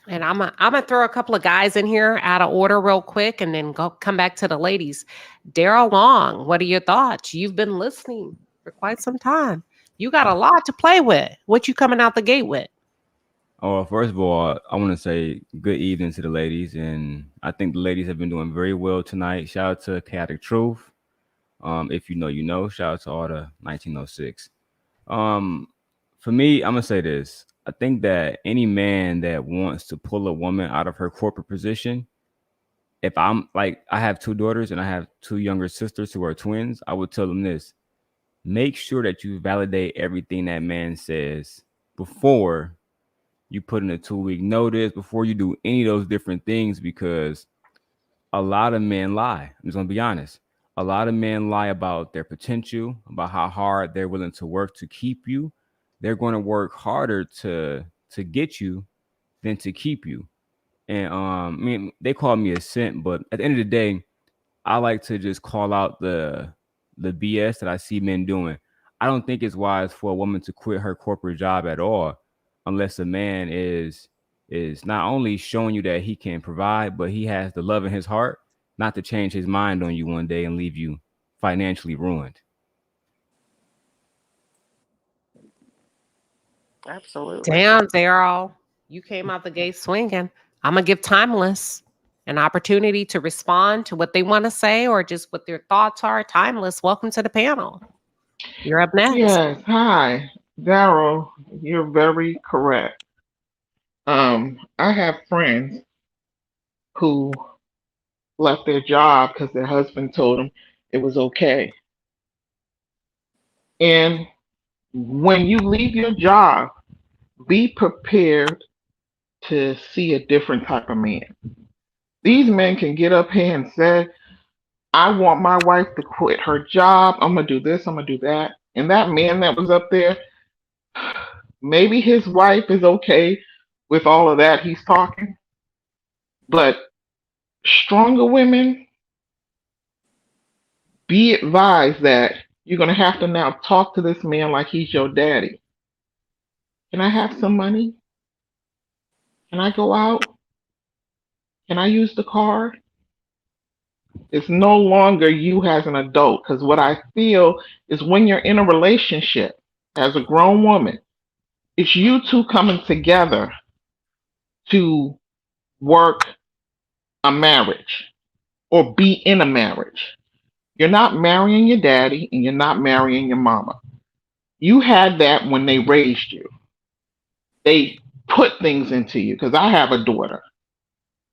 And I'm gonna throw a couple of guys in here out of order real quick, and then come back to the ladies. Daryl Long, what are your thoughts? You've been listening for quite some time. You got a lot to play with. What you coming out the gate with? Oh, first of all, I want to say good evening to the ladies, and I think the ladies have been doing very well tonight. Shout out to Chaotic Truth. If you know, you know. Shout out to all the 1906. For me, I'm gonna say this. I think that any man that wants to pull a woman out of her corporate position, if I'm like, I have 2 daughters and I have 2 younger sisters who are twins, I would tell them this: make sure that you validate everything that man says before you put in a 2-week notice, before you do any of those different things, because a lot of men lie. I'm just gonna be honest. A lot of men lie about their potential, about how hard they're willing to work to keep you. They're going to work harder to get you than to keep you. And I mean, they call me a simp, but at the end of the day, I like to just call out the BS that I see men doing. I don't think it's wise for a woman to quit her corporate job at all unless a man is not only showing you that he can provide, but he has the love in his heart not to change his mind on you one day and leave you financially ruined. Absolutely. Damn, Daryl, you came out the gate swinging. I'm gonna give Timeless an opportunity to respond to what they want to say or just what their thoughts are. Timeless, welcome to the panel. You're up next. Yes, hi, Daryl. You're very correct. I have friends who left their job because their husband told them it was okay. And when you leave your job, be prepared to see a different type of man. These men can get up here and say, I want my wife to quit her job. I'm going to do this, I'm going to do that. And that man that was up there, maybe his wife is okay with all of that he's talking. But stronger women, be advised that you're going to have to now talk to this man like he's your daddy. Can I have some money? Can I go out? Can I use the car? It's no longer you as an adult. Because what I feel is when you're in a relationship as a grown woman, it's you two coming together to work a marriage or be in a marriage. You're not marrying your daddy and you're not marrying your mama. You had that when they raised you. They put things into you. Because I have a daughter.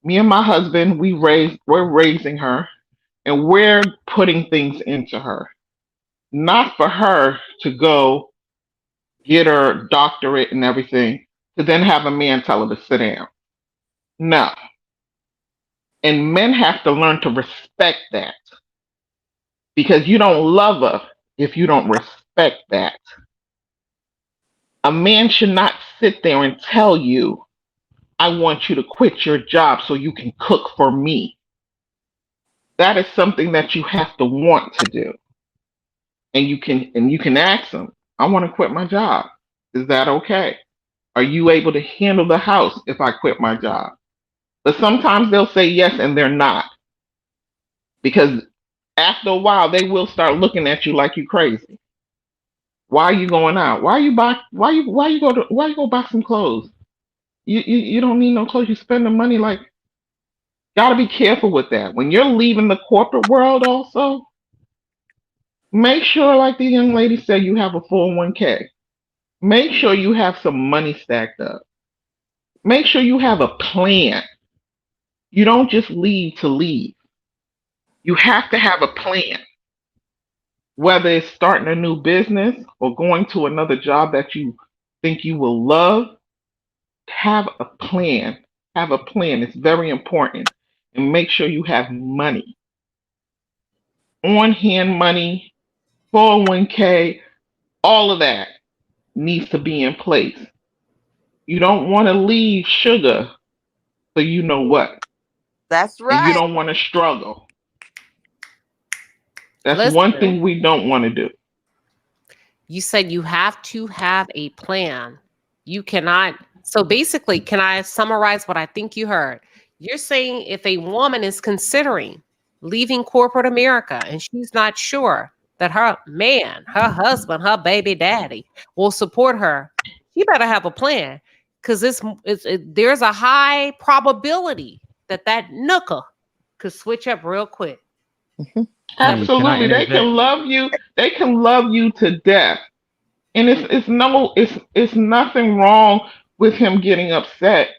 Me and my husband, we're raising her and we're putting things into her. Not for her to go get her doctorate and everything, to then have a man tell her to sit down. No. And men have to learn to respect that. Because you don't love her if you don't respect that. A man should not sit there and tell you, I want you to quit your job so you can cook for me. That is something that you have to want to do. And you can ask them, I want to quit my job. Is that okay? Are you able to handle the house if I quit my job? But sometimes they'll say yes and they're not. Because after a while they will start looking at you like you crazy. Why are you going out? Why you go buy some clothes? You don't need no clothes. You spend the money. Like, gotta be careful with that. When you're leaving the corporate world also, make sure, like the young lady said, you have a 401k. Make sure you have some money stacked up. Make sure you have a plan. You don't just leave to leave. You have to have a plan. Whether it's starting a new business or going to another job that you think you will love, have a plan. Have a plan. It's very important. And make sure you have money. On-hand money, 401k, all of that needs to be in place. You don't want to leave sugar for you know what. That's And you right. don't want to struggle. That's Listen, one thing we don't want to do. you said you have to have a plan. You cannot. So basically, can I summarize what I think you heard? You're saying if a woman is considering leaving corporate America and she's not sure that her man, her husband, her baby daddy will support her, she better have a plan, because there's a high probability that nooker could switch up real quick. Absolutely. They can love you. They can love you to death. And it's nothing wrong with him getting upset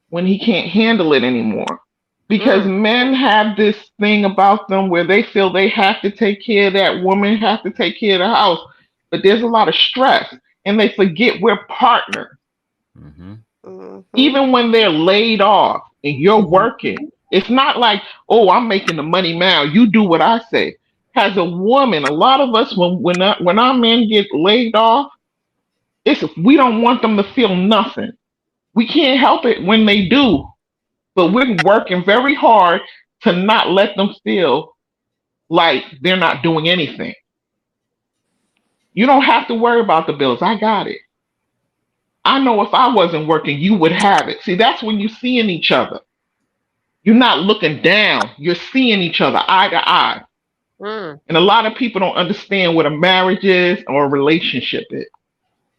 when he can't handle it anymore. Because men have this thing about them where they feel they have to take care of that woman, have to take care of the house. But there's a lot of stress and they forget we're partners. Even when they're laid off and you're working, it's not like, oh, I'm making the money now. You do what I say. As a woman, a lot of us, when our men get laid off, we don't want them to feel nothing. We can't help it when they do, but we're working very hard to not let them feel like they're not doing anything. You don't have to worry about the bills. I got it. I know if I wasn't working, you would have it. See, that's when you're seeing each other. You're not looking down. You're seeing each other eye to eye. And a lot of people don't understand what a marriage is or a relationship is.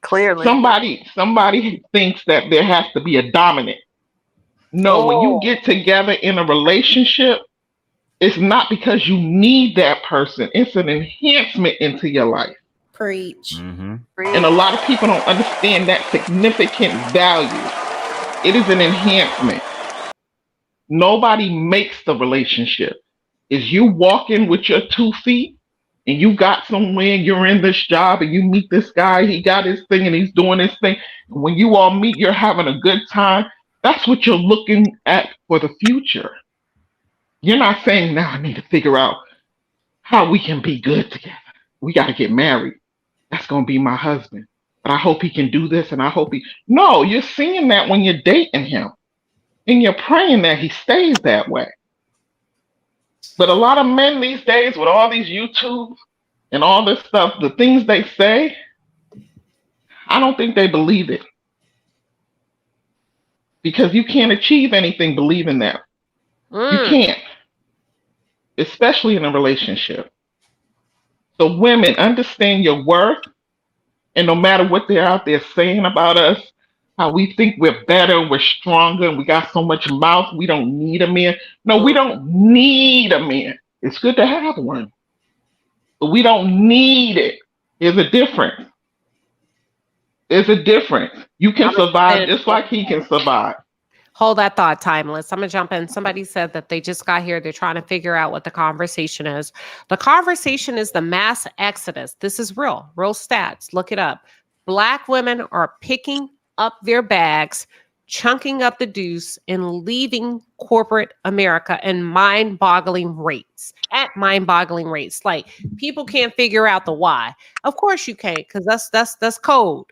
Clearly. Somebody thinks that there has to be a dominant. No, when you get together in a relationship, it's not because you need that person. It's an enhancement into your life. Preach. Mm-hmm. And a lot of people don't understand that significant value. It is an enhancement. Nobody makes the relationship. Is you walking with your 2 feet and you got somewhere, you're in this job and you meet this guy, he got his thing and he's doing his thing. When you all meet, you're having a good time. That's what you're looking at for the future. You're not saying, now I need to figure out how we can be good together. We got to get married. That's going to be my husband. But I hope he can do this and I hope he. No, you're seeing that when you're dating him and you're praying that he stays that way. But a lot of men these days, with all these YouTubes and all this stuff, the things they say, I don't think they believe it. Because you can't achieve anything believing that. You can't. Especially in a relationship. So women, understand your worth. And no matter what they're out there saying about us, how we think we're better, we're stronger, and we got so much mouth, we don't need a man. No, we don't need a man. It's good to have one. But we don't need it. There's a difference. There's a difference. You can survive just like he can survive. Hold that thought, Timeless. I'm going to jump in. Somebody said that they just got here. They're trying to figure out what the conversation is. The conversation is the mass exodus. This is real stats. Look it up. Black women are picking up their bags, chunking up the deuce, and leaving corporate America in mind-boggling rates. Like, people can't figure out the why. Of course you can't, because that's code.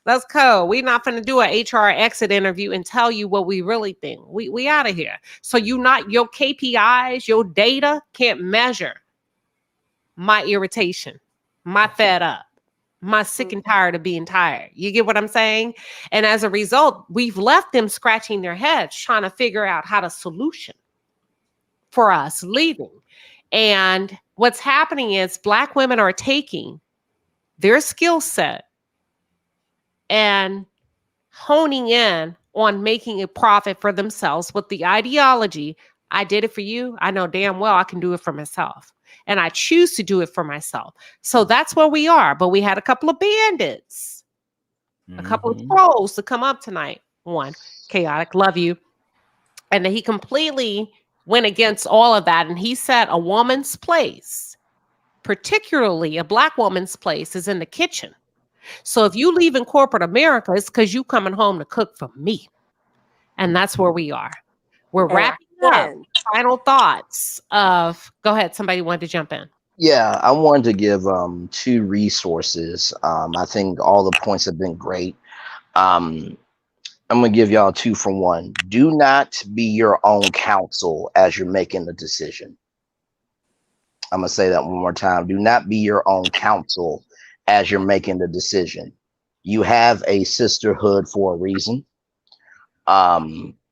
That's code. We're not going to do an HR exit interview and tell you what we really think. We out of here. So your KPIs, your data can't measure my irritation, my fed up, my sick and tired of being tired. You get what I'm saying? And as a result, we've left them scratching their heads trying to figure out how to solution for us leaving. And what's happening is Black women are taking their skill set and honing in on making a profit for themselves with the ideology, I did it for you. I know damn well I can do it for myself. And I choose to do it for myself. So that's where we are. But we had a couple of bandits, a couple of trolls to come up tonight. One, Chaotic, love you. And he completely went against all of that. And he said a woman's place, particularly a Black woman's place, is in the kitchen. So if you leave in corporate America, it's because you coming home to cook for me. And that's where we are. We're wrapping up. Final thoughts of, go ahead. Somebody wanted to jump in. Yeah, I wanted to give 2 resources. I think all the points have been great. I'm going to give y'all 2 for 1. Do not be your own counsel as you're making the decision. I'm going to say that one more time. Do not be your own counsel as you're making the decision. You have a sisterhood for a reason.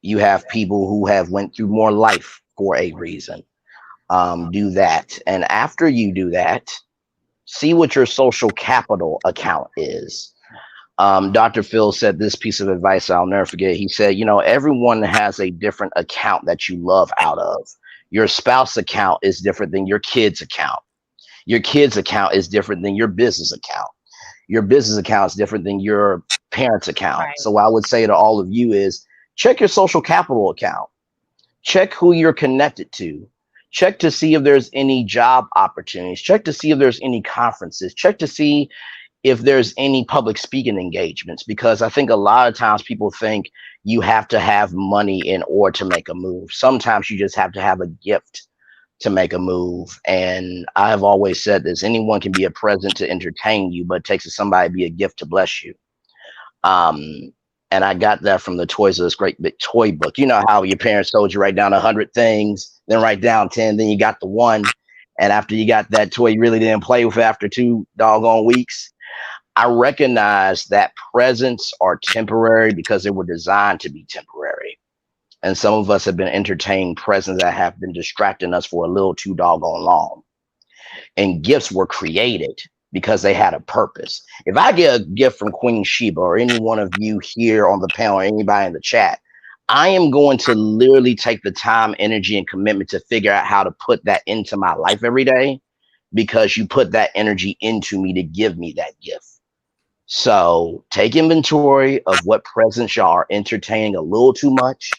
You have people who have went through more life for a reason. Do that. And after you do that, see what your social capital account is. Dr. Phil said this piece of advice I'll never forget. He said, everyone has a different account that you love out of. Your spouse account is different than your kid's account. Your kid's account is different than your business account. Your business account is different than your parents' account. Right. So what I would say to all of you is check your social capital account. Check who you're connected to. Check to see if there's any job opportunities. Check to see if there's any conferences. Check to see if there's any public speaking engagements, because I think a lot of times people think you have to have money in order to make a move. Sometimes you just have to have a gift to make a move. And I have always said this, anyone can be a present to entertain you, but it takes somebody to be a gift to bless you. And I got that from the Toys of This Great Big Toy Book. You know how your parents told you write down 100 things, then write down 10, then you got the one. And after you got that toy, you really didn't play with it after 2 doggone weeks. I recognize that presents are temporary because they were designed to be temporary. And some of us have been entertaining presents that have been distracting us for a little too doggone long. And gifts were created because they had a purpose. If I get a gift from Queen Sheba or any one of you here on the panel or anybody in the chat, I am going to literally take the time, energy, and commitment to figure out how to put that into my life every day, because you put that energy into me to give me that gift. So take inventory of what presents y'all are entertaining a little too much,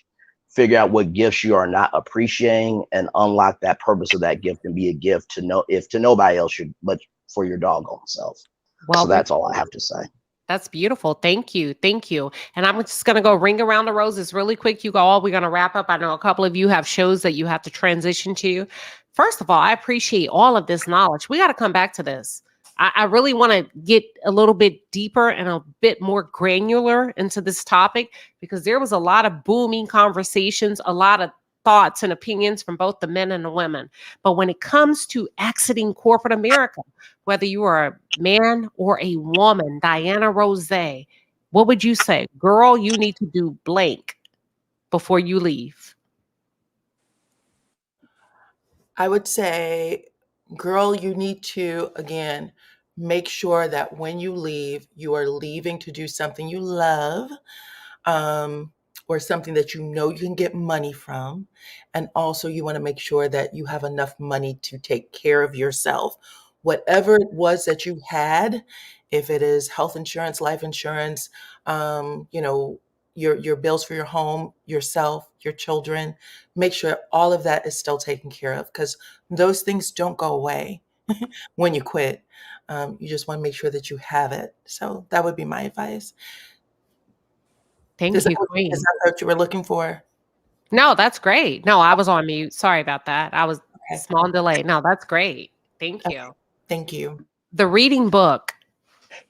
figure out what gifts you are not appreciating, and unlock that purpose of that gift and be a gift to know, if to nobody else, but for your doggone self. Well, So that's all I have to say. that's beautiful. Thank you. Thank you. And I'm just going to go ring around the roses really quick. You all, we're going to wrap up. I know a couple of you have shows that you have to transition to. First of all, I appreciate all of this knowledge. We got to come back to this. I really want to get a little bit deeper and a bit more granular into this topic, because there was a lot of booming conversations, a lot of thoughts and opinions from both the men and the women. But when it comes to exiting corporate America, whether you are a man or a woman, Diana Rose, what would you say? Girl, you need to do blank before you leave. I would say, girl, you need to, again, make sure that when you leave, you are leaving to do something you love, or something that you know you can get money from. And also, you want to make sure that you have enough money to take care of yourself. Whatever it was that you had, if it is health insurance, life insurance, your bills for your home, yourself, your children, make sure all of that is still taken care of, because those things don't go away when you quit. You just want to make sure that you have it. So that would be my advice. Thank Is you, that Queen. what you were looking for? No, that's great. No, I was on mute. Sorry about that. I was Okay. small delay. No, that's great. Thank you. Thank you. The reading book.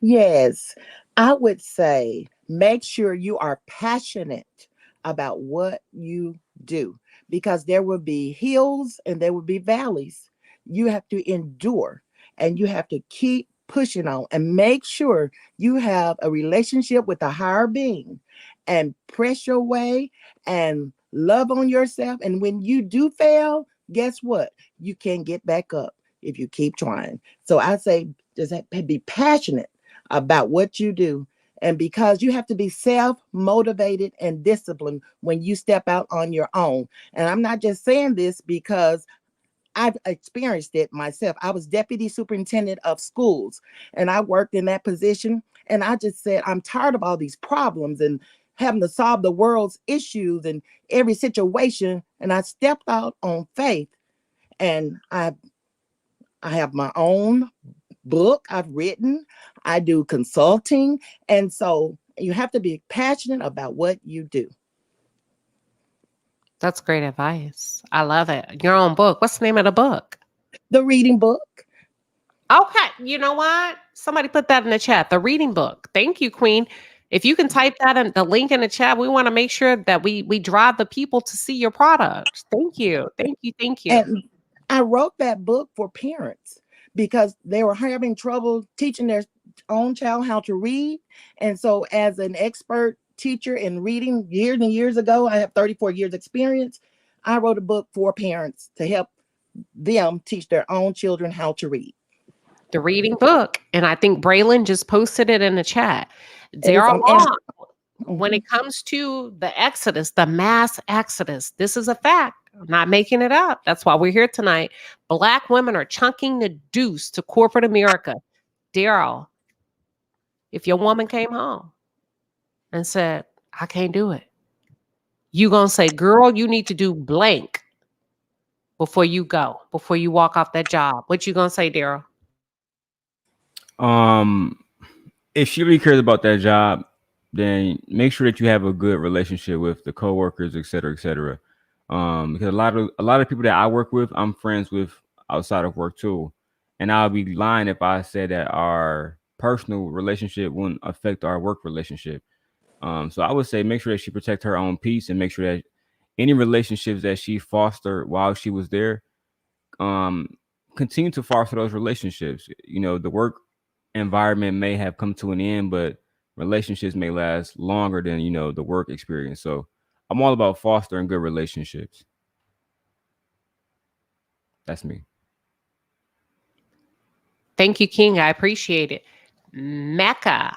Yes, I would say make sure you are passionate about what you do, because there will be hills and there will be valleys. You have to endure and you have to keep pushing on, and make sure you have a relationship with a higher being and press your way and love on yourself. And when you do fail, guess what? You can get back up if you keep trying. So I say just be passionate about what you do. And because you have to be self-motivated and disciplined when you step out on your own. And I'm not just saying this because I've experienced it myself. I was deputy superintendent of schools and I worked in that position. And I just said, I'm tired of all these problems and having to solve the world's issues and every situation. And I stepped out on faith, and I have my own book I've written. I do consulting. And so you have to be passionate about what you do. That's great advice. I love it. Your own book. What's the name of the book? The reading book. Okay. You know what? Somebody put that in the chat. The reading book. Thank you, Queen. If you can type that in the link in the chat, we want to make sure that we drive the people to see your products. Thank you. Thank you. Thank you. And I wrote that book for parents because they were having trouble teaching their own child how to read. And so as an expert teacher in reading years and years ago, I have 34 years experience. I wrote a book for parents to help them teach their own children how to read. The reading book. And I think Braylon just posted it in the chat. It is on Amazon. When it comes to the exodus, the mass exodus, this is a fact. I'm not making it up. That's why we're here tonight. Black women are chunking the deuce to corporate America. Daryl, if your woman came home and said, I can't do it, you gonna say, girl, you need to do blank before you go, before you walk off that job. What you gonna say, Daryl? If she really cares about that job, then make sure that you have a good relationship with the coworkers, et cetera, et cetera. Because a lot of people that I work with, I'm friends with outside of work too. And I'll be lying if I said that our personal relationship wouldn't affect our work relationship. So I would say make sure that she protect her own peace and make sure that any relationships that she fostered while she was there, continue to foster those relationships. You know, the work environment may have come to an end, but relationships may last longer than, you know, the work experience. So I'm all about fostering good relationships. That's me. Thank you, King. I appreciate it. Mecca.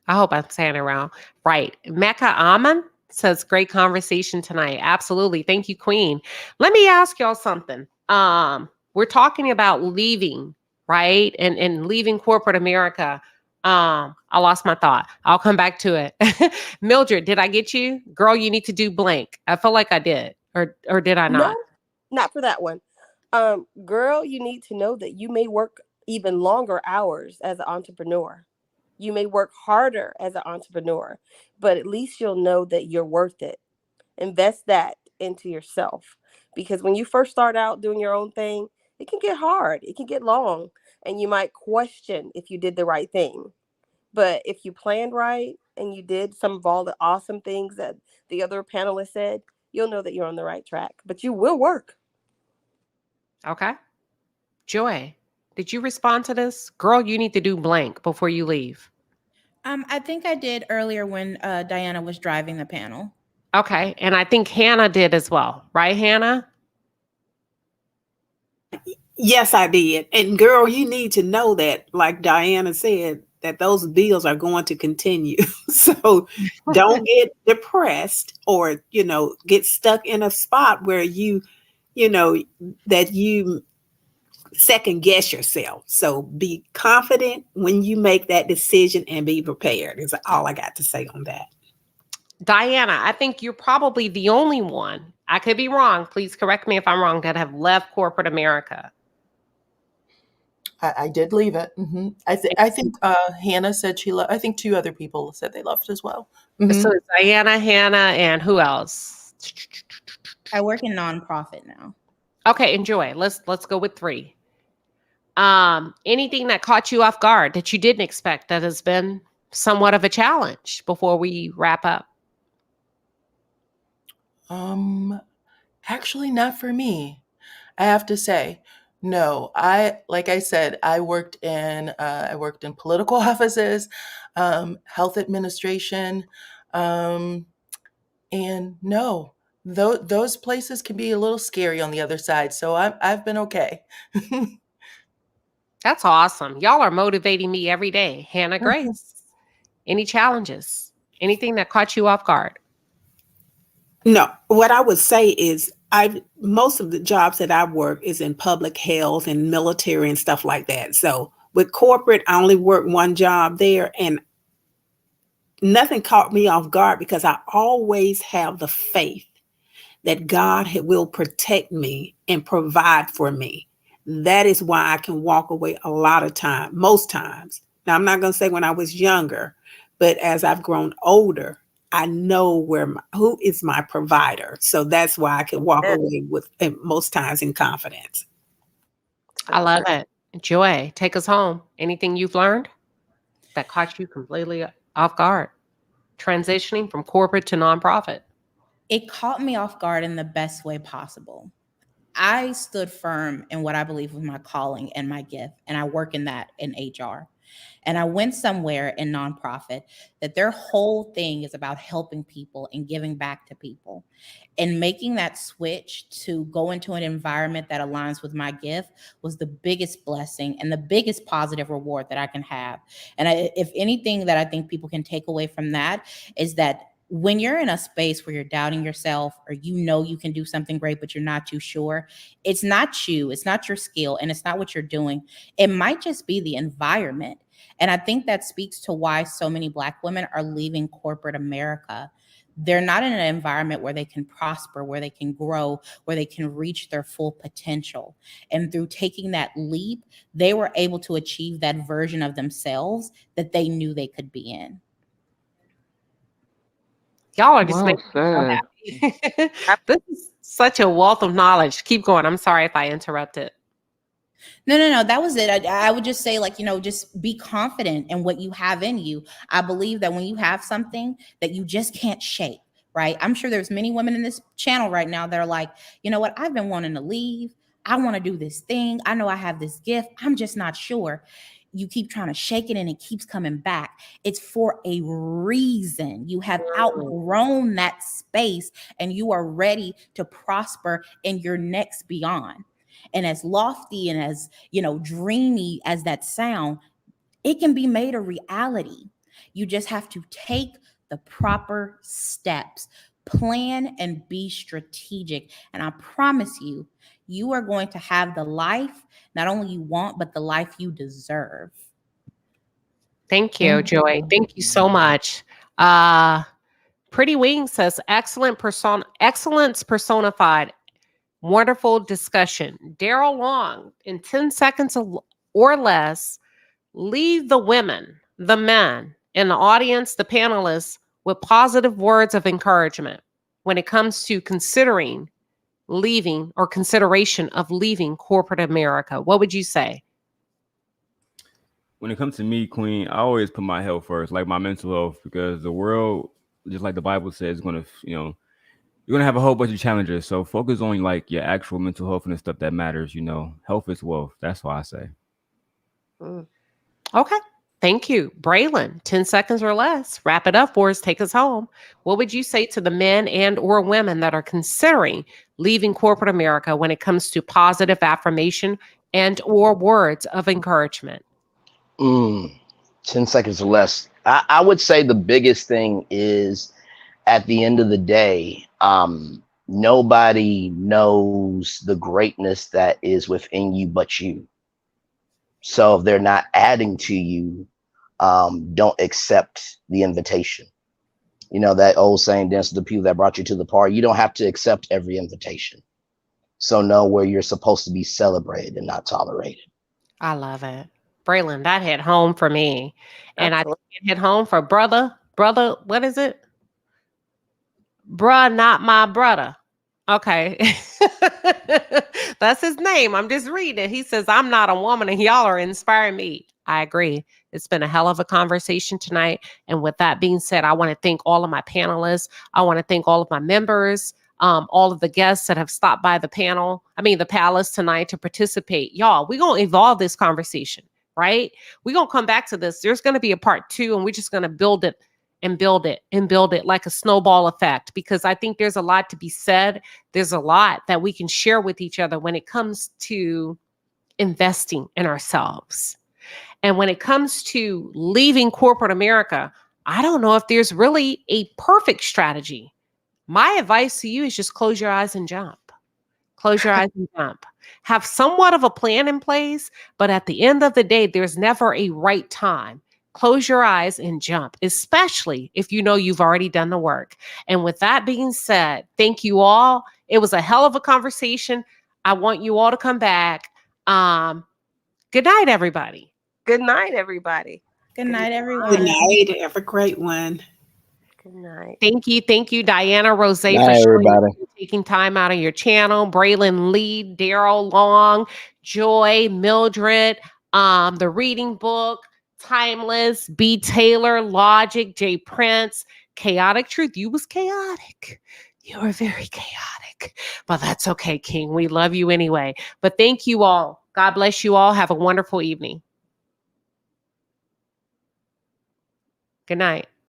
I hope I'm saying it wrong. Right. Mecca Aman Says great conversation tonight. Absolutely. Thank you, Queen. Let me ask y'all something. We're talking about leaving, right? And leaving corporate America. I lost my thought. I'll come back to it. Mildred, did I get you? Girl, you need to do blank. I feel like I did. Or did I No, not? not for that one. Girl, you need to know that you may work even longer hours as an entrepreneur. You may work harder as an entrepreneur, but at least you'll know that you're worth it. Invest that into yourself, because when you first start out doing your own thing, it can get hard, it can get long, and you might question if you did the right thing. But if you planned right and you did some of all the awesome things that the other panelists said, you'll know that you're on the right track. But you will work. Okay. Joy, did you respond to this? Girl, you need to do blank before you leave. I think I did earlier when Diana was driving the panel. Okay. And I think Hannah did as well. Right, Hannah? Yes, I did. And girl, you need to know that, like Diana said, that those bills are going to continue. So don't get depressed or, get stuck in a spot where that you second guess yourself. So be confident when you make that decision and be prepared is all I got to say on that. Diana, I think you're probably the only one, I could be wrong, please correct me if I'm wrong, that have left corporate America. I did leave it. I think Hannah said she left. I think two other people said they left as well. So it's Diana, Hannah, and who else? I work in nonprofit now. Okay, enjoy. Let's go with 3. Anything that caught you off guard that you didn't expect that has been somewhat of a challenge before we wrap up? Actually, not for me. I have to say, no. Like I said, I worked in political offices, health administration, and no, those places can be a little scary on the other side. So I've been okay. That's awesome. Y'all are motivating me every day. Hannah Grace, any challenges? Anything that caught you off guard? No, what I would say is most of the jobs that I work is in public health and military and stuff like that. So with corporate, I only work one job there and nothing caught me off guard because I always have the faith that God will protect me and provide for me. That is why I can walk away a lot of time, most times. Now, I'm not going to say when I was younger, but as I've grown older, I know who is my provider. So that's why I can walk away with most times in confidence. I love it. Joy, take us home. Anything you've learned that caught you completely off guard? Transitioning from corporate to nonprofit. It caught me off guard in the best way possible. I stood firm in what I believe was my calling and my gift, and I work in that in HR. And I went somewhere in nonprofit that their whole thing is about helping people and giving back to people. And making that switch to go into an environment that aligns with my gift was the biggest blessing and the biggest positive reward that I can have. And if anything that I think people can take away from that is that when you're in a space where you're doubting yourself or you can do something great, but you're not too sure, it's not you, it's not your skill, and it's not what you're doing. It might just be the environment. And I think that speaks to why so many Black women are leaving corporate America. They're not in an environment where they can prosper, where they can grow, where they can reach their full potential. And through taking that leap, they were able to achieve that version of themselves that they knew they could be in. Y'all are just making me so happy. This is such a wealth of knowledge. Keep going. I'm sorry if I interrupted. No. That was it. I would just say, just be confident in what you have in you. I believe that when you have something that you just can't shake, right? I'm sure there's many women in this channel right now that are like, you know what? I've been wanting to leave. I want to do this thing. I know I have this gift. I'm just not sure. You keep trying to shake it and it keeps coming back. It's for a reason. You have outgrown that space and you are ready to prosper in your next beyond. And as lofty and as, dreamy as that sound, it can be made a reality. You just have to take the proper steps Plan and be strategic. And I promise you, you are going to have the life not only you want, but the life you deserve. Thank you, Joy. Thank you so much. Pretty Wing says, excellence personified. Wonderful discussion. Daryl Long, in 10 seconds or less, leave the women, the men in the audience, the panelists, with positive words of encouragement when it comes to considering leaving or consideration of leaving corporate America. What would you say? When it comes to me, Queen, I always put my health first, like my mental health, because the world, just like the Bible says, is going to, you're going to have a whole bunch of challenges. So focus on like your actual mental health and the stuff that matters. Health is wealth. That's what I say. Okay. Thank you. Braylon, 10 seconds or less. Wrap it up for us. Take us home. What would you say to the men and or women that are considering leaving corporate America when it comes to positive affirmation and or words of encouragement? 10 seconds or less. I would say the biggest thing is, at the end of the day, nobody knows the greatness that is within you but you. So if they're not adding to you, don't accept the invitation. That old saying, dance to the people that brought you to the party. You don't have to accept every invitation. So know where you're supposed to be celebrated and not tolerated. I love it. Braylon, that hit home for me. And I think it hit home for brother, what is it? Bruh, not my brother. Okay. That's his name. I'm just reading it. He says, I'm not a woman and y'all are inspiring me. I agree. It's been a hell of a conversation tonight. And with that being said, I want to thank all of my panelists. I want to thank all of my members, all of the guests that have stopped by the palace tonight to participate. Y'all, we're going to evolve this conversation, right? We're going to come back to this. There's going to be a part 2, and we're just going to build it and build it like a snowball effect, because I think there's a lot to be said. There's a lot that we can share with each other when it comes to investing in ourselves. And when it comes to leaving corporate America, I don't know if there's really a perfect strategy. My advice to you is just close your eyes and jump. Close your eyes and jump. Have somewhat of a plan in place, but at the end of the day, there's never a right time. Close your eyes and jump, especially if you know you've already done the work. And with that being said, thank you all. It was a hell of a conversation. I want you all to come back. Good night, everybody. Good night, everybody. Good night, everyone. Good night. Have a great one. Good night. Thank you, Diana Rose, Night, for everybody. taking time out of your channel. Braylon Lee, Daryl Long, Joy, Mildred, the reading book, Timeless, B. Taylor, Logic, J. Prince, Chaotic Truth. You was chaotic. You were very chaotic, but that's okay, King. We love you anyway. But thank you all. God bless you all. Have a wonderful evening. Good night.